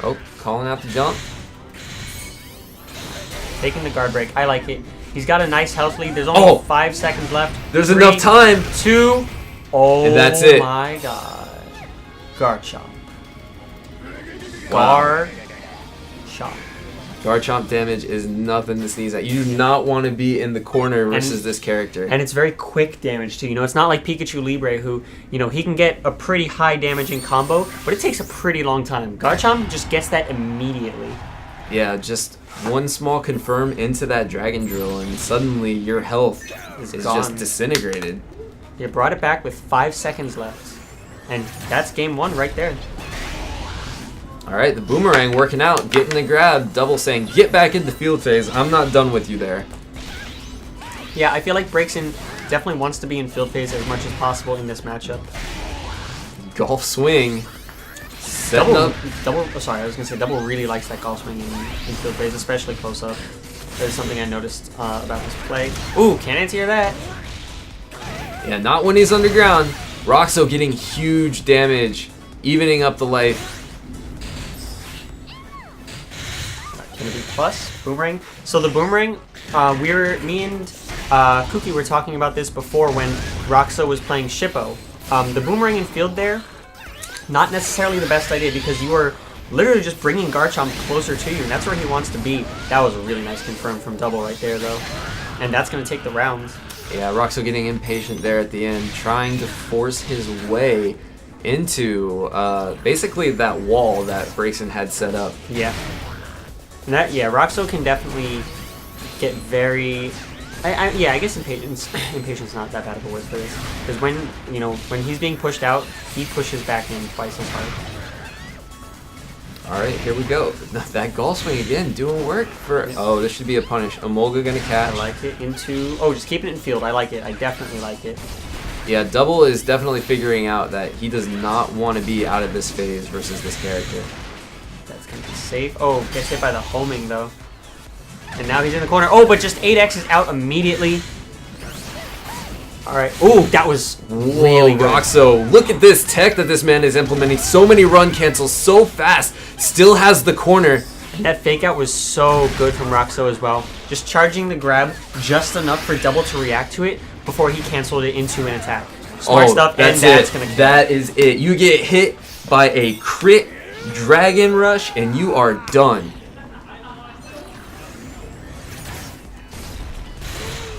Oh, calling out the jump. Taking the guard break. I like it. He's got a nice health lead. There's only 5 seconds left. There's 3, enough time. 2. Oh, and that's it. My God. Garchomp. Wow. Garchomp. Garchomp damage is nothing to sneeze at. You do not want to be in the corner versus this character. And it's very quick damage too. You know, it's not like Pikachu Libre who, you know, he can get a pretty high damaging combo, but it takes a pretty long time. Garchomp just gets that immediately. Yeah, just one small confirm into that Dragon Drill and suddenly your health is just disintegrated. You brought it back with 5 seconds left. And that's game 1 right there. Alright, the Boomerang working out, getting the grab, Double saying, get back into field phase, I'm not done with you there. Yeah, I feel like Breakson definitely wants to be in field phase as much as possible in this matchup. Golf swing. Double, sorry, I was going to say Double really likes that golf swing in field phase, especially close up. That is something I noticed about his play. Ooh, can't anti-air that. Yeah, not when he's underground. Roxo getting huge damage, evening up the life. Gonna be plus Boomerang. So the Boomerang, me and Kuki were talking about this before when Roxo was playing Shippo. The Boomerang in field there, not necessarily the best idea because you are literally just bringing Garchomp closer to you, and that's where he wants to be. That was a really nice confirm from Double right there, though. And that's going to take the rounds. Yeah, Roxo getting impatient there at the end, trying to force his way into basically that wall that Breakson had set up. Yeah. And that, yeah, Roxo can definitely get very... I guess impatience is not that bad of a word for this. Because when he's being pushed out, he pushes back in twice as hard. Alright, here we go. That golf swing again, doing work for... Oh, this should be a punish. Emolga gonna catch. I like it into... Oh, just keeping it in field. I like it. I definitely like it. Yeah, Double is definitely figuring out that he does not want to be out of this phase versus this character. That's going to be safe. Oh, gets hit by the homing, though. And now he's in the corner. Oh, but just 8X is out immediately. All right. Ooh, that was really good. Roxo, look at this tech that this man is implementing. So many run cancels so fast. Still has the corner. And that fake out was so good from Roxo as well. Just charging the grab just enough for Double to react to it before he canceled it into an attack. Smart stuff, and that's going to kill. That is it. You get hit by a crit Dragon Rush, and you are done.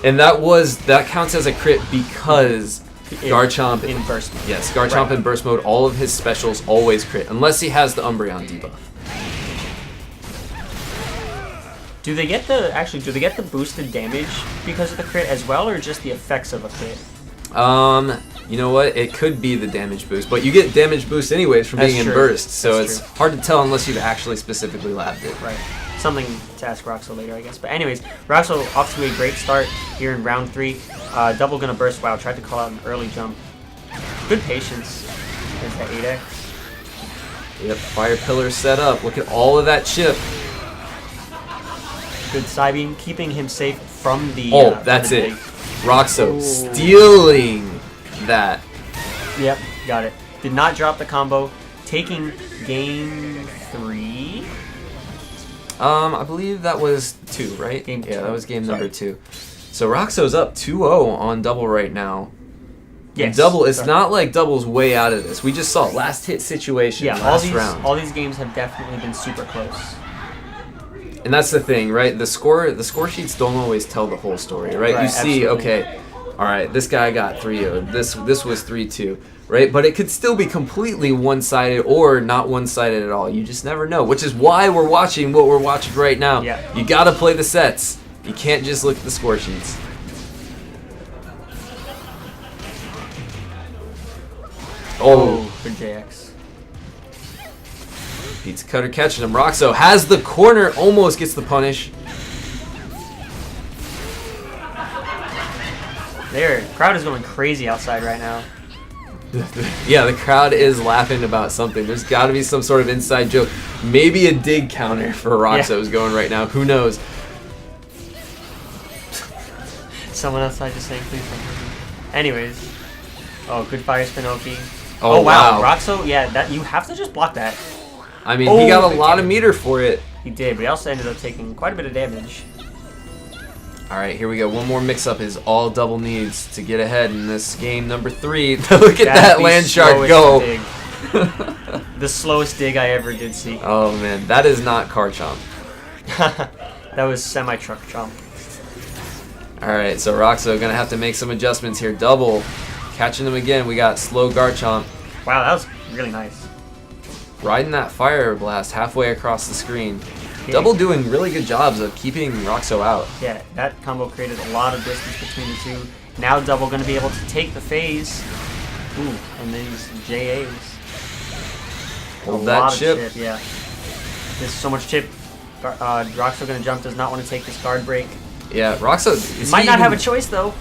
And that counts as a crit because Garchomp in burst mode. Yes, Garchomp in burst mode, all of his specials always crit, unless he has the Umbreon debuff. Do they get the boosted damage because of the crit as well, or just the effects of a crit? You know what? It could be the damage boost, but you get damage boost anyways from being in burst, so it's hard to tell unless you've actually specifically labbed it. Right. Something to ask Roxo later, I guess. But anyways, Roxo off to a great start here in round 3. Double gonna burst. Wow, tried to call out an early jump. Good patience. There's that 8x. Yep, Fire Pillar set up. Look at all of that chip. Good side beam, keeping him safe from the... that's it. Roxo stealing that. Yep, got it. Did not drop the combo. Taking game 3? I believe that was 2, right? Game 2. Yeah, that was game number 2. So Roxo's up 2-0 on Double right now. Yes. And Double, it's not like Double's way out of this. We just saw last hit situation last round. All these games have definitely been super close. And that's the thing, right? The score sheets don't always tell the whole story, right? You see, okay, all right, this guy got 3-0. This was 3-2, right? But it could still be completely one-sided or not one-sided at all. You just never know, which is why we're watching what we're watching right now. Yeah. You got to play the sets. You can't just look at the score sheets. Oh, good JX. Pizza Cutter catching him. Roxo has the corner, almost gets the punish. There, crowd is going crazy outside right now. Yeah, the crowd is laughing about something. There's got to be some sort of inside joke. Maybe a dig counter for Roxo is going right now. Who knows? Someone outside just saying please don't. Anyways. Oh, good fire Spinoki. Oh, wow. Roxo, yeah, that you have to just block that. I mean, he got a lot of meter for it. He did, but he also ended up taking quite a bit of damage. All right, here we go. One more mix-up is all Double needs to get ahead in this game number 3. Look at that land shark go. The slowest dig I ever did see. Oh, man. That is not car chomp. That was semi-truck chomp. All right, so Roxo going to have to make some adjustments here. Double catching him again. We got slow Garchomp. Wow, that was really nice. Riding that Fire Blast halfway across the screen. Yeah. Double doing really good jobs of keeping Roxo out. Yeah, that combo created a lot of distance between the two. Now Double going to be able to take the phase. Ooh, and these JAs. Hold that chip. Yeah. There's so much chip. Roxo going to jump, does not want to take this guard break. Yeah, Roxo might not have a choice though.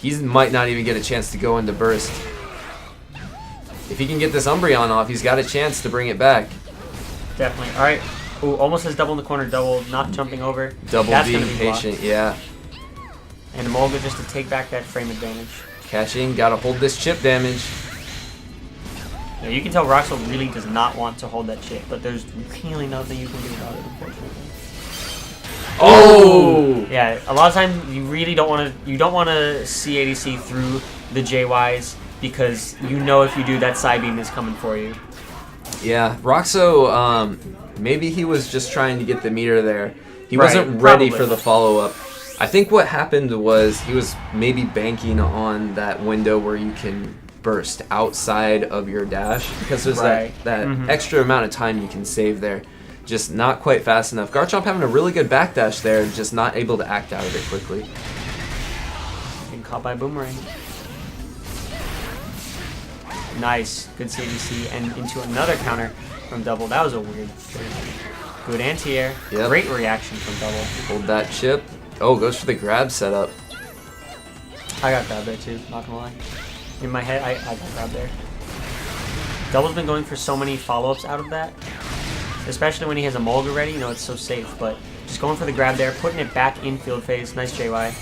He might not even get a chance to go into burst. If he can get this Umbreon off, he's got a chance to bring it back. Definitely. All right. Ooh, almost has Double in the corner. Double not jumping over. Double being patient, yeah. And Emolga just to take back that frame advantage. Catching, gotta hold this chip damage. Yeah, you can tell Roxo really does not want to hold that chip, but there's really nothing you can do about it, unfortunately. Oh! Yeah, a lot of times you really don't want to. You don't want to CADC through the JYs because you know if you do, that side beam is coming for you. Yeah, Roxo. Maybe he was just trying to get the meter there. He wasn't ready for the follow-up. I think what happened was he was maybe banking on that window where you can burst outside of your dash because there's that extra amount of time you can save there. Just not quite fast enough. Garchomp having a really good backdash there, just not able to act out of it quickly. Getting caught by Boomerang. Nice. Good CDC and into another counter from Double. That was a weird trade. Good anti-air. Yep. Great reaction from Double. Hold that chip. Oh, goes for the grab setup. I got grabbed there too, not gonna lie. In my head, I got grabbed there. Double's been going for so many follow-ups out of that. Especially when he has a Molga ready, you know, it's so safe. But just going for the grab there, putting it back in field phase. Nice JY.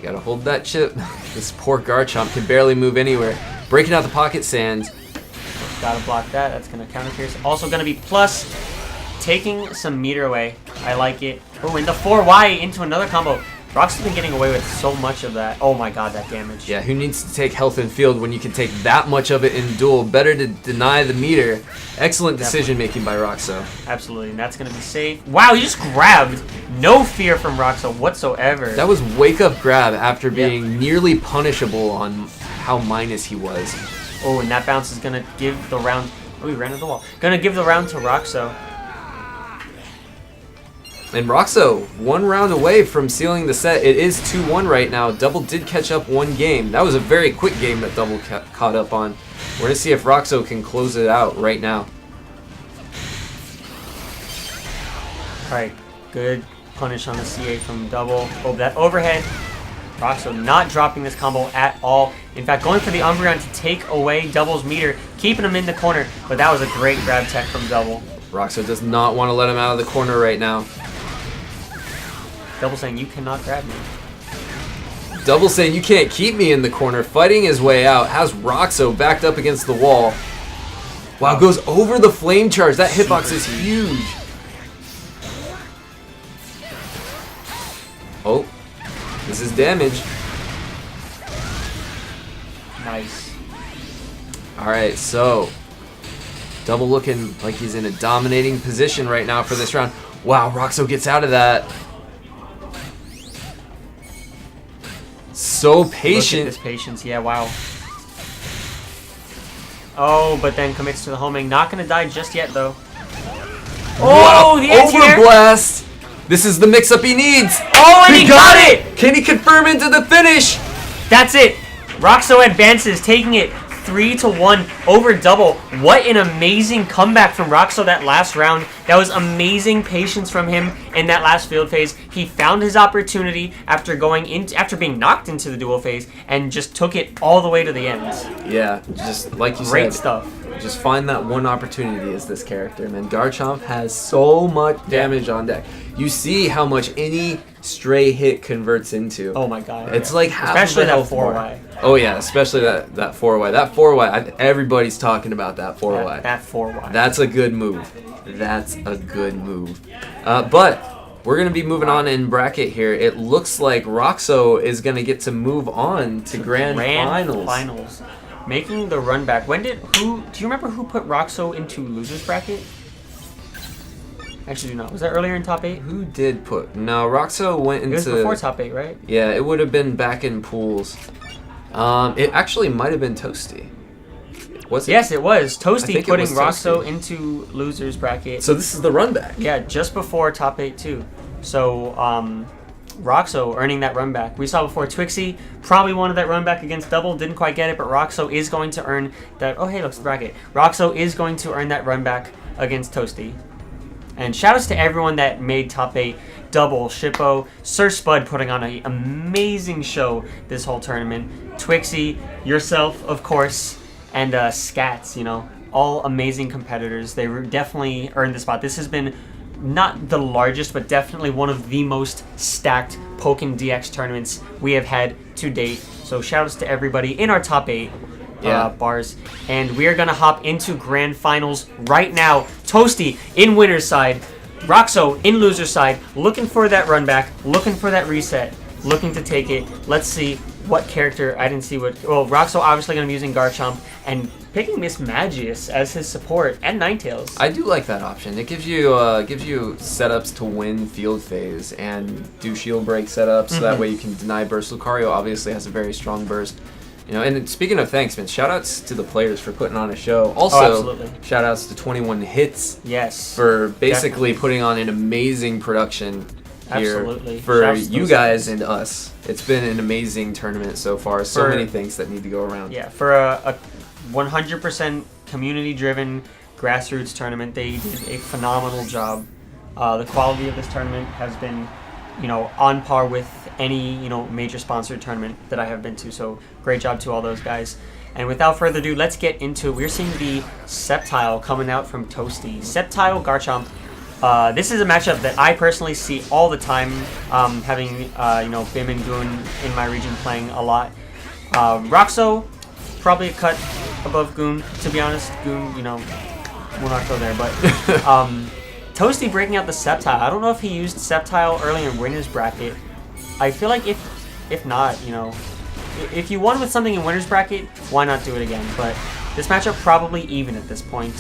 You gotta hold that chip. This poor Garchomp can barely move anywhere. Breaking out the pocket sand. Gotta block that. That's gonna counter pierce. Also gonna be plus, taking some meter away. I like it. Oh, and the 4Y into another combo. Rox's been getting away with so much of that. Oh my god, that damage. Yeah, who needs to take health in field when you can take that much of it in duel? Better to deny the meter. Excellent decision making by Roxo. Absolutely, and that's going to be safe. Wow, he just grabbed. No fear from Roxo whatsoever. That was wake up grab after being nearly punishable on how minus he was. Oh, and that bounce is going to give the round. Oh, he ran into the wall. Going to give the round to Roxo. And Roxo, 1 round away from sealing the set. It is 2-1 right now. Double did catch up 1 game. That was a very quick game that Double caught up on. We're going to see if Roxo can close it out right now. Alright, good punish on the CA from Double. Oh, that overhead. Roxo not dropping this combo at all. In fact, going for the Umbreon to take away Double's meter, keeping him in the corner. But that was a great grab tech from Double. Roxo does not want to let him out of the corner right now. Double saying, you cannot grab me. Double saying, you can't keep me in the corner. Fighting his way out. Has Roxo backed up against the wall. Wow, goes over the flame charge. That hitbox is huge. Oh, this is damage. Nice. Alright, so Double looking like he's in a dominating position right now for this round. Wow, Roxo gets out of that. So patient. Look at this patience. Yeah, wow. Oh, but then commits to the homing. Not going to die just yet, though. Oh, wow. The anti-air. Overblast. This is the mix-up he needs. Oh, and he got it. Can he confirm into the finish? That's it. Roxo advances, taking it 3-1 over Double. What an amazing comeback from Roxo that last round. That was amazing patience from him in that last field phase. He found his opportunity after being knocked into the duel phase and just took it all the way to the end. Yeah, just like you said. Great stuff. Just find that one opportunity as this character, man. Garchomp has so much damage on deck. You see how much any stray hit converts into. Oh my god. It's like half especially of the that health 4Y. bar. Oh yeah, especially that 4Y. That 4Y, everybody's talking about that 4Y. That 4Y. That's a good move. That's a good move. But we're going to be moving on in bracket here. It looks like Roxo is going to get to move on to Grand Finals. Making the run back. Do you remember who put Roxo into losers bracket? Actually, do not. Was that earlier in top 8? Who did put? No, Roxo went into. It was before top 8, right? Yeah, it would have been back in pools. It actually might have been Toasty. Was it? Yes, it was. Toasty putting Roxo into losers bracket. So this is the run back. Yeah, just before top 8 too. So Roxo earning that run back. We saw before Twixie probably wanted that run back against Double, didn't quite get it, but Roxo is going to earn that. Oh, hey, look, it's the bracket. Roxo is going to earn that run back against Toasty. And shoutouts to everyone that made top 8. Double, Shippo, Sir Spud putting on an amazing show this whole tournament. Twixie, yourself, of course, and Scats, you know, all amazing competitors. They definitely earned the spot. This has been not the largest, but definitely one of the most stacked Pokkén DX tournaments we have had to date. So shoutouts to everybody in our top 8 bars. And we are going to hop into Grand Finals right now. Toasty in winner's side, Roxo in loser's side, looking for that run back, looking for that reset, looking to take it. Let's see what character. I didn't see what. Well, Roxo obviously going to be using Garchomp and picking Miss Magius as his support and Ninetales. I do like that option. It gives you setups to win field phase and do shield break setups, so that way you can deny burst. Lucario obviously has a very strong burst. You know, and speaking of thanks, man, shoutouts to the players for putting on a show. Also, shoutouts to 21 Hits. Yes. For basically putting on an amazing production here for you guys and us. It's been an amazing tournament so far. So many things that need to go around. Yeah, for a 100% community-driven grassroots tournament, they did a phenomenal job. The quality of this tournament has been, you know, on par with any, you know, major sponsored tournament that I have been to. So great job to all those guys. And without further ado, let's get into it. We're seeing the Sceptile coming out from Toasty. Sceptile Garchomp. This is a matchup that I personally see all the time, having Bim and Goon in my region playing a lot. Roxo, probably a cut above Goon, to be honest. Goon, we'll not go there, but Toasty breaking out the Sceptile. I don't know if he used Sceptile early in winner's bracket. I feel like if not, if you won with something in winner's bracket, why not do it again? But this matchup probably even at this point,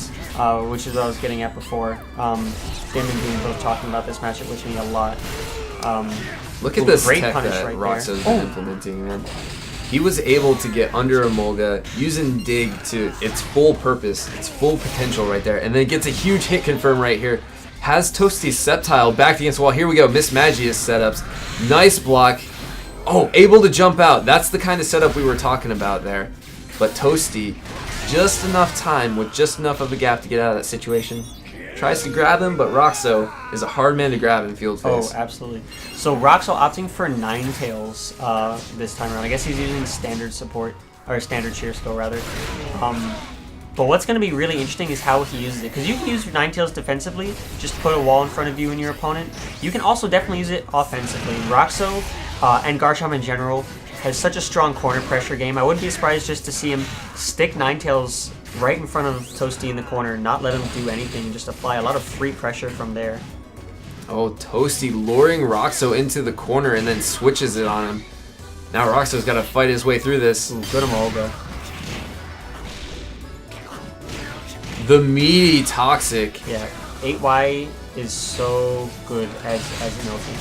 which is what I was getting at before. Bim and Goon both talking about this matchup with me a lot. Look at this great tech punish that right Roxo's there. been implementing, man. He was able to get under Emolga, using Dig to its full purpose, its full potential right there, and then gets a huge hit confirm right here. Has Toasty's Sceptile backed against the wall. Here we go, Miss Magius setups. Nice block. Oh, able to jump out. That's the kind of setup we were talking about there. But Toasty, just enough time with just enough of a gap to get out of that situation. Tries to grab him, but Roxo is a hard man to grab in field phase. Oh, absolutely. So Roxo opting for Ninetales this time around. I guess he's using standard support, or standard cheer skill rather. But what's going to be really interesting is how he uses it. Because you can use Ninetales defensively, just put a wall in front of you and your opponent. You can also definitely use it offensively. Roxo and Garchomp in general has such a strong corner pressure game. I wouldn't be surprised just to see him stick Ninetales right in front of Toasty in the corner, not let him do anything, just apply a lot of free pressure from there. Oh, Toasty luring Roxo into the corner and then switches it on him. Now Roxo's got to fight his way through this. Ooh, good Emolga. The meaty Toxic. Yeah, 8Y is so good as an ultimate.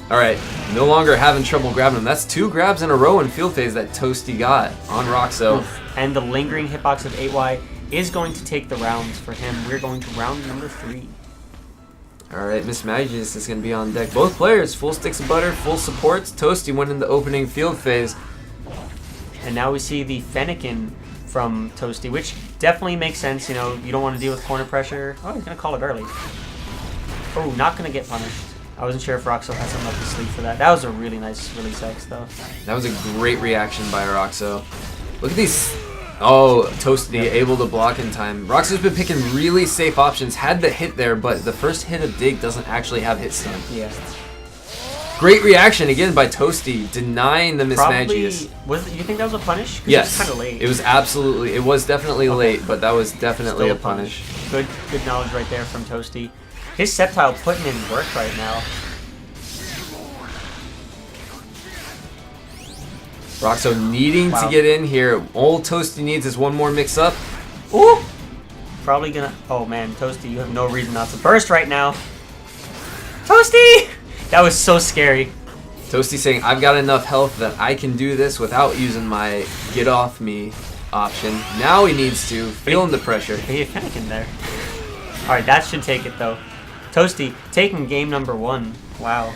Alright, no longer having trouble grabbing him. That's 2 grabs in a row in field phase that Toasty got on Roxo. And the lingering hitbox of 8Y is going to take the rounds for him. We're going to round number 3. Alright, Miss Magius is going to be on deck. Both players, full sticks of butter, full supports. Toasty went in the opening field phase. And now we see the Fennekin from Toasty, which definitely makes sense. You don't want to deal with corner pressure. Oh, he's going to call it early. Oh, not going to get punished. I wasn't sure if Roxo had something up his sleeve for that. That was a really nice release X, though. That was a great reaction by Roxo. Look at these. Oh, Toasty able to block in time. Roxo's been picking really safe options. Had the hit there, but the first hit of Dig doesn't actually have hit stun. Yeah. Great reaction again by Toasty, denying the Miss Magius. You think that was a punish? Yes. It was kind of late. It was definitely late, but that was definitely Still a punish. Good knowledge right there from Toasty. His Sceptile putting in work right now. Roxo needing to get in here. All Toasty needs is one more mix up. Ooh! Probably gonna... Oh man, Toasty, you have no reason not to burst right now. Toasty! That was so scary. Toasty saying, I've got enough health that I can do this without using my get off me option. Now he needs to, feeling the pressure. He had Fennekin there. Alright, that should take it though. Toasty taking game number 1. Wow.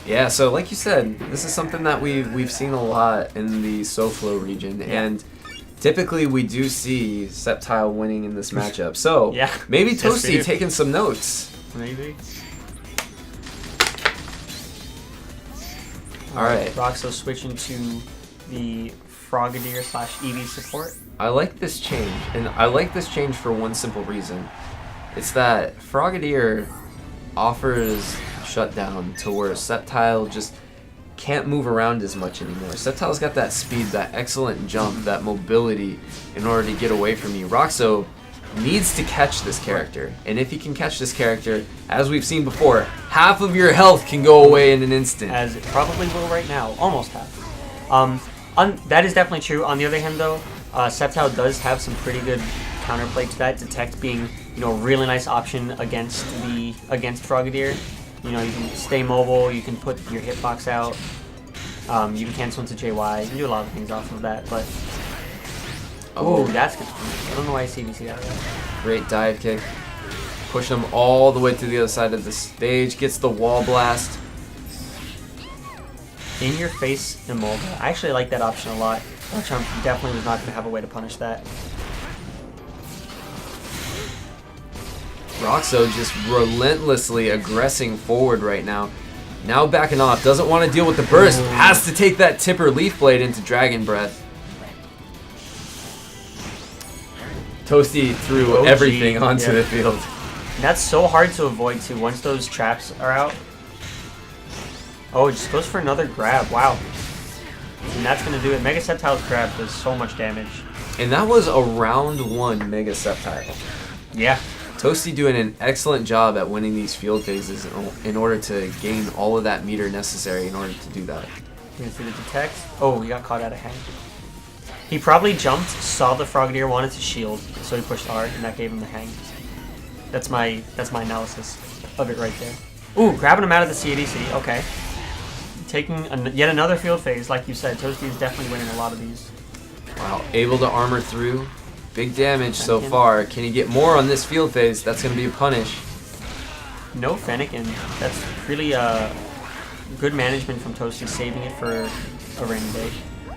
Yeah, so like you said, this is something that we've seen a lot in the SoFlo region, and typically we do see Sceptile winning in this matchup. So yeah, maybe Toasty taking some notes. Maybe. Alright. Roxo switching to the Frogadier / Eevee support. I like this change, and I like this change for one simple reason. It's that Frogadier offers shutdown to where Sceptile just can't move around as much anymore. Sceptile's got that speed, that excellent jump, that mobility in order to get away from you. Roxo needs to catch this character, and if he can catch this character, as we've seen before, half of your health can go away in an instant. As it probably will right now, almost half. That is definitely true. On the other hand though, Sceptile does have some pretty good counterplay to that. Detect being, a really nice option against Frogadier. You can stay mobile, you can put your hitbox out, you can cancel into JY, you can do a lot of things off of that, but... Oh, that's good. I don't know why CBC that way. Great dive kick. Push him all the way to the other side of the stage, gets the wall blast. In your face Emolga. I actually like that option a lot. Garchomp definitely was not going to have a way to punish that. Roxo just relentlessly aggressing forward right now. Now backing off, doesn't want to deal with the burst, has to take that Tipper Leaf Blade into Dragon Breath. Toasty threw everything onto the field. And that's so hard to avoid too. Once those traps are out. Oh, it just goes for another grab. Wow. And that's gonna do it. Mega Sceptile's grab does so much damage. And that was a round 1 Mega Sceptile. Yeah. Toasty doing an excellent job at winning these field phases in order to gain all of that meter necessary in order to do that. You can see the detect. Oh, he got caught out of hand. He probably jumped, saw the Frogadier, wanted to shield, so he pushed R, and that gave him the hang. That's my analysis of it right there. Ooh, grabbing him out of the CADC. Okay. Taking yet another field phase, like you said. Toasty is definitely winning a lot of these. Wow, able to armor through. Big damage so far. Can he get more on this field phase? That's going to be a punish. No Fennekin. That's really good management from Toasty, saving it for a rainy day.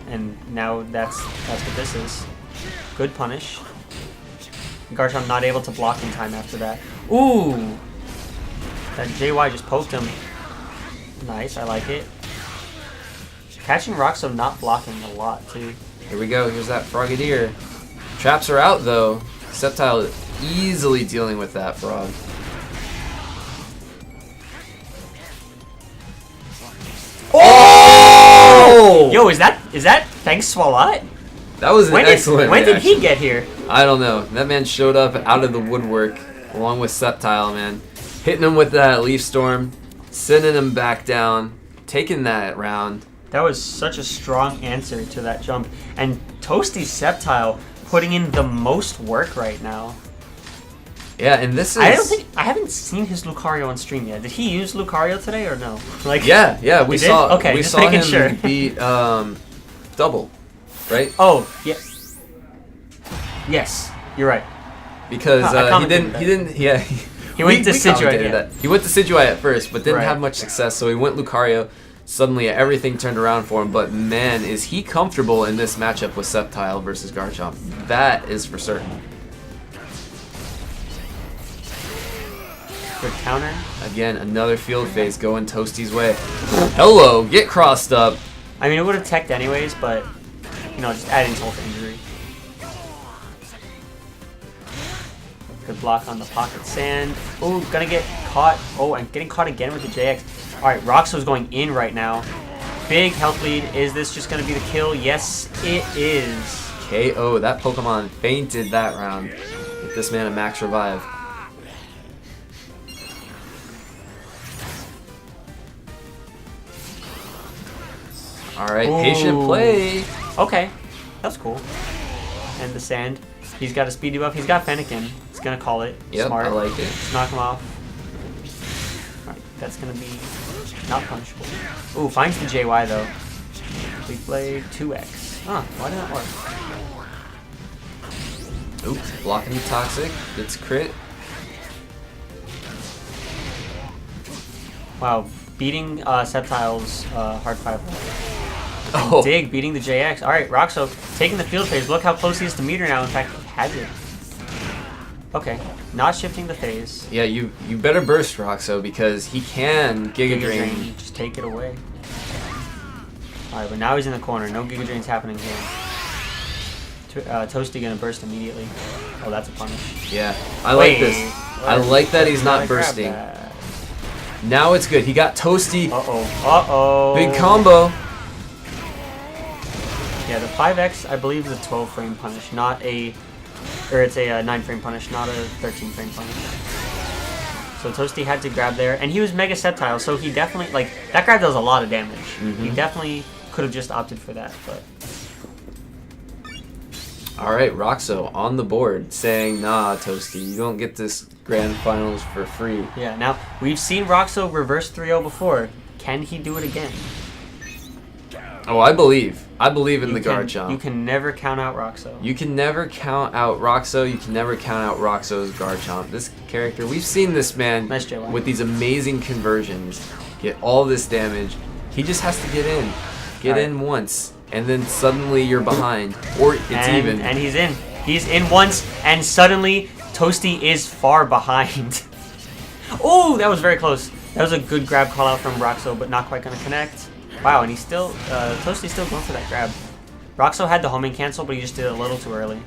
And now that's what this is. Good punish. Garchomp not able to block in time after that. Ooh! That JY just poked him. Nice, I like it. Catching Roxo not blocking a lot, too. Here we go. Here's that Frogadier. Traps are out, though. Sceptile easily dealing with that frog. Oh! Yo, is that thanks Swalot? That was an excellent When did he get here? I don't know. That man showed up out of the woodwork along with Sceptile, man. Hitting him with that Leaf Storm, sending him back down, taking that round. That was such a strong answer to that jump. And Toasty Sceptile putting in the most work right now. Yeah, and this is... I haven't seen his Lucario on stream yet. Did he use Lucario today or no? Like yeah, we saw him sure. beat Double, right? Oh, yeah. Yes, you're right. Because he went to Sidgeway. He went to Sidgeway at first, but didn't have much success, so he went Lucario. Suddenly everything turned around for him, but man, is he comfortable in this matchup with Sceptile versus Garchomp. That is for certain. Good counter. Again, another field phase going Toasty's way. Hello, get crossed up. I mean, it would have teched anyways, but, you know, just adding insult to injury. Good block on the pocket sand. Ooh, gonna get caught. Oh, and getting caught again with the JX. Alright, Roxo's going in right now. Big health lead. Is this just gonna be the kill? Yes, it is. KO. That Pokemon fainted that round. Get this man a max revive. Alright, patient play. Okay, that's cool. And the sand. He's got a speed debuff. He's got Fennekin. He's gonna call it. Yep, Smart. I like it. Just knock him off. Alright, that's gonna be not punishable. Ooh, finds the JY though. Big Blade 2x. Huh, why did that work? Oops, blocking the Toxic. Gets crit. Wow, beating Sceptile's hard 5. Oh. Dig beating the JX. Alright, Roxo taking the field phase. Look how close he is to meter now. In fact, he has it. Okay, not shifting the phase. Yeah, you better burst Roxo because he can Giga Drain. Just take it away. Alright, but now he's in the corner. No Giga Drains happening here. Toasty gonna burst immediately. Oh, that's a punish. Yeah, I like this. I like that he's not bursting. Now it's good. He got Toasty. Uh-oh. Uh-oh. Big combo. Yeah, the 5x, I believe, is a 12-frame punish, not a... Or it's a 9-frame punish, not a 13-frame punish. So Toasty had to grab there, and he was Mega Sceptile, so he definitely... Like, that grab does a lot of damage. He definitely could have just opted for that, but... Alright, Roxo on the board, saying, nah, Toasty, you don't get this Grand Finals for free. Yeah, now, we've seen Roxo reverse 3-0 before. Can he do it again? Oh, I believe. I believe in the Garchomp. You can never count out Roxo. You can never count out Roxo. You can never count out Roxo's Garchomp. This character, we've seen this man with these amazing conversions get all this damage. He just has to get in. Get in once. And then suddenly you're behind. Or it's even. And he's in. He's in once, and suddenly Toasty is far behind. Oh, that was very close. That was a good grab call out from Roxo, but not quite going to connect. Wow, and he's still, Toasty's still going for that grab. Roxo had the homing cancel, but he just did it a little too early.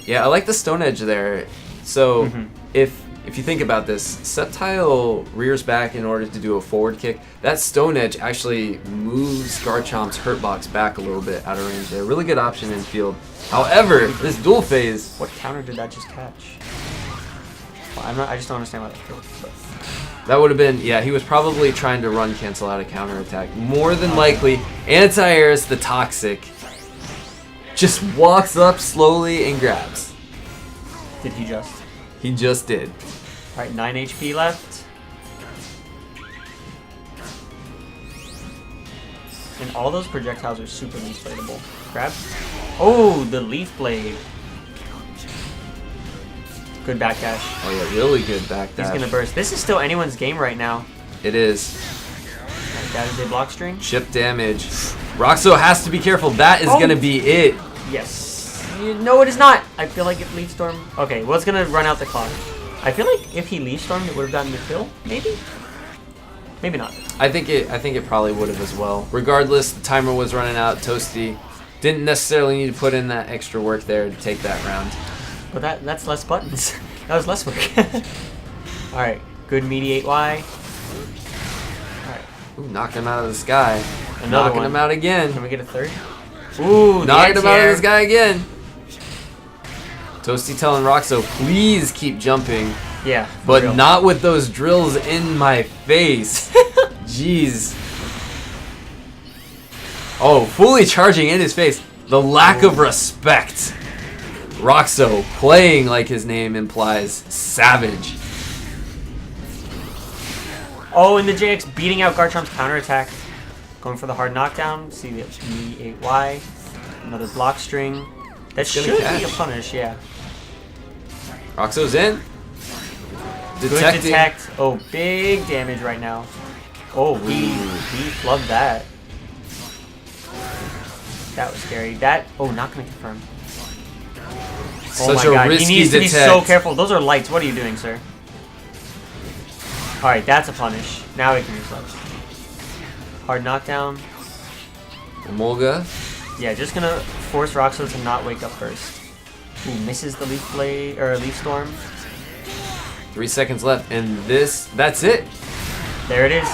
Yeah, I like the Stone Edge there. So if you think about this, Sceptile rears back in order to do a forward kick. That Stone Edge actually moves Garchomp's hurt box back a little bit out of range there. Really good option in field. However, this dual phase... What counter did that just catch? Well, I just don't understand why that killed. But. That would have been... Yeah, he was probably trying to run cancel out a counter attack. More than likely, Anti-Airs the Toxic just walks up slowly and grabs. Did he just? He just did. Alright, 9 HP left. And all those projectiles are super inflatable. Grab. Oh, the Leaf Blade. Good backdash. Oh yeah, really good backdash. He's gonna burst. This is still anyone's game right now. It is. Right, that is a block string. Chip damage. Roxo has to be careful. That is gonna be it. Yes. No, it is not. I feel like if Leaf Storm... Okay, well, it's going to run out the clock. I feel like if he Leaf Stormed, it would have gotten the kill. Maybe? Maybe not. I think it probably would have as well. Regardless, the timer was running out. Toasty didn't necessarily need to put in that extra work there to take that round. But that's less buttons. That was less work. Alright, good mediate Y. Alright. Ooh, knocked him out of the sky. Knocking him out again. Can we get a third? Ooh, knocked him out of the sky again. Toasty telling Roxo, please keep jumping. Yeah. But real. not with those drills in my face. Jeez. Oh, fully charging in his face. The lack of respect. Roxo playing like his name implies, savage. Oh, and the JX beating out Garchomp's counterattack. Going for the hard knockdown. See the E8Y. Another block string. That should be a punish, yeah. Roxo's in. Detecting. Good detect. Oh, big damage right now. Oh, he flubbed that. That was scary. That, oh, not going to confirm. Such oh my God. He needs to be so careful. Those are lights. What are you doing, sir? Alright, that's a punish. Now he can use lights. Hard knockdown. Emolga. Yeah, just going to force Roxo to not wake up first. Ooh, misses the Leaf Blade, or Leaf Storm. 3 seconds left, and that's it. There it is.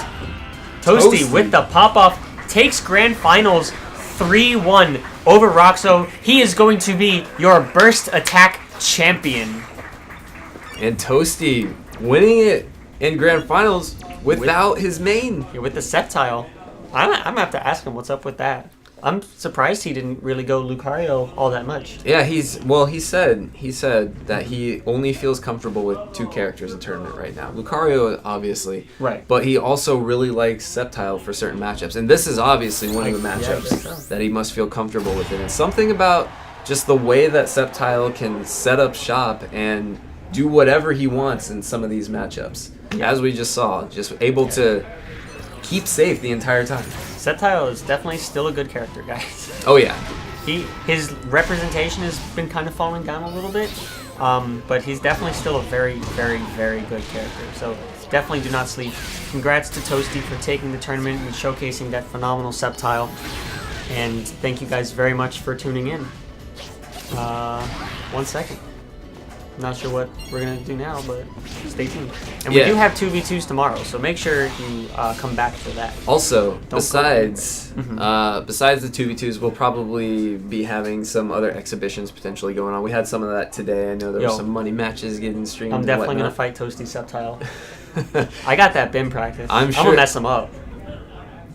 Toasty with the pop-off takes Grand Finals 3-1 over Roxo. He is going to be your Burst Attack champion. And Toasty winning it in Grand Finals without his main. Yeah, with the Sceptile. I'm going to have to ask him what's up with that. I'm surprised he didn't really go Lucario all that much. Yeah, he said that he only feels comfortable with 2 characters in tournament right now. Lucario, obviously. Right. But he also really likes Sceptile for certain matchups. And this is obviously one of the matchups that he must feel comfortable with. And something about just the way that Sceptile can set up shop and do whatever he wants in some of these matchups. Yeah. As we just saw, just able to keep safe the entire time. Sceptile is definitely still a good character, guys. Oh yeah. His representation has been kind of falling down a little bit, but he's definitely still a very, very, very good character. So definitely do not sleep. Congrats to Toasty for taking the tournament and showcasing that phenomenal Sceptile. And thank you guys very much for tuning in. 1 second. Not sure what we're going to do now, but stay tuned. And we do have 2v2s tomorrow, so make sure you come back for that. Also, besides the 2v2s, we'll probably be having some other exhibitions potentially going on. We had some of that today. I know there were some money matches getting streamed. I'm definitely going to fight Toasty Sceptile. I got that bin practice. I'm going to mess him up.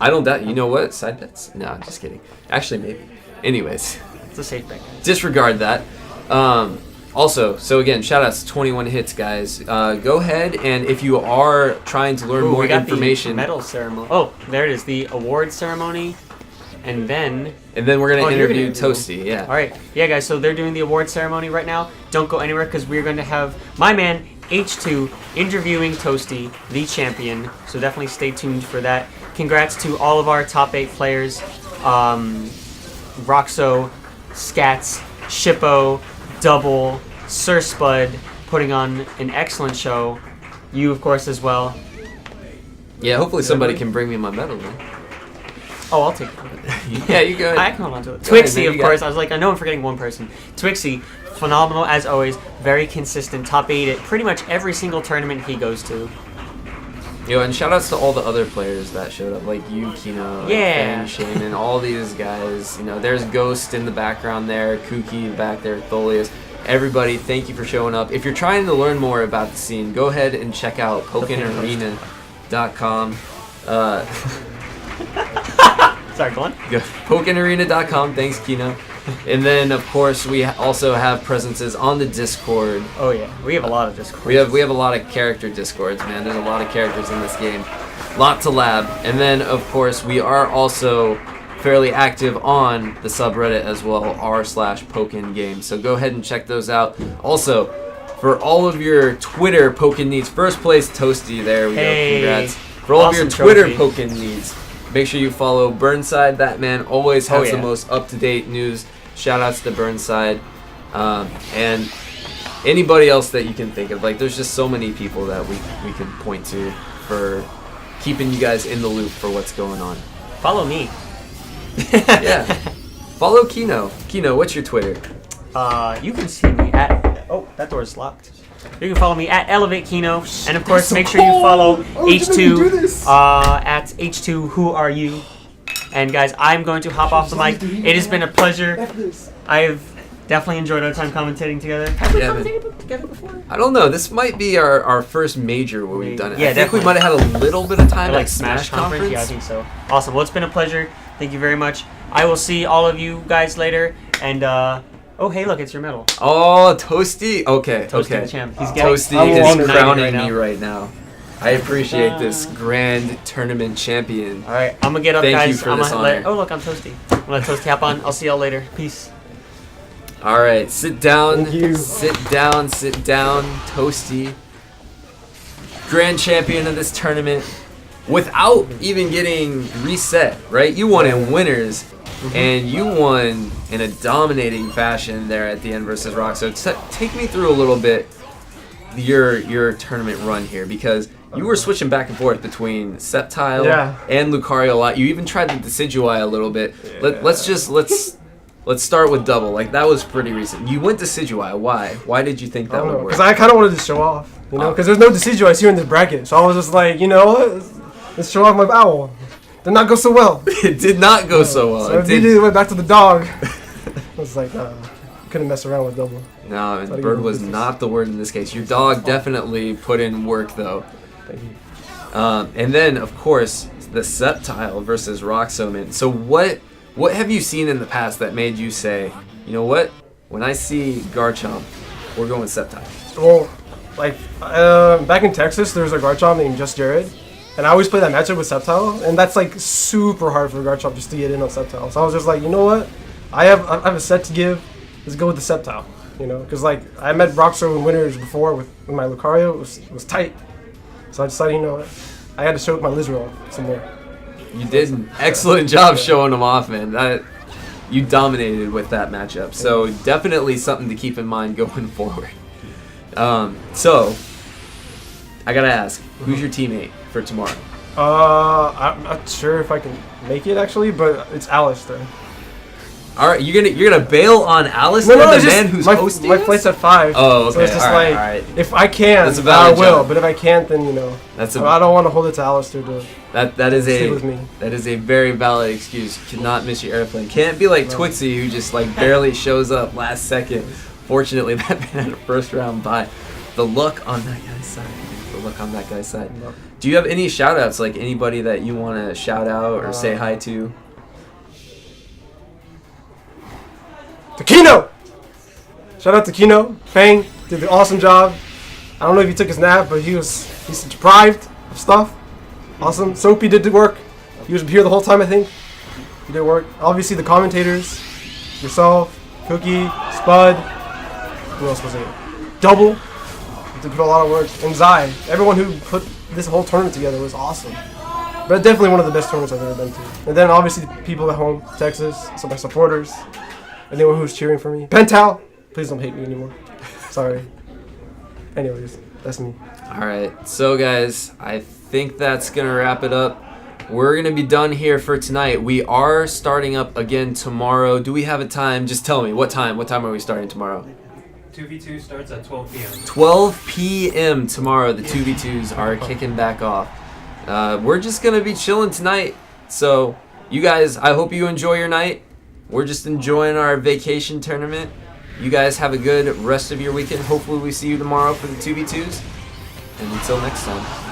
I don't doubt. You know what? Side bets? No, I'm just kidding. Actually, maybe. Anyways. It's a safe bet. Disregard that. Also, so again, shout-outs to 21 Hits, guys. Go ahead, and if you are trying to learn more information... The medal ceremony. Oh, there it is, the award ceremony. And then we're going to interview Toasty, yeah. All right. Yeah, guys, so they're doing the award ceremony right now. Don't go anywhere, because we're going to have my man, H2, interviewing Toasty, the champion. So definitely stay tuned for that. Congrats to all of our top 8 players. Roxo, Scats, Shippo, Double, Sir Spud, putting on an excellent show. You, of course, as well. Yeah, hopefully somebody can bring me my medal, man. Oh, I'll take it. Yeah, you go ahead. I can hold on to it. Twixie, of course. I was like, I know I'm forgetting one person. Twixie, phenomenal as always. Very consistent. Top 8 at pretty much every single tournament he goes to. And shout outs to all the other players that showed up, like you, Kino, and Shaman, all these guys. There's Ghost in the background there, Kooky back there, Tholius. Everybody, thank you for showing up. If you're trying to learn more about the scene, go ahead and check out PokkénArena.com. Sorry, go on. PokkénArena.com. Thanks, Kino. And then, of course, we also have presences on the Discord. Oh yeah, we have a lot of Discords. We have a lot of character Discords, man. There's a lot of characters in this game. Lot to lab. And then, of course, we are also fairly active on the subreddit as well, r/Pokkén Games. So go ahead and check those out. Also, for all of your Twitter Pokkén needs, first place Toasty. There we go. Congrats. For all of your Twitter Pokkén needs, make sure you follow Burnside. That man always has the most up-to-date news. Shout-outs to Burnside. And anybody else that you can think of. Like, there's just so many people that we can point to for keeping you guys in the loop for what's going on. Follow me. Yeah. Follow Kino. Kino, what's your Twitter? You can see me at... Oh, that door's locked. You can follow me at Elevate Kino, and of course, make sure you follow H2 at H2 Who Are You? And guys, I'm going to hop off the mic. It has been a pleasure. I've definitely enjoyed our time commentating together. Have we commentated together before? I don't know. This might be our first major where we've done it. Yeah, I think we might have had a little bit of time like at Smash Conference. Yeah, I think so. Awesome. Well, it's been a pleasure. Thank you very much. I will see all of you guys later, and oh, hey, look, it's your medal. Oh, Toasty. Okay. The champ. He's Toasty is crowning me right now. I appreciate this grand tournament champion. All right, I'm gonna get up, guys. Thank you for this honor. Oh, look, I'm Toasty. I'm gonna let Toasty hop on. I'll see y'all later. Peace. All right, sit down. Sit down. Toasty, grand champion of this tournament, without even getting reset. Right? You won in winners. And you won in a dominating fashion there at the end versus Rock. So take me through a little bit your tournament run here, because you were switching back and forth between Sceptile and Lucario a lot. You even tried the Decidueye a little bit. Let's start with double. Like, that was pretty recent. You went Decidueye. Why? Why did you think that would work? Because I kind of wanted to show off, because there's no Decidueye here in this bracket. So I was just like, let's show off my owl. Did not go so well. It did not go so well. So I immediately went back to the dog. I was like, couldn't mess around with double. No, bird was not the word in this case. Your dog definitely put in work, though. Thank you. And then, of course, the Sceptile versus Roxoman. So what have you seen in the past that made you say, you know what? When I see Garchomp, we're going Sceptile. Well, like, back in Texas, there's a Garchomp named Just Jared. And I always play that matchup with Sceptile, and that's like super hard for Garchomp just to get in on Sceptile. So I was just like, you know what? I have a set to give. Let's go with the Sceptile. Because like I met Roxo in winners before with my Lucario. It was tight. So I decided, what? I had to show my Lizard off some more. You did an excellent job showing them off, man. You dominated with that matchup. So definitely something to keep in mind going forward. So I gotta ask, who's your teammate for tomorrow? I'm not sure if I can make it actually, but it's Alistair. All right, you're gonna bail on Alistair, the man who's hosting my flight's at 5. Oh, okay. So it's just all right. if I can, I will. But if I can't, then I don't want to hold it to Alistair to that is stay with me. That is a very valid excuse. You cannot miss your airplane. Can't be like Twixie, who just barely shows up last second. Fortunately, that man had a first round bye. The luck on that guy's side. Do you have any shout outs, like anybody that you want to shout out or say hi to? To Kino! Shout out to Kino. Fang did an awesome job. I don't know if he took his nap, but he's deprived of stuff. Awesome. Soapy did the work. He was here the whole time, I think. He did work. Obviously, the commentators, yourself, Cookie, Spud. Who else was it? Double. They put a lot of work. And Zai. Everyone who put this whole tournament together was awesome. But definitely one of the best tournaments I've ever been to. And then obviously people at home, Texas, some of my supporters, anyone who's cheering for me. Pental, please don't hate me anymore. Sorry. Anyways, that's me. All right. So guys, I think that's going to wrap it up. we're going to be done here for tonight. We are starting up again tomorrow. Do we have a time? Just tell me. What time? What time are we starting tomorrow? 2v2 starts at 12 p.m. 12 p.m. tomorrow. The 2v2s are kicking back off. We're just going to be chilling tonight. So, you guys, I hope you enjoy your night. We're just enjoying our vacation tournament. You guys have a good rest of your weekend. Hopefully we see you tomorrow for the 2v2s. And until next time.